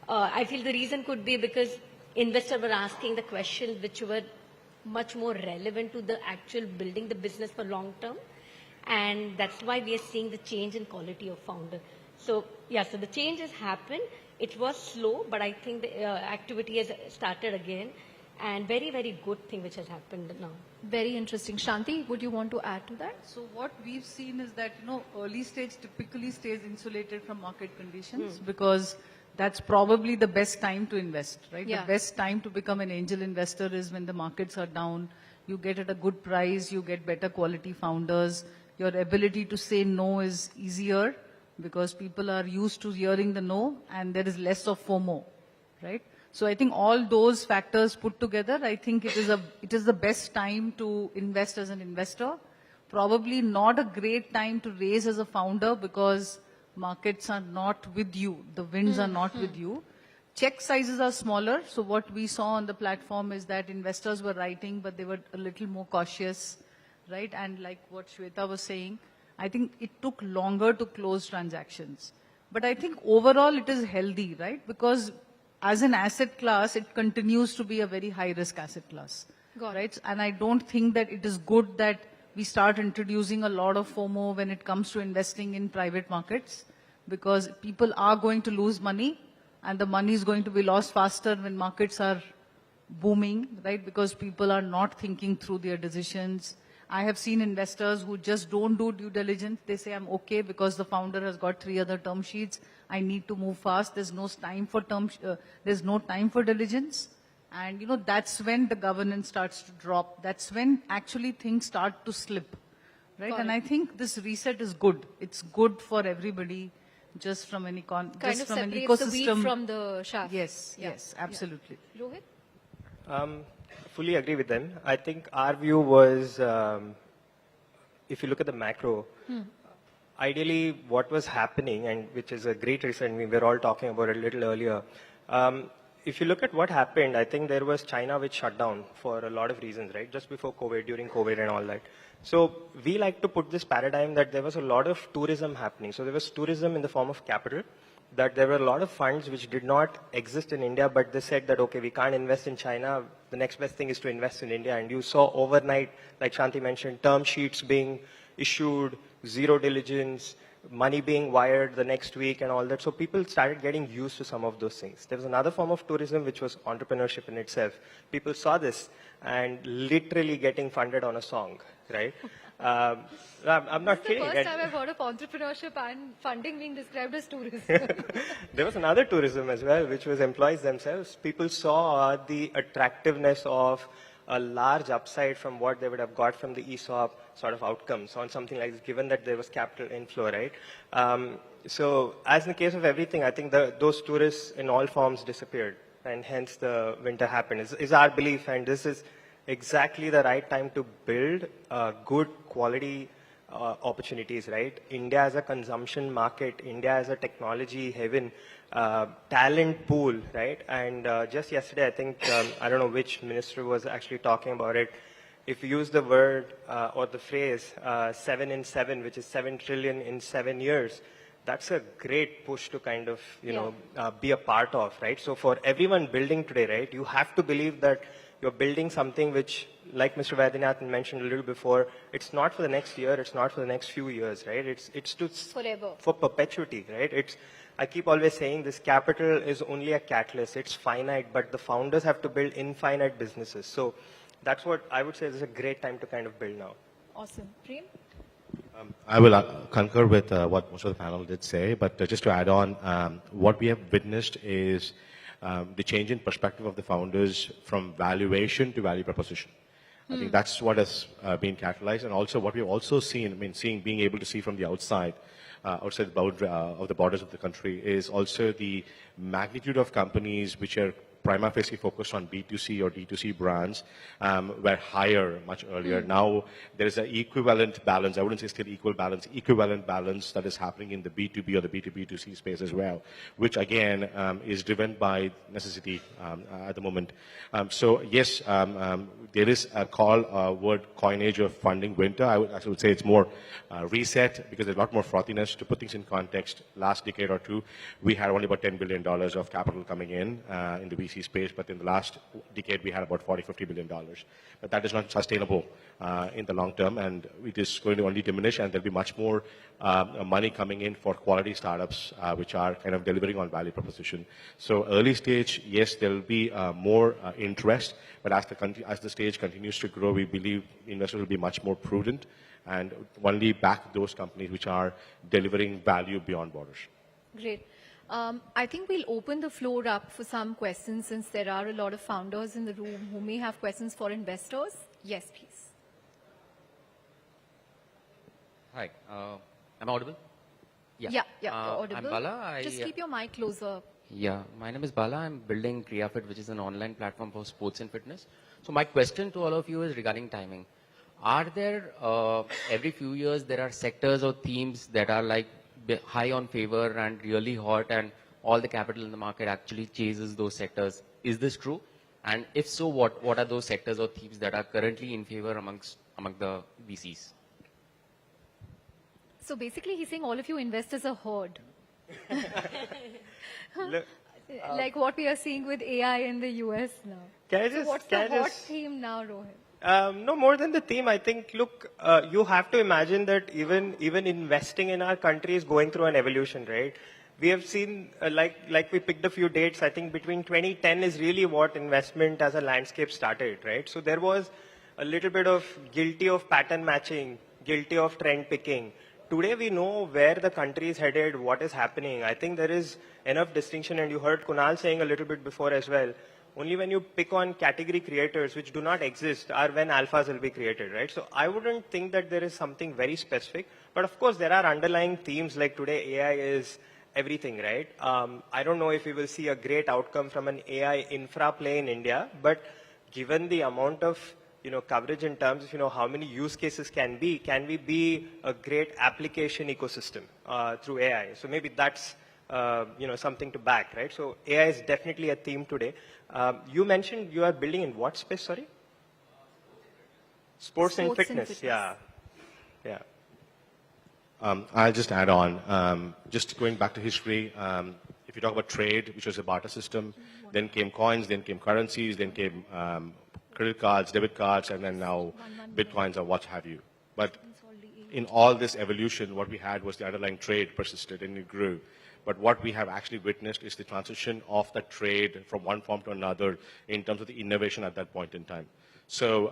I feel the reason could be because investors were asking the questions which were much more relevant to the actual building the business for long term. And that's why we are seeing the change in quality of founder. So, yeah, so the change has happened. It was slow, but I think the activity has started again. And very, very good thing which has happened now. Very interesting. Shanti, would you want to add to that? So what we've seen is that, early stage typically stays insulated from market conditions because that's probably the best time to invest, right? Yeah. The best time to become an angel investor is when the markets are down. You get at a good price, you get better quality founders. Your ability to say no is easier because people are used to hearing the no and there is less of FOMO, right? So I think all those factors put together, I think it is the best time to invest as an investor. Probably not a great time to raise as a founder because markets are not with you. The winds are not with you. Check sizes are smaller. So what we saw on the platform is that investors were writing, but they were a little more cautious, right? And like what Shweta was saying, I think it took longer to close transactions. But I think overall it is healthy, right? Because as an asset class, it continues to be a very high-risk asset class, right? And I don't think that it is good that we start introducing a lot of FOMO when it comes to investing in private markets, because people are going to lose money, and the money is going to be lost faster when markets are booming, right? Because people are not thinking through their decisions. I have seen investors who just don't do due diligence. They say, I'm okay because the founder has got 3 other term sheets. I need to move fast. There's no time for there's no time for diligence. And that's when the governance starts to drop. That's when actually things start to slip, right? And I think this reset is good. It's good for everybody, just from an Kind of an separates ecosystem. the wheat from the chaff. Yes, yes, absolutely. Rohit? Fully agree with them. I think our view was, if you look at the macro, ideally what was happening, and which is a great reason, we were all talking about it a little earlier. If you look at what happened, I think there was China which shut down for a lot of reasons, right? Just before COVID, during COVID and all that. So we like to put this paradigm that there was a lot of tourism happening. So there was tourism in the form of capital, that there were a lot of funds which did not exist in India, but they said that, okay, we can't invest in China. The next best thing is to invest in India. And you saw overnight, like Shanti mentioned, term sheets being issued, zero diligence, money being wired the next week and all that. So people started getting used to some of those things. There was another form of tourism, which was entrepreneurship in itself. People saw this and literally getting funded on a song, right? I'm not kidding. This is the first time I've heard of entrepreneurship and funding being described as tourism. There was another tourism as well, which was employees themselves. People saw the attractiveness of a large upside from what they would have got from the ESOP sort of outcomes on something like this, given that there was capital inflow, right? So as in the case of everything, I think those tourists in all forms disappeared, and hence the winter happened, is our belief. And this is exactly the right time to build good quality opportunities, right? India as a consumption market, India as a technology haven, talent pool, right? And just yesterday, I think, I don't know which minister was actually talking about it. If you use the word or the phrase 7 in 7, which is 7 trillion in 7 years, that's a great push to kind of, be a part of, right? So for everyone building today, right, you have to believe that you're building something which, like Mr. Vaidyanathan mentioned a little before, it's not for the next year, it's not for the next few years, right? It's to forever, for perpetuity, right? I keep always saying this capital is only a catalyst. It's finite, but the founders have to build infinite businesses. So that's what I would say is a great time to kind of build now. Awesome. Prem? I will concur with what most of the panel did say, but just to add on, what we have witnessed is the change in perspective of the founders from valuation to value proposition. I think that's what has been catalyzed, and also what we've also seen, being able to see from the outside, outside the borders of the country, is also the magnitude of companies which are prima facie focused on B2C or D2C brands were higher much earlier. Now there is an equivalent balance, I wouldn't say still equal balance, equivalent balance that is happening in the B2B or the B2B2C space as well, which again is driven by necessity at the moment. So yes, there is a word coinage of funding winter. I would say it's more reset because there's a lot more frothiness. To put things in context, last decade or two, we had only about $10 billion of capital coming in the VC space, but in the last decade we had about $40-50 billion. But that is not sustainable in the long term, and it is going to only diminish, and there'll be much more money coming in for quality startups which are kind of delivering on value proposition. So early stage, yes, there will be more interest, but as the stage continues to grow, we believe investors will be much more prudent and only back those companies which are delivering value beyond borders. Great. I think we'll open the floor up for some questions since there are a lot of founders in the room who may have questions for investors. Yes, please. Hi. Am I audible? Yeah, audible. I'm Bala. Just keep your mic closer. Yeah, my name is Bala. I'm building KriyaFit, which is an online platform for sports and fitness. So my question to all of you is regarding timing. Are there, every few years, there are sectors or themes that are like high on favor and really hot, and all the capital in the market actually chases those sectors? Is this true? And if so, what are those sectors or themes that are currently in favor among the VCs? So basically, he's saying all of you invest as a herd. Like what we are seeing with AI in the US now. So what's the hot theme now, Rohit? No, more than the theme, I think, look, you have to imagine that even investing in our country is going through an evolution, right? We have seen, like we picked a few dates, I think between 2010 is really what investment as a landscape started, right? So there was a little bit of guilty of pattern matching, guilty of trend picking. Today we know where the country is headed, what is happening. I think there is enough distinction, and you heard Kunal saying a little bit before as well. Only when you pick on category creators which do not exist are when alphas will be created, right? So I wouldn't think that there is something very specific. But of course, there are underlying themes like today AI is everything, right? I don't know if we will see a great outcome from an AI infra play in India, but given the amount of coverage in terms of how many use cases can we be a great application ecosystem through AI? So maybe that's something to back, right? So AI is definitely a theme today. You mentioned you are building in what space, sorry? Sports and fitness. Yeah. I'll just add on, just going back to history, if you talk about trade, which was a barter system, then came coins, then came currencies, then came credit cards, debit cards, and then now bitcoins or what have you. But in all this evolution, what we had was the underlying trade persisted and it grew. But what we have actually witnessed is the transition of the trade from one form to another in terms of the innovation at that point in time. So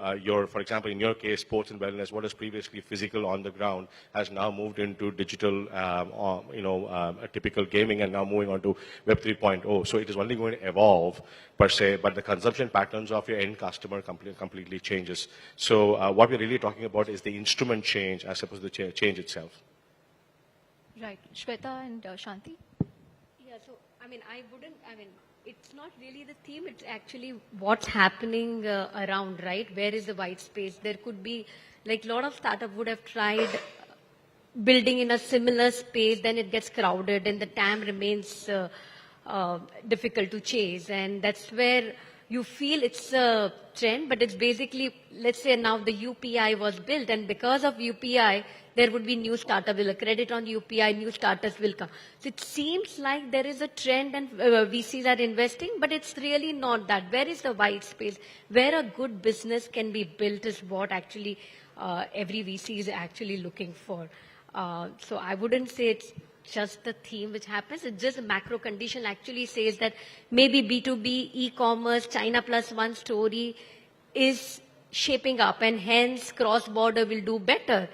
for example, in your case, sports and wellness, what is previously physical on the ground has now moved into digital, a typical gaming, and now moving on to Web 3.0. So it is only going to evolve per se, but the consumption patterns of your end customer completely changes. So what we're really talking about is the instrument change as opposed to the change itself. Right. Shweta and Shanti? Yeah, so, it's not really the theme, it's actually what's happening around, right? Where is the white space? There could be, like, a lot of startups would have tried building in a similar space, then it gets crowded and the TAM remains difficult to chase. And that's where you feel it's a trend, but it's basically, let's say now the UPI was built, and because of UPI, there would be new startup will credit on UPI, new startups will come. So it seems like there is a trend and VCs are investing, but it's really not that. Where is the white space? Where a good business can be built is what actually every VC is actually looking for. So I wouldn't say it's just the theme which happens. It's just a macro condition actually says that maybe B2B, e-commerce, China plus one story is shaping up, and hence cross-border will do better.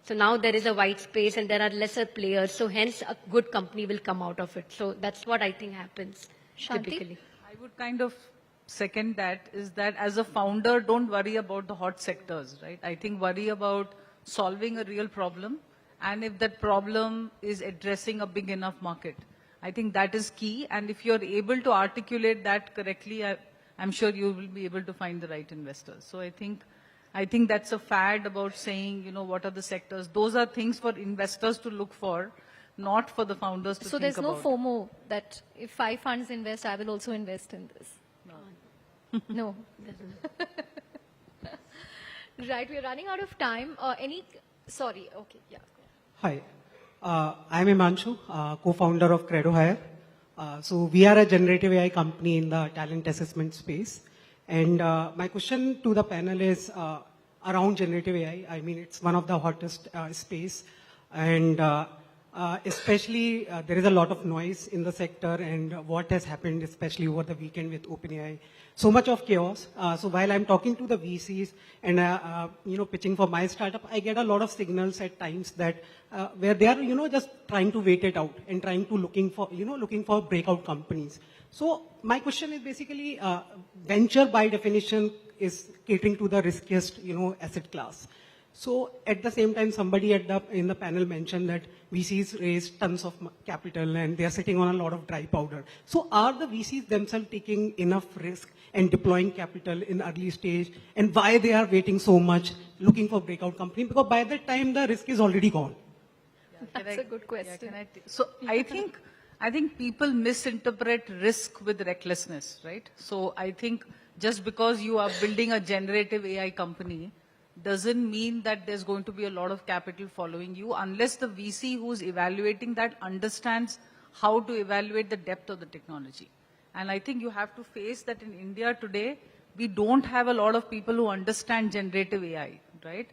So now there is a white space and there are lesser players. So hence a good company will come out of it. So that's what I think happens typically. I would kind of second that, is that as a founder, don't worry about the hot sectors, right? I think worry about solving a real problem, and if that problem is addressing a big enough market. I think that is key, and if you're able to articulate that correctly, I'm sure you will be able to find the right investors. So I think that's a fad about saying, what are the sectors. Those are things for investors to look for, not for the founders to So think there's no about. FOMO that if 5 funds invest, I will also invest in this. No. Right, we're running out of time. Sorry, okay, yeah. Hi, I'm Imanshu, co-founder of Credo Hire. So we are a generative AI company in the talent assessment space. And my question to the panel is around generative AI. I mean, it's one of the hottest space. And especially there is a lot of noise in the sector, and what has happened, especially over the weekend with OpenAI. So much of chaos. So while I'm talking to the VCs and pitching for my startup, I get a lot of signals at times that where they are just trying to wait it out and trying to looking for breakout companies. So my question is basically venture by definition is catering to the riskiest asset class. So at the same time, somebody in the panel mentioned that VCs raise tons of capital and they are sitting on a lot of dry powder. So are the VCs themselves taking enough risk and deploying capital in early stage, and why they are waiting so much looking for breakout company? Because by that time the risk is already gone. That's a good question. So I think people misinterpret risk with recklessness, right? So I think just because you are building a generative AI company doesn't mean that there's going to be a lot of capital following you, unless the VC who's evaluating that understands how to evaluate the depth of the technology. And I think you have to face that in India today, we don't have a lot of people who understand generative AI, right?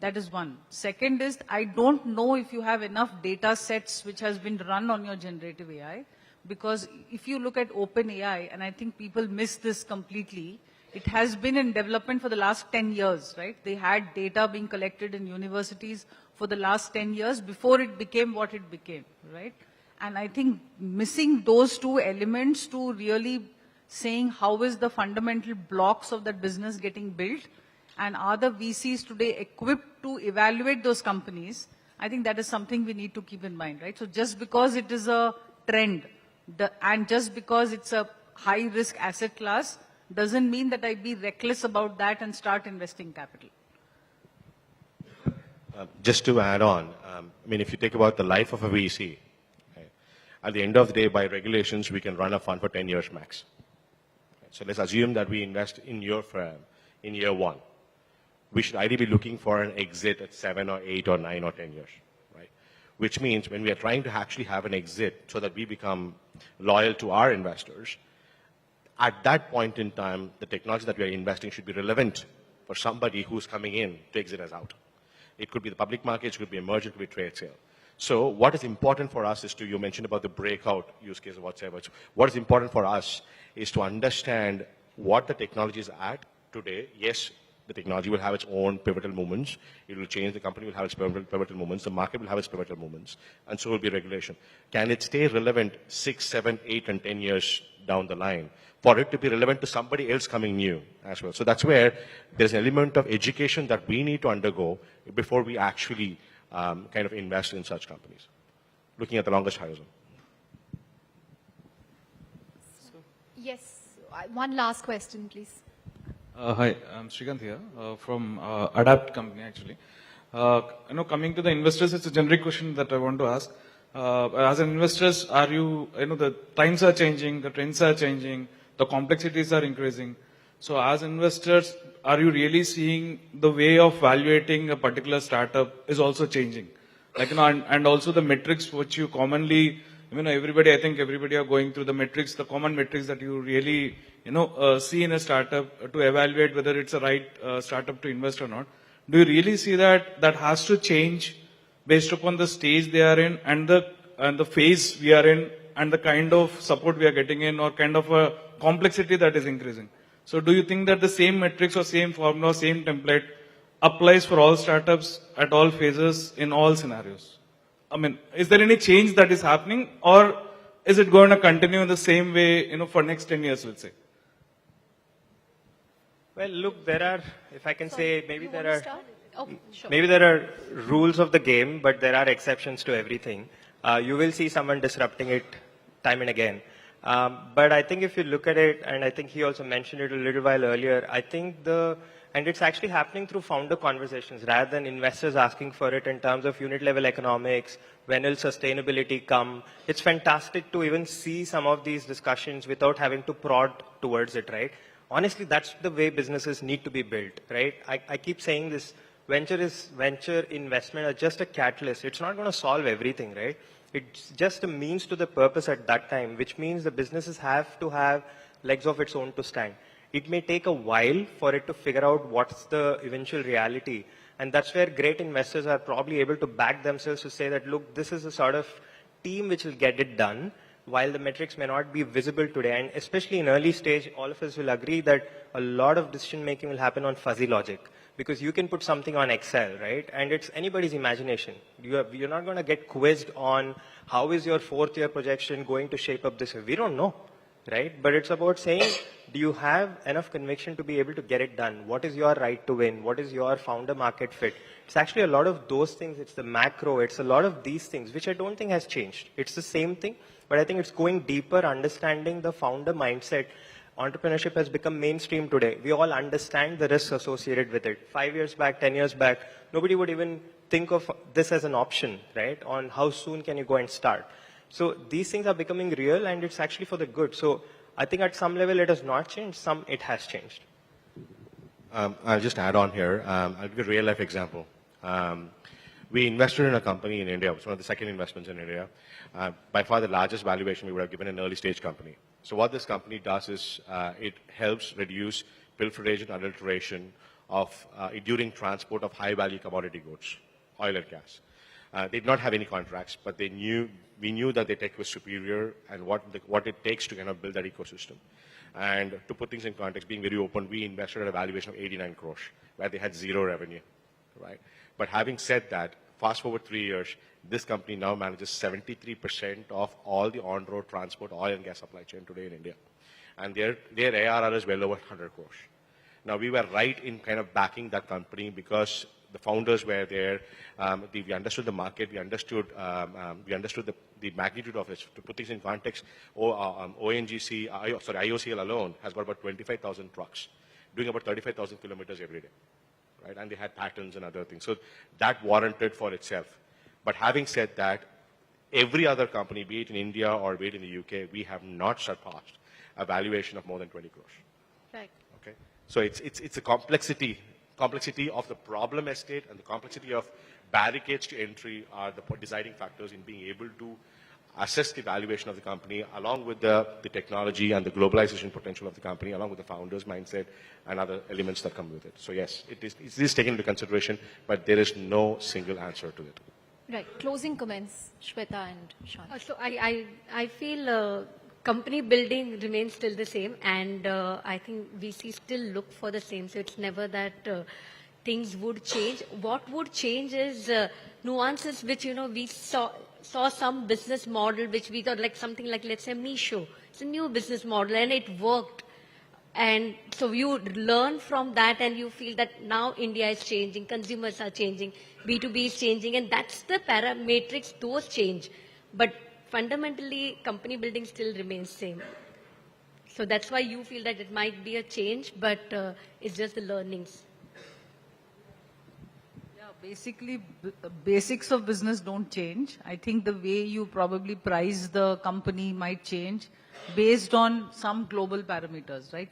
That is one. Second is, I don't know if you have enough data sets which has been run on your generative AI, because if you look at OpenAI, and I think people miss this completely, it has been in development for the last 10 years, right? They had data being collected in universities for the last 10 years before it became what it became, right? And I think missing those two elements to really saying how is the fundamental blocks of that business getting built, and are the VCs today equipped to evaluate those companies, I think that is something we need to keep in mind, right? So just because it is a trend, and just because it's a high-risk asset class, doesn't mean that I be reckless about that and start investing capital. Just to add on, I mean, if you think about the life of a VC, okay, at the end of the day, by regulations, we can run a fund for 10 years max. Okay, so let's assume that we invest in your firm in year 1. We should ideally be looking for an exit at 7 or 8 or 9 or 10 years, right? Which means when we are trying to actually have an exit so that we become loyal to our investors, at that point in time, the technology that we are investing should be relevant for somebody who's coming in to exit us out. It could be the public markets, it could be a merger, it could be a trade sale. So what is important for us is you mentioned about the breakout use case or whatsoever. So what is important for us is to understand what the technology is at today. Yes, the technology will have its own pivotal moments. It will change. The company will have its pivotal moments. The market will have its pivotal moments. And so will be regulation. Can it stay relevant 6, 7, 8, and 10 years down the line for it to be relevant to somebody else coming new as well? So that's where there's an element of education that we need to undergo before we actually kind of invest in such companies, looking at the longest horizon. Yes, one last question, please. Hi, I'm Srikanth here from Adapt company actually. Coming to the investors, it's a generic question that I want to ask. As an investors, are you, the times are changing, the trends are changing, the complexities are increasing. So as investors, are you really seeing the way of valuating a particular startup is also changing? Like, and also the metrics which you commonly, I think everybody are going through the metrics, the common metrics that you really, see in a startup to evaluate whether it's a right startup to invest or not. Do you really see that has to change based upon the stage they are in and the phase we are in and the kind of support we are getting in, or kind of a complexity that is increasing? So do you think that the same metrics or same formula, same template applies for all startups at all phases in all scenarios? I mean, is there any change that is happening, or is it going to continue in the same way, for next 10 years, let's say? Well, look, there are, if I can say, maybe there are, Oh, sure. maybe there are rules of the game, but there are exceptions to everything. You will see someone disrupting it time and again. But I think if you look at it, and I think he also mentioned it a little while earlier, I think and it's actually happening through founder conversations rather than investors asking for it in terms of unit level economics, when will sustainability come. It's fantastic to even see some of these discussions without having to prod towards it, right? Honestly, that's the way businesses need to be built, right? I keep saying this, venture investment are just a catalyst. It's not going to solve everything, right? It's just a means to the purpose at that time, which means the businesses have to have legs of its own to stand. It may take a while for it to figure out what's the eventual reality. And that's where great investors are probably able to back themselves to say that, look, this is a sort of team which will get it done, while the metrics may not be visible today. And especially in early stage, all of us will agree that a lot of decision making will happen on fuzzy logic, because you can put something on Excel, right? And it's anybody's imagination. You're not going to get quizzed on how is your 4th year projection going to shape up this way. We don't know, right? But it's about saying, do you have enough conviction to be able to get it done? What is your right to win? What is your founder market fit? It's actually a lot of those things. It's the macro. It's a lot of these things, which I don't think has changed. It's the same thing, but I think it's going deeper, understanding the founder mindset. Entrepreneurship has become mainstream today. We all understand the risks associated with it. 5 years back, 10 years back, nobody would even think of this as an option, right? On how soon can you go and start. So these things are becoming real, and it's actually for the good. So I think at some level it has not changed, some it has changed. I'll just add on here. I'll give you a real life example. We invested in a company in India. It was one of the second investments in India. By far the largest valuation we would have given an early stage company. So what this company does is it helps reduce pilferage and adulteration during transport of high value commodity goods, oil and gas. They did not have any contracts, but we knew that their tech was superior and what it takes to kind of build that ecosystem. And to put things in context, being very open, we invested at a valuation of 89 crores, where they had zero revenue, right? But having said that, fast forward 3 years, this company now manages 73% of all the on-road transport, oil and gas supply chain today in India. And their ARR is well over 100 crores. Now, we were right in kind of backing that company because the founders were there. We understood the market. We understood the magnitude of it. To put things in context, IOCL alone has got about 25,000 trucks, doing about 35,000 kilometers every day, right? And they had patents and other things. So that warranted for itself. But having said that, every other company, be it in India or be it in the UK, we have not surpassed a valuation of more than 20 crores. Right. Okay. So it's a complexity of the problem estate, and the complexity of barricades to entry are the deciding factors in being able to assess the valuation of the company, along with the technology and the globalization potential of the company, along with the founder's mindset and other elements that come with it. So yes, it is taken into consideration, but there is no single answer to it. Right. Closing comments, Shweta and Sean. So I feel company building remains still the same, and I think VC still look for the same. So it's never that things would change. What would change is nuances which, we saw some business model which we thought like something like, let's say, Meesho. It's a new business model and it worked. And so you learn from that and you feel that now India is changing, consumers are changing, B2B is changing, and that's the parametrics, those change. But fundamentally, company building still remains same. So that's why you feel that it might be a change, but it's just the learnings. Yeah, basically, basics of business don't change. I think the way you probably price the company might change based on some global parameters, right?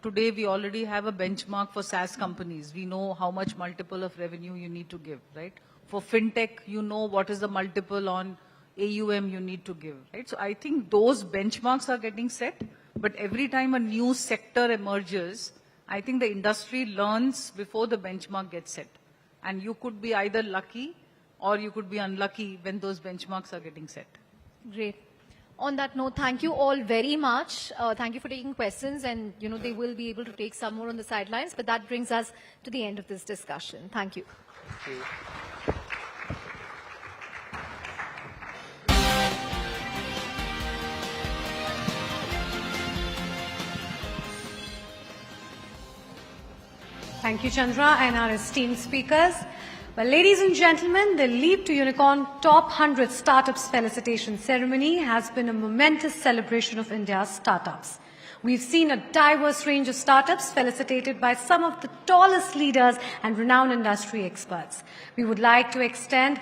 Today we already have a benchmark for SaaS companies. We know how much multiple of revenue you need to give, right? For fintech, you know what is the multiple on AUM you need to give, right? So I think those benchmarks are getting set, but every time a new sector emerges, I think the industry learns before the benchmark gets set. And you could be either lucky or you could be unlucky when those benchmarks are getting set. Great. On that note, thank you all very much. Thank you for taking questions, and they will be able to take some more on the sidelines. But that brings us to the end of this discussion. Thank you. Thank you. Thank you, Chandra, and our esteemed speakers. Well, ladies and gentlemen, the Leap to Unicorn Top 100 Startups Felicitation Ceremony has been a momentous celebration of India's startups. We've seen a diverse range of startups felicitated by some of the tallest leaders and renowned industry experts. We would like to extend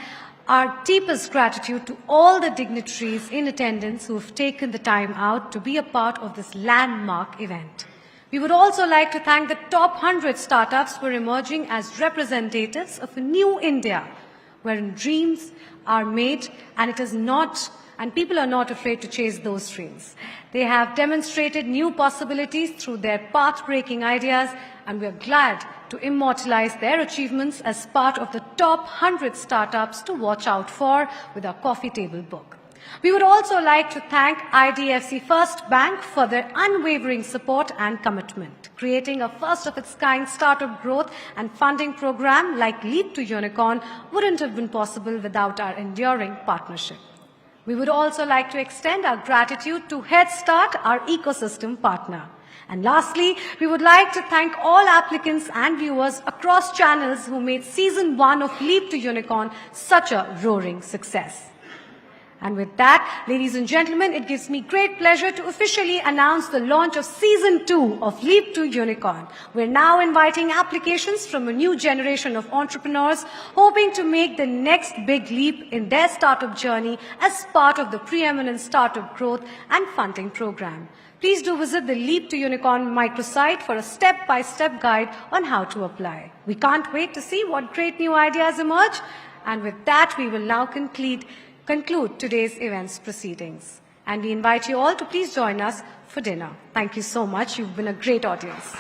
our deepest gratitude to all the dignitaries in attendance who have taken the time out to be a part of this landmark event. We would also like to thank the top 100 startups for emerging as representatives of a new India, wherein dreams are made and people are not afraid to chase those dreams. They have demonstrated new possibilities through their path-breaking ideas, and we are glad to immortalize their achievements as part of the top 100 startups to watch out for with our coffee table book. We would also like to thank IDFC FIRST Bank for their unwavering support and commitment. Creating a first-of-its-kind startup growth and funding program like Leap to Unicorn wouldn't have been possible without our enduring partnership. We would also like to extend our gratitude to Head Start, our ecosystem partner. And lastly, we would like to thank all applicants and viewers across channels who made Season 1 of Leap to Unicorn such a roaring success. And with that, ladies and gentlemen, it gives me great pleasure to officially announce the launch of Season 2 of Leap to Unicorn. We're now inviting applications from a new generation of entrepreneurs hoping to make the next big leap in their startup journey as part of the preeminent startup growth and funding program. Please do visit the Leap to Unicorn microsite for a step-by-step guide on how to apply. We can't wait to see what great new ideas emerge. And with that, we will now conclude today's events proceedings. And we invite you all to please join us for dinner. Thank you so much. You've been a great audience.